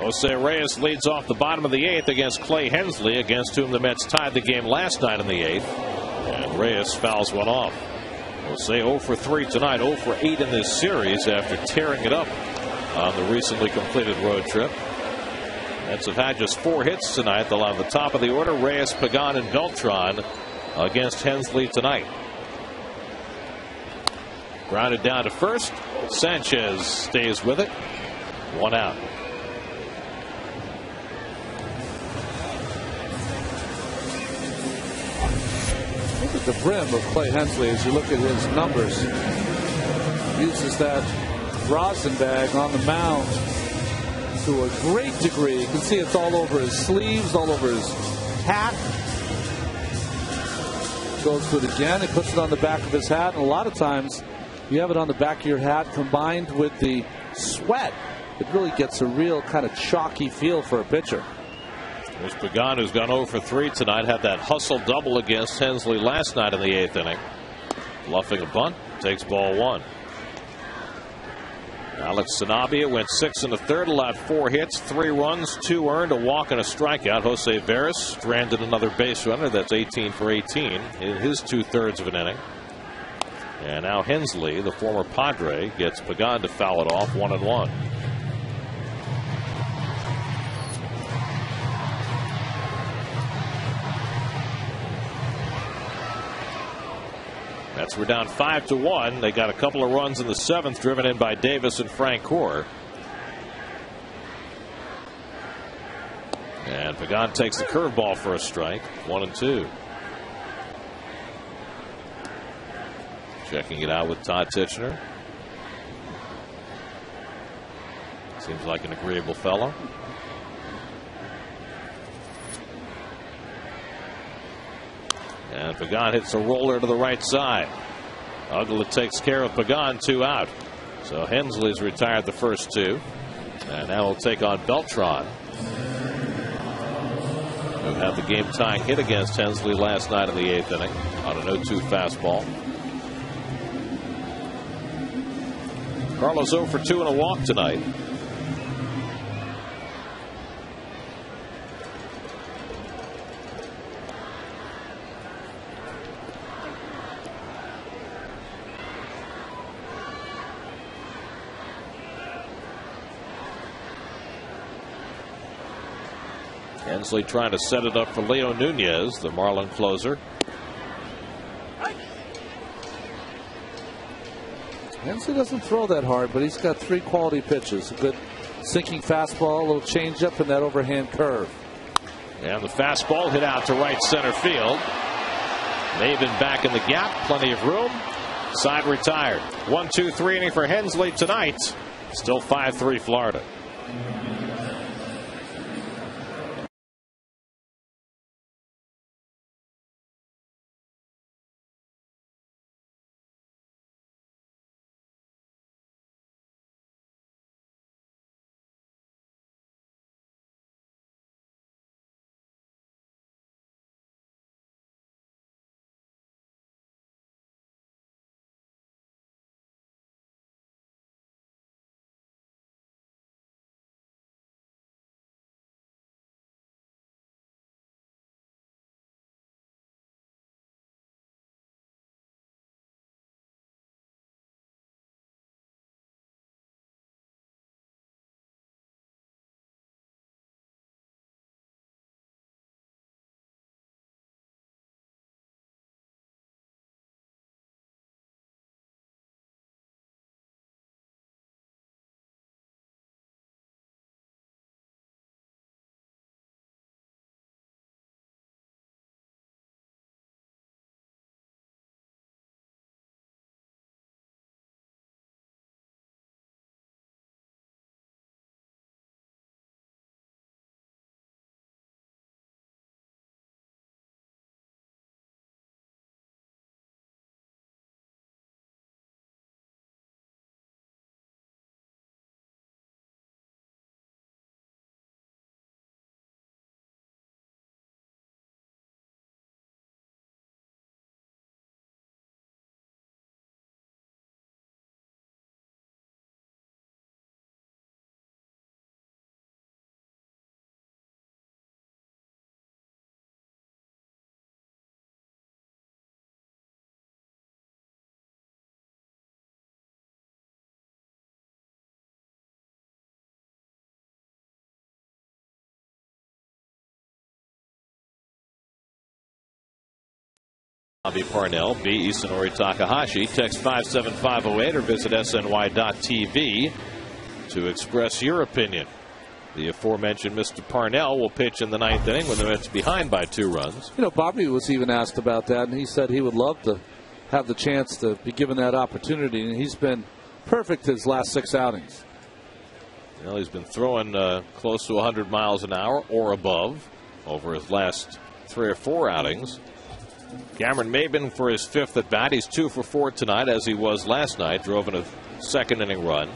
Jose Reyes leads off the bottom of the 8th against Clay Hensley, against whom the Mets tied the game last night in the 8th. And Reyes fouls one off. Jose 0 for 3 tonight, 0 for 8 in this series after tearing it up on the recently completed road trip. Mets have had just 4 hits tonight. They'll have the top of the order, Reyes, Pagan, and Beltran against Hensley tonight. Grounded down to first. Sanchez stays with it. 1 out. Look at the brim of Clay Hensley as you look at his numbers. Uses that rosin bag on the mound to a great degree. You can see it's all over his sleeves, all over his hat. Goes to it again. He puts it on the back of his hat. And a lot of times you have it on the back of your hat combined with the sweat. It really gets a real kind of chalky feel for a pitcher. There's Pagan, who's gone 0 for 3 tonight. Had that hustle double against Hensley last night in the 8th inning. Bluffing a bunt. Takes ball 1. Alex Sanabia went 6 in the 3rd. Allowed 4 hits, 3 runs, 2 earned, a walk, and a strikeout. Jose Veras stranded another base runner. That's 18 for 18 in his 2/3 of an inning. And now Hensley, the former Padre, gets Pagan to foul it off. 1-1. Mets were down 5-1. They got a couple of runs in the 7th, driven in by Davis and Frank Core. And Pagan takes the curveball for a strike. 1-2. Checking it out with Todd Titchener. Seems like an agreeable fellow. And Pagan hits a roller to the right side. Uggla takes care of Pagan, 2 out. So Hensley's retired the first 2. And now he'll take on Beltran, who had the game-tying hit against Hensley last night in the 8th inning on an 0-2 fastball. Carlos 0 for 2 and a walk tonight. Hensley trying to set it up for Leo Nunez, the Marlin closer. Hensley doesn't throw that hard, but he's got 3 quality pitches. A good sinking fastball, a little changeup, and that overhand curve. And the fastball hit out to right center field. Maben back in the gap, plenty of room. Side retired. 1-2-3 inning for Hensley tonight. Still 5-3 Florida. Bobby Parnell, B. Isanori Takahashi. Text 57508 or visit sny.tv to express your opinion. The aforementioned Mr. Parnell will pitch in the 9th inning when the Mets behind by 2 runs. You know, Bobby was even asked about that, and he said he would love to have the chance to be given that opportunity, and he's been perfect his last 6 outings. Well, he's been throwing close to 100 miles an hour or above over his last 3 or 4 outings. Cameron Maben for his 5th at bat. He's 2 for 4 tonight, as he was last night. Drove in a 2nd inning run.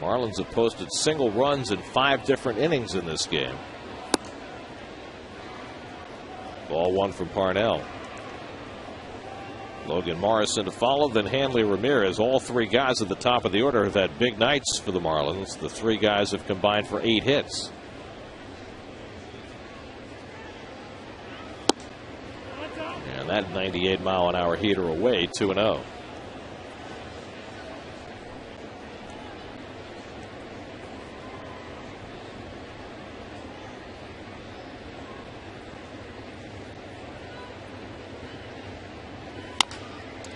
Marlins have posted single runs in 5 different innings in this game. Ball 1 from Parnell. Logan Morrison to follow, then Hanley Ramirez. All 3 guys at the top of the order have had big nights for the Marlins. The 3 guys have combined for 8 hits. And that 98-mile-an-hour heater away, 2-0.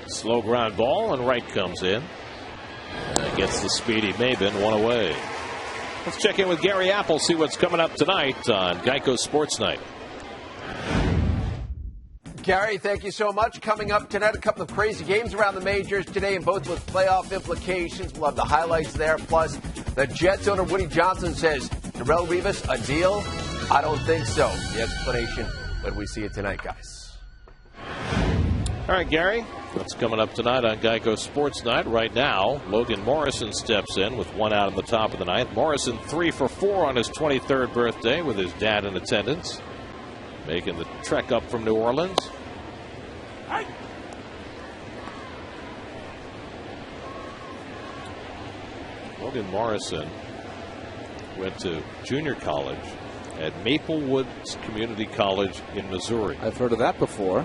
Slow ground ball, and right comes in. And gets the speedy Maben, 1 away. Let's check in with Gary Apple, see what's coming up tonight on Geico Sports Night. Gary, thank you so much. Coming up tonight, a couple of crazy games around the majors today, and both with playoff implications. We'll have the highlights there. Plus, the Jets owner Woody Johnson says, Darrelle Revis, a deal? I don't think so. The explanation when we see it tonight, guys. All right, Gary, what's coming up tonight on Geico Sports Night? Right now, Logan Morrison steps in with 1 out in the top of the ninth. Morrison 3 for 4 on his 23rd birthday with his dad in attendance, making the trek up from New Orleans. Logan Morrison went to junior college at Maple Woods Community College in Missouri. I've heard of that before.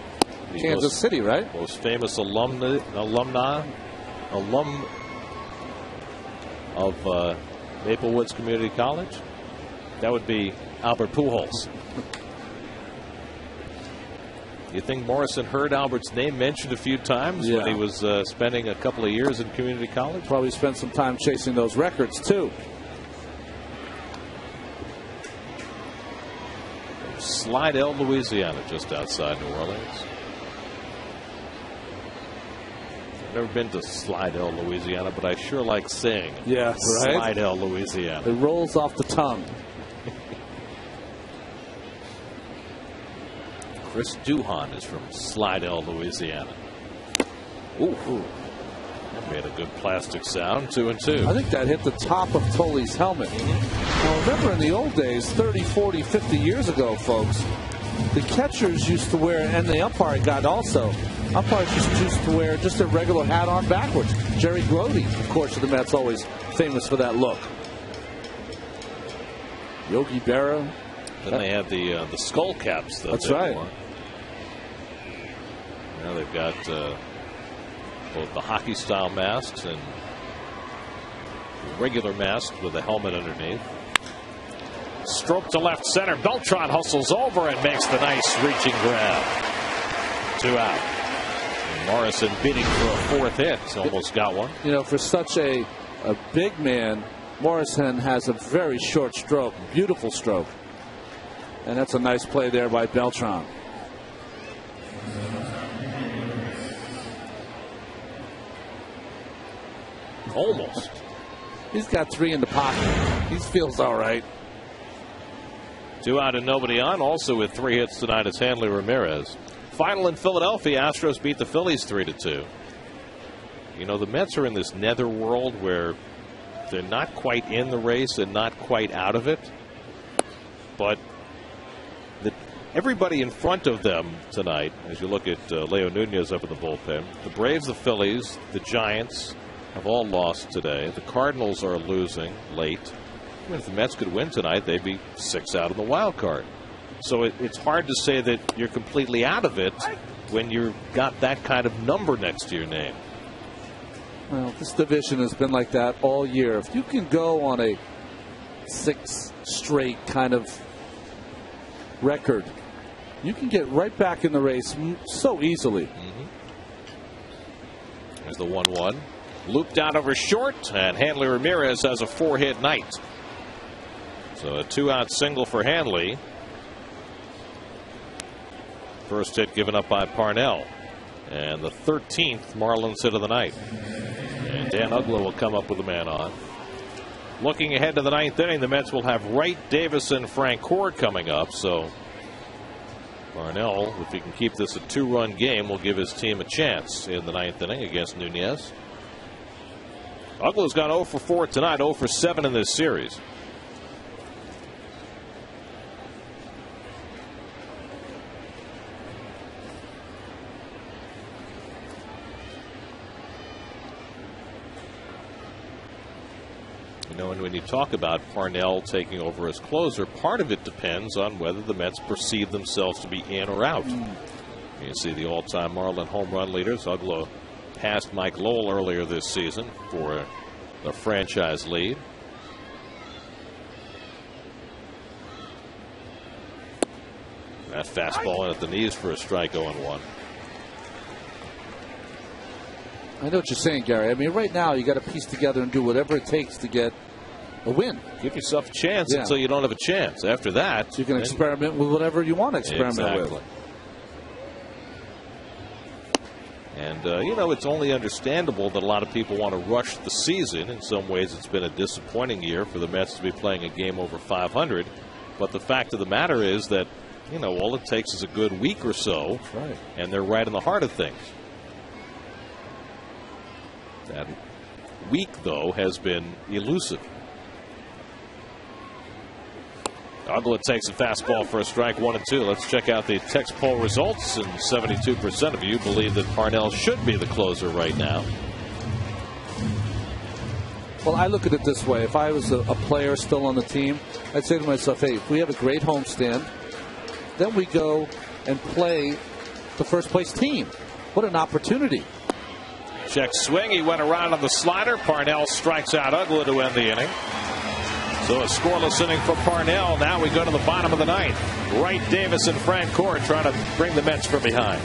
Kansas City, right? Most famous alum of Maple Woods Community College. That would be Albert Pujols. You think Morrison heard Albert's name mentioned a few times when he was spending a couple of years in community college? Probably spent some time chasing those records, too. Slidell, Louisiana, just outside New Orleans. I've never been to Slidell, Louisiana, but I sure like saying right? Slidell, Louisiana. It rolls off the tongue. Chris Duhon is from Slidell, Louisiana. Ooh. That made a good plastic sound. 2-2. I think that hit the top of Toley's helmet. Now, remember in the old days, 30, 40, 50 years ago, folks, the catchers used to wear, and the umpire got also, umpires used to wear just a regular hat on backwards. Jerry Grody, of course, of the Mets, always famous for that look. Yogi Berra. Then they had the skull caps. That's right. Now they've got both the hockey-style masks and regular masks with a helmet underneath. Stroke to left center. Beltran hustles over and makes the nice reaching grab. 2 out. And Morrison bidding for a 4th hit. Almost got one. You know, for such a big man, Morrison has a very short stroke. Beautiful stroke. And that's a nice play there by Beltran. Almost. He's got 3 in the pocket. He feels all right. 2 out and nobody on. Also with 3 hits tonight is Hanley Ramirez. Final in Philadelphia, Astros beat the Phillies 3-2. You know, the Mets are in this netherworld where they're not quite in the race and not quite out of it. But everybody in front of them tonight, as you look at Leo Nunez up in the bullpen, the Braves, the Phillies, the Giants have all lost today. The Cardinals are losing late. Even if the Mets could win tonight, they'd be 6 out of the wild card. So it's hard to say that you're completely out of it when you've got that kind of number next to your name. Well, this division has been like that all year. If you can go on a 6 straight kind of record, you can get right back in the race so easily. There's the 1-1. Looped out over short, and Hanley Ramirez has a 4-hit night. So a 2-out single for Hanley. First hit given up by Parnell. And the 13th Marlins hit of the night. And Dan Uglow will come up with a man on. Looking ahead to the 9th inning, the Mets will have Wright, Davis, and Francoeur coming up. So Parnell, if he can keep this a 2-run game, will give his team a chance in the 9th inning against Nunez. Uglow's gone 0 for 4 tonight, 0 for 7 in this series. You know, and when you talk about Parnell taking over as closer, part of it depends on whether the Mets perceive themselves to be in or out. You see the all-time Marlin home run leaders. Uglow passed Mike Lowell earlier this season for the franchise lead. That fastball in at the knees for a strike, 0-1. I know what you're saying, Gary. I mean, right now you got to piece together and do whatever it takes to get a win. Give yourself a chance until you don't have a chance. After that, you can experiment with whatever you want to experiment with. And, you know, it's only understandable that a lot of people want to rush the season. In some ways, it's been a disappointing year for the Mets to be playing a game over 500. But the fact of the matter is that You know, all it takes is a good week or so, right, and they're right in the heart of things. That week, though, has been elusive. Ugla takes a fastball for a strike, 1-2. Let's check out the text poll results, and 72% of you believe that Parnell should be the closer right now. Well, I look at it this way. If I was a player still on the team, I'd say to myself, hey, if we have a great homestand, then we go and play the first place team. What an opportunity. Check swing. He went around on the slider. Parnell strikes out Ugla to end the inning. So a scoreless inning for Parnell. Now we go to the bottom of the ninth. Wright, Davis, and Francoeur trying to bring the Mets from behind.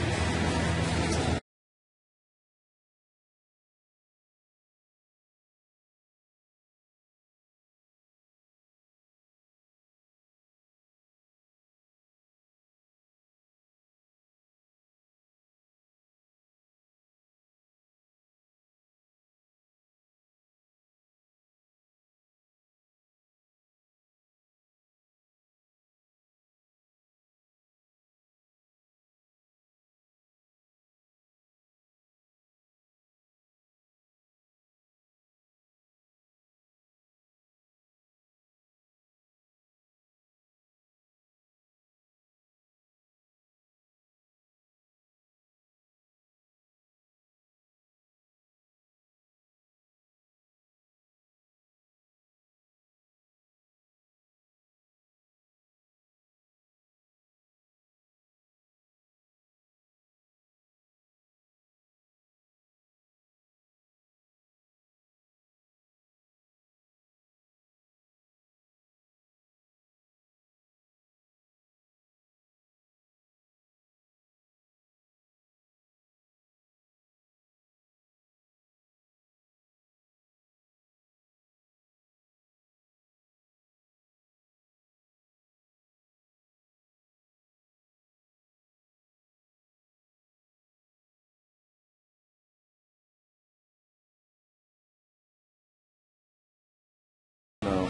No.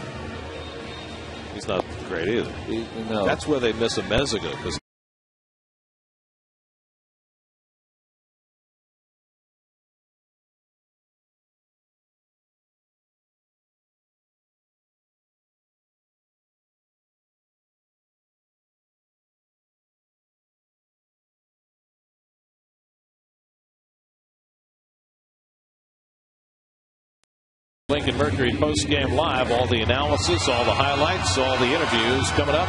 He's not great either. No. That's where they miss a Meziga, because Lincoln Mercury post-game live. All the analysis, all the highlights, all the interviews coming up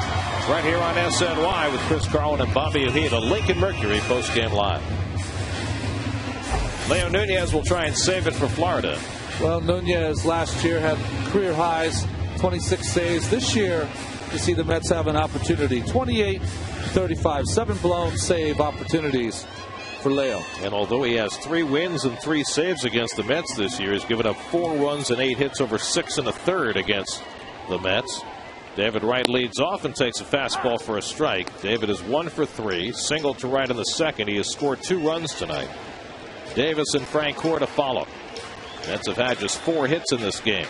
right here on SNY with Chris Carlin and Bobby Ojeda. Lincoln Mercury post-game live. Leo Nunez will try and save it for Florida. Well, Nunez last year had career highs, 26 saves. This year, you see the Mets have an opportunity. 28-35, 7 blown save opportunities for Leo. And although he has 3 wins and 3 saves against the Mets this year, he's given up 4 runs and 8 hits over 6 1/3 against the Mets. David Wright leads off and takes a fastball for a strike. David is 1 for 3, single to right in the second. He has scored 2 runs tonight. Davis and Francoeur to follow. Mets have had just 4 hits in this game.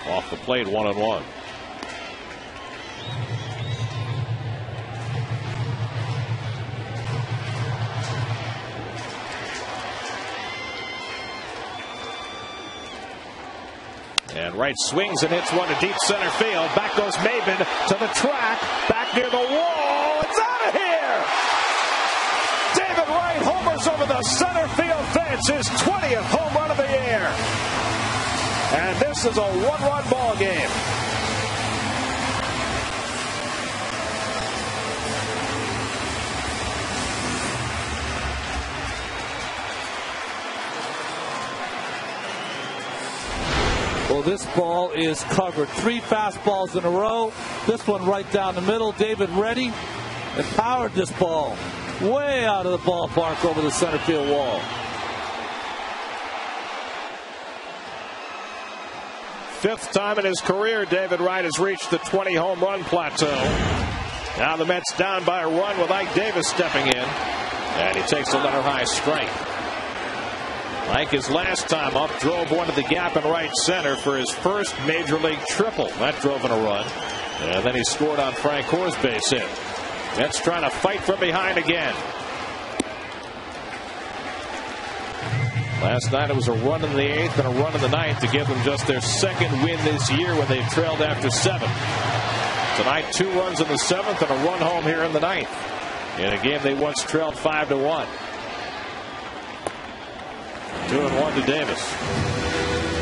Off the plate, 1-1. And Wright swings and hits one to deep center field. Back goes Maben to the track. Back near the wall. It's out of here. David Wright homers over the center field fence. His 20th home run of the year. And this is a 1-run ball game. Well, this ball is covered. 3 fastballs in a row. This one right down the middle. David ready and powered this ball way out of the ballpark over the center field wall. Fifth time in his career, David Wright has reached the 20 home run plateau. Now the Mets down by a run with Ike Davis stepping in. And he takes a letter high strike. Like his last time up, drove one to the gap in right center for his first major league triple. That drove in a run. And then he scored on Francour's base hit. Mets trying to fight from behind again. Last night it was a run in the 8th and a run in the 9th to give them just their second win this year when they've trailed after 7. Tonight 2 runs in the 7th and a run home here in the 9th. In a game they once trailed 5-1. 2-1 to Davis.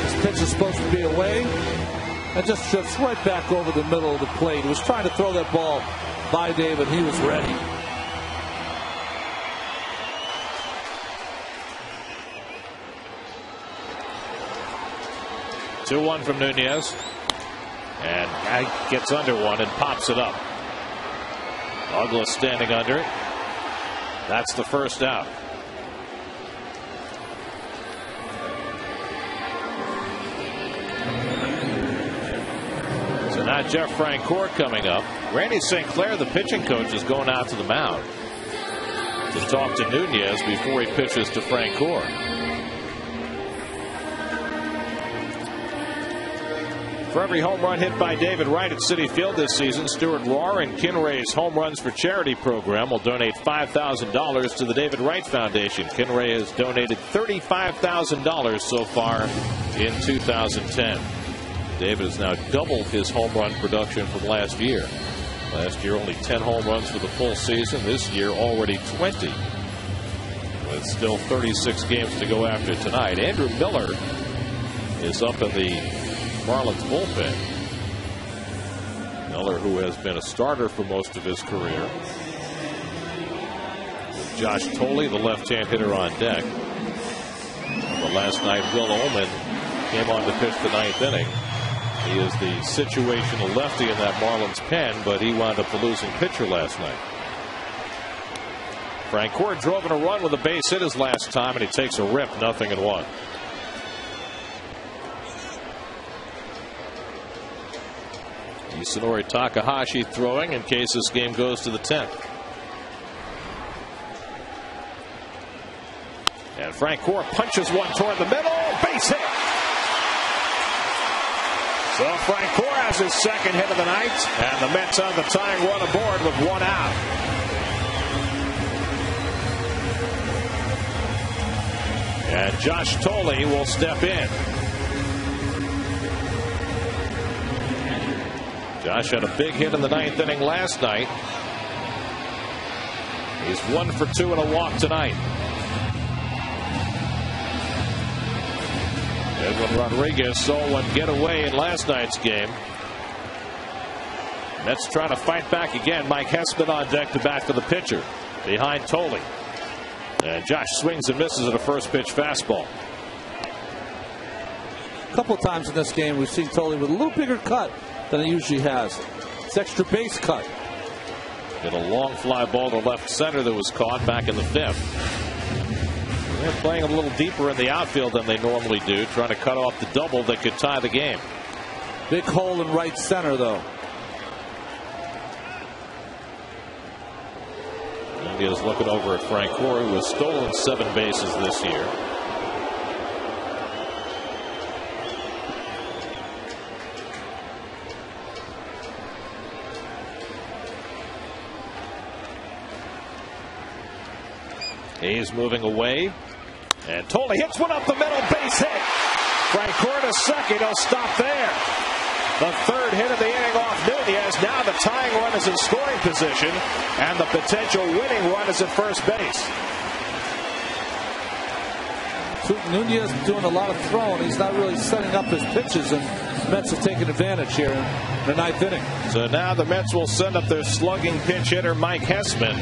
This pitch is supposed to be away. And just shifts right back over the middle of the plate. He was trying to throw that ball by David. He was ready. Two-1 from Nunez. And guy gets under one and pops it up. Douglas standing under it. That's the first out. So now Jeff Francoeur coming up. Randy St. Clair, the pitching coach, is going out to the mound to talk to Nunez before he pitches to Francoeur. For every home run hit by David Wright at Citi Field this season, Stuart Rohr and Kinray's Home Runs for Charity program will donate $5,000 to the David Wright Foundation. Kinray has donated $35,000 so far in 2010. David has now doubled his home run production from last year. Last year only 10 home runs for the full season. This year already 20. With still 36 games to go after tonight. Andrew Miller is up in the Marlins bullpen. Miller, who has been a starter for most of his career. With Josh Tolley, the left-hand hitter, on deck. But last night, Will Ullman came on to pitch the 9th inning. He is the situational lefty in that Marlins pen, but he wound up the losing pitcher last night. Francoeur drove in a run with a base hit his last time, and he takes a rip, 0-1. Isunori Takahashi throwing in case this game goes to the 10th. And Francoeur punches one toward the middle. Base hit. So Francoeur has his second hit of the night. And the Mets on the tying run aboard with 1 out. And Josh Tolley will step in. Josh had a big hit in the 9th inning last night. He's 1 for 2 and a walk tonight. Edwin Rodriguez saw one get away in last night's game. Mets trying to fight back again. Mike Hessman on deck to bat for the pitcher behind Tolley. And Josh swings and misses at a first pitch fastball. A couple of times in this game we've seen Tolley with a little bigger cut than he usually has. It's extra base cut. Hit a long fly ball to left center that was caught back in the 5th. They're playing a little deeper in the outfield than they normally do, trying to cut off the double that could tie the game. Big hole in right center, though. India's looking over at Francoeur, who has stolen 7 bases this year. He's moving away. And Tolley hits one up the middle, base hit. Francoeur to second. He'll stop there. The 3rd hit of the inning off Nunez. Now the tying run is in scoring position. And the potential winning run is at first base. Nunez doing a lot of throwing. He's not really setting up his pitches, and Mets have taken advantage here in the 9th inning. So now the Mets will send up their slugging pinch hitter, Mike Hessman,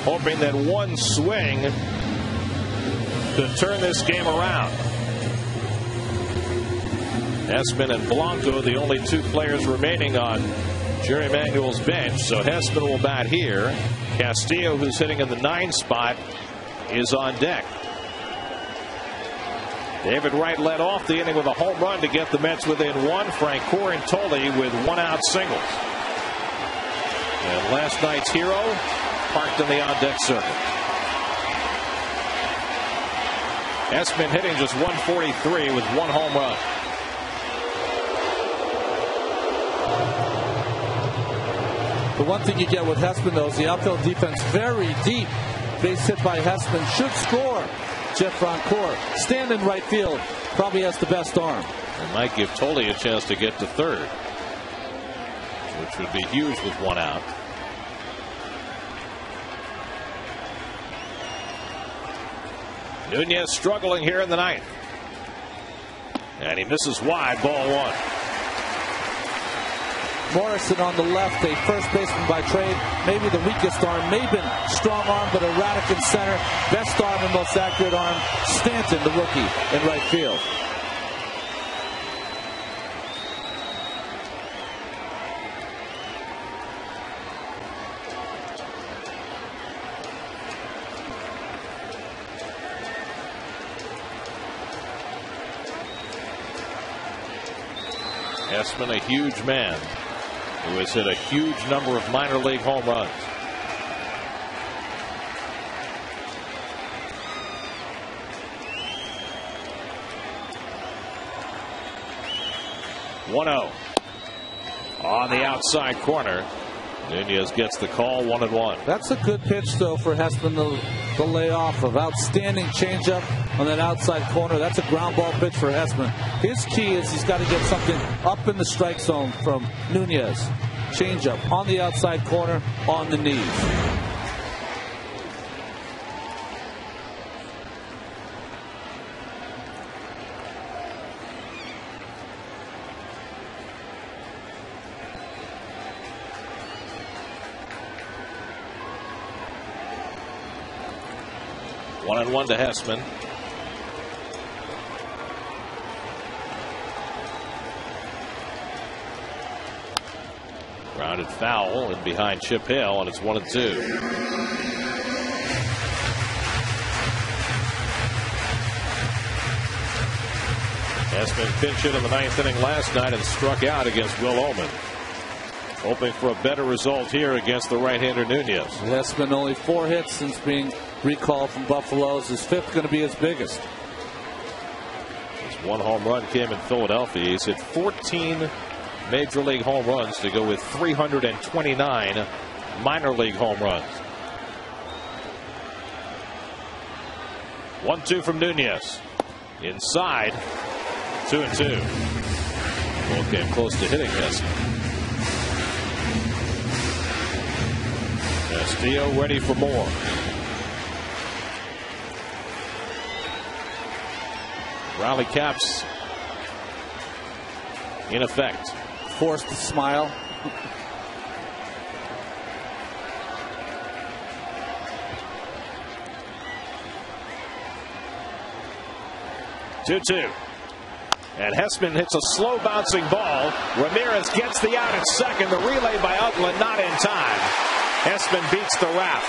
hoping that one swing could turn this game around. Hessman and Blanco, the only 2 players remaining on Jerry Manuel's bench. So Hessman will bat here. Castillo, who's hitting in the 9 spot, is on deck. David Wright led off the inning with a home run to get the Mets within 1. Francoeur and Tolley with 1-out singles. And last night's hero parked in the on-deck circle. Hessman hitting just 143 with 1 home run. The one thing you get with Hesman, though, is the outfield defense very deep. Base hit by Hesman should score. Jeff Francoeur, stand in right field, probably has the best arm. It might give Tolle a chance to get to third, which would be huge with one out. Nunez struggling here in the ninth. And he misses wide, ball one. Morrison on the left, a first baseman by trade. Maybe the weakest arm. Maben, strong arm, but erratic in center. Best arm and most accurate arm, Stanton, the rookie, in right field. Hesman, a huge man who has hit a huge number of minor league home runs. (1-0) on the outside corner. Nunez gets the call, 1-1. That's a good pitch, though, for Hesman to lay off of. Outstanding changeup on that outside corner. That's a ground ball pitch for Hesman. His key is he's got to get something up in the strike zone from Nunez. Changeup on the outside corner, on the knees. One and one to Hesman. Grounded foul and behind Chip Hale, and it's 1-2. Hesman pinch hit in the ninth inning last night and struck out against Will Oman. Hoping for a better result here against the right-hander Nunez. Hesman only 4 hits since being recalled from Buffalo. His fifth going to be his biggest. His one home run came in Philadelphia. He's hit 14 major league home runs to go with 329 minor league home runs. 1-2 from Nunez. Inside. 2-2. Both came close to hitting Hesman. Castillo ready for more. Rally caps in effect. Forced to smile. (2-2). And Hesman hits a slow bouncing ball. Ramirez gets the out at second. The relay by Uggla not in time. Hesman beats the raft.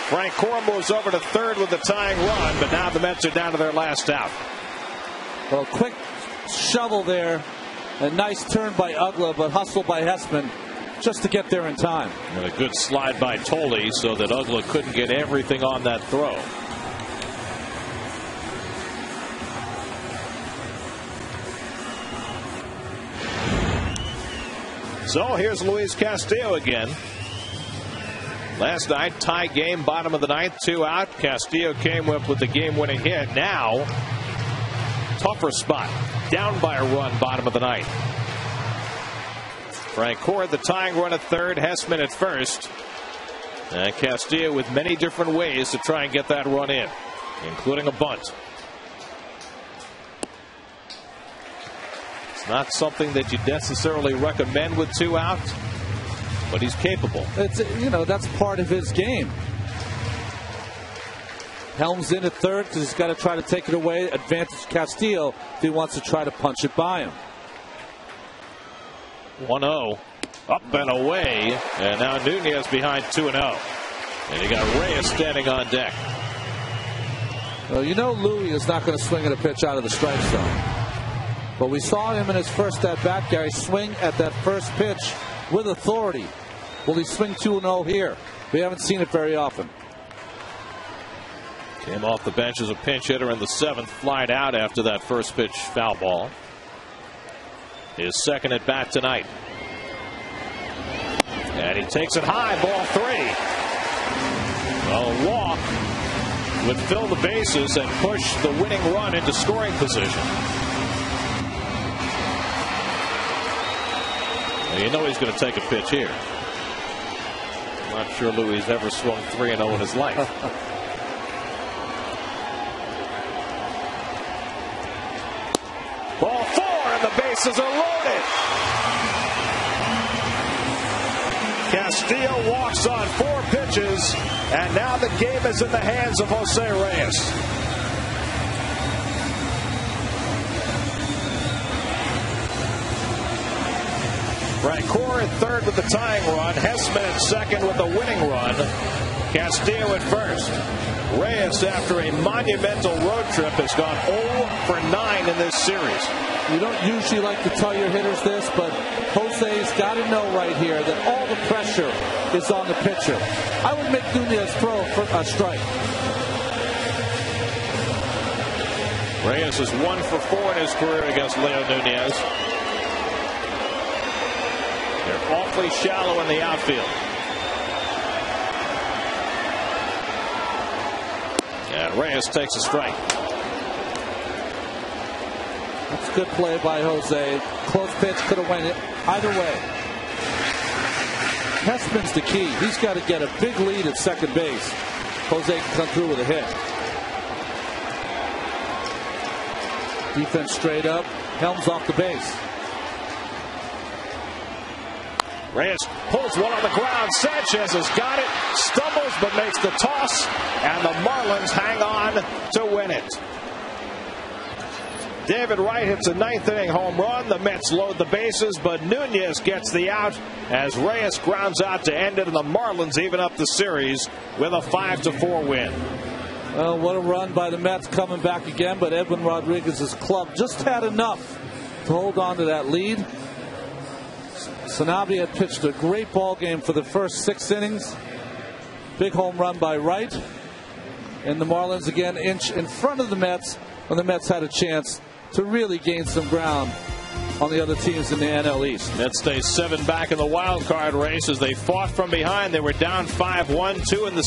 Francoeur moves over to third with the tying run, but now the Mets are down to their last out. Well, quick shovel there. A nice turn by Uggla, but hustle by Hesman just to get there in time. And a good slide by Tolle so that Uggla couldn't get everything on that throw. So here's Luis Castillo again. Last night, tie game, bottom of the ninth, 2 out. Castillo came up with the game-winning hit. Now, tougher spot. Down by a run, bottom of the ninth. Francoeur, the tying run at third. Hesman at first. And Castillo with many different ways to try and get that run in, including a bunt. It's not something that you necessarily recommend with 2 out. But he's capable. It's, that's part of his game. Helms in at third because he's got to try to take it away. Advantage Castillo if he wants to try to punch it by him. 1-0. Up and away. And now Nunez behind 2-0. And you got Reyes standing on deck. Well, Louis is not going to swing at a pitch out of the strike zone. But we saw him in his first at-bat, Gary, swing at that first pitch with authority. Will he swing 2-0 here? We haven't seen it very often. Came off the bench as a pinch hitter in the 7th, flied out after that first pitch foul ball. His second at bat tonight. And he takes it high, ball 3. A walk would fill the bases and push the winning run into scoring position. You know he's going to take a pitch here. I'm not sure Louis ever swung 3-0 in his life. Ball 4 and the bases are loaded. Castillo walks on 4 pitches, and now the game is in the hands of Jose Reyes. Francoeur at third with the tying run. Hessman at second with the winning run. Castillo at first. Reyes, after a monumental road trip, has gone 0 for 9 in this series. You don't usually like to tell your hitters this, but Jose's got to know right here that all the pressure is on the pitcher. I would make Nunez throw for a strike. Reyes is 1 for 4 in his career against Leo Nunez. They're awfully shallow in the outfield. And Reyes takes a strike. That's good play by Jose. Close pitch, could have went it either way. Hessman's the key. He's got to get a big lead at second base. Jose can come through with a hit. Defense straight up. Helms off the base. Reyes pulls one on the ground. Sanchez has got it. Stumbles but makes the toss. And the Marlins hang on to win it. David Wright hits a 9th inning home run. The Mets load the bases, but Nunez gets the out as Reyes grounds out to end it, and the Marlins even up the series with a 5-4 win. Well, what a run by the Mets coming back again, but Edwin Rodriguez's club just had enough to hold on to that lead. Sanabria had pitched a great ball game for the first 6 innings. Big home run by Wright. And the Marlins again inch in front of the Mets when the Mets had a chance to really gain some ground on the other teams in the NL East. Mets stay 7 back in the wild card race as they fought from behind. They were down 5-1, 2 in the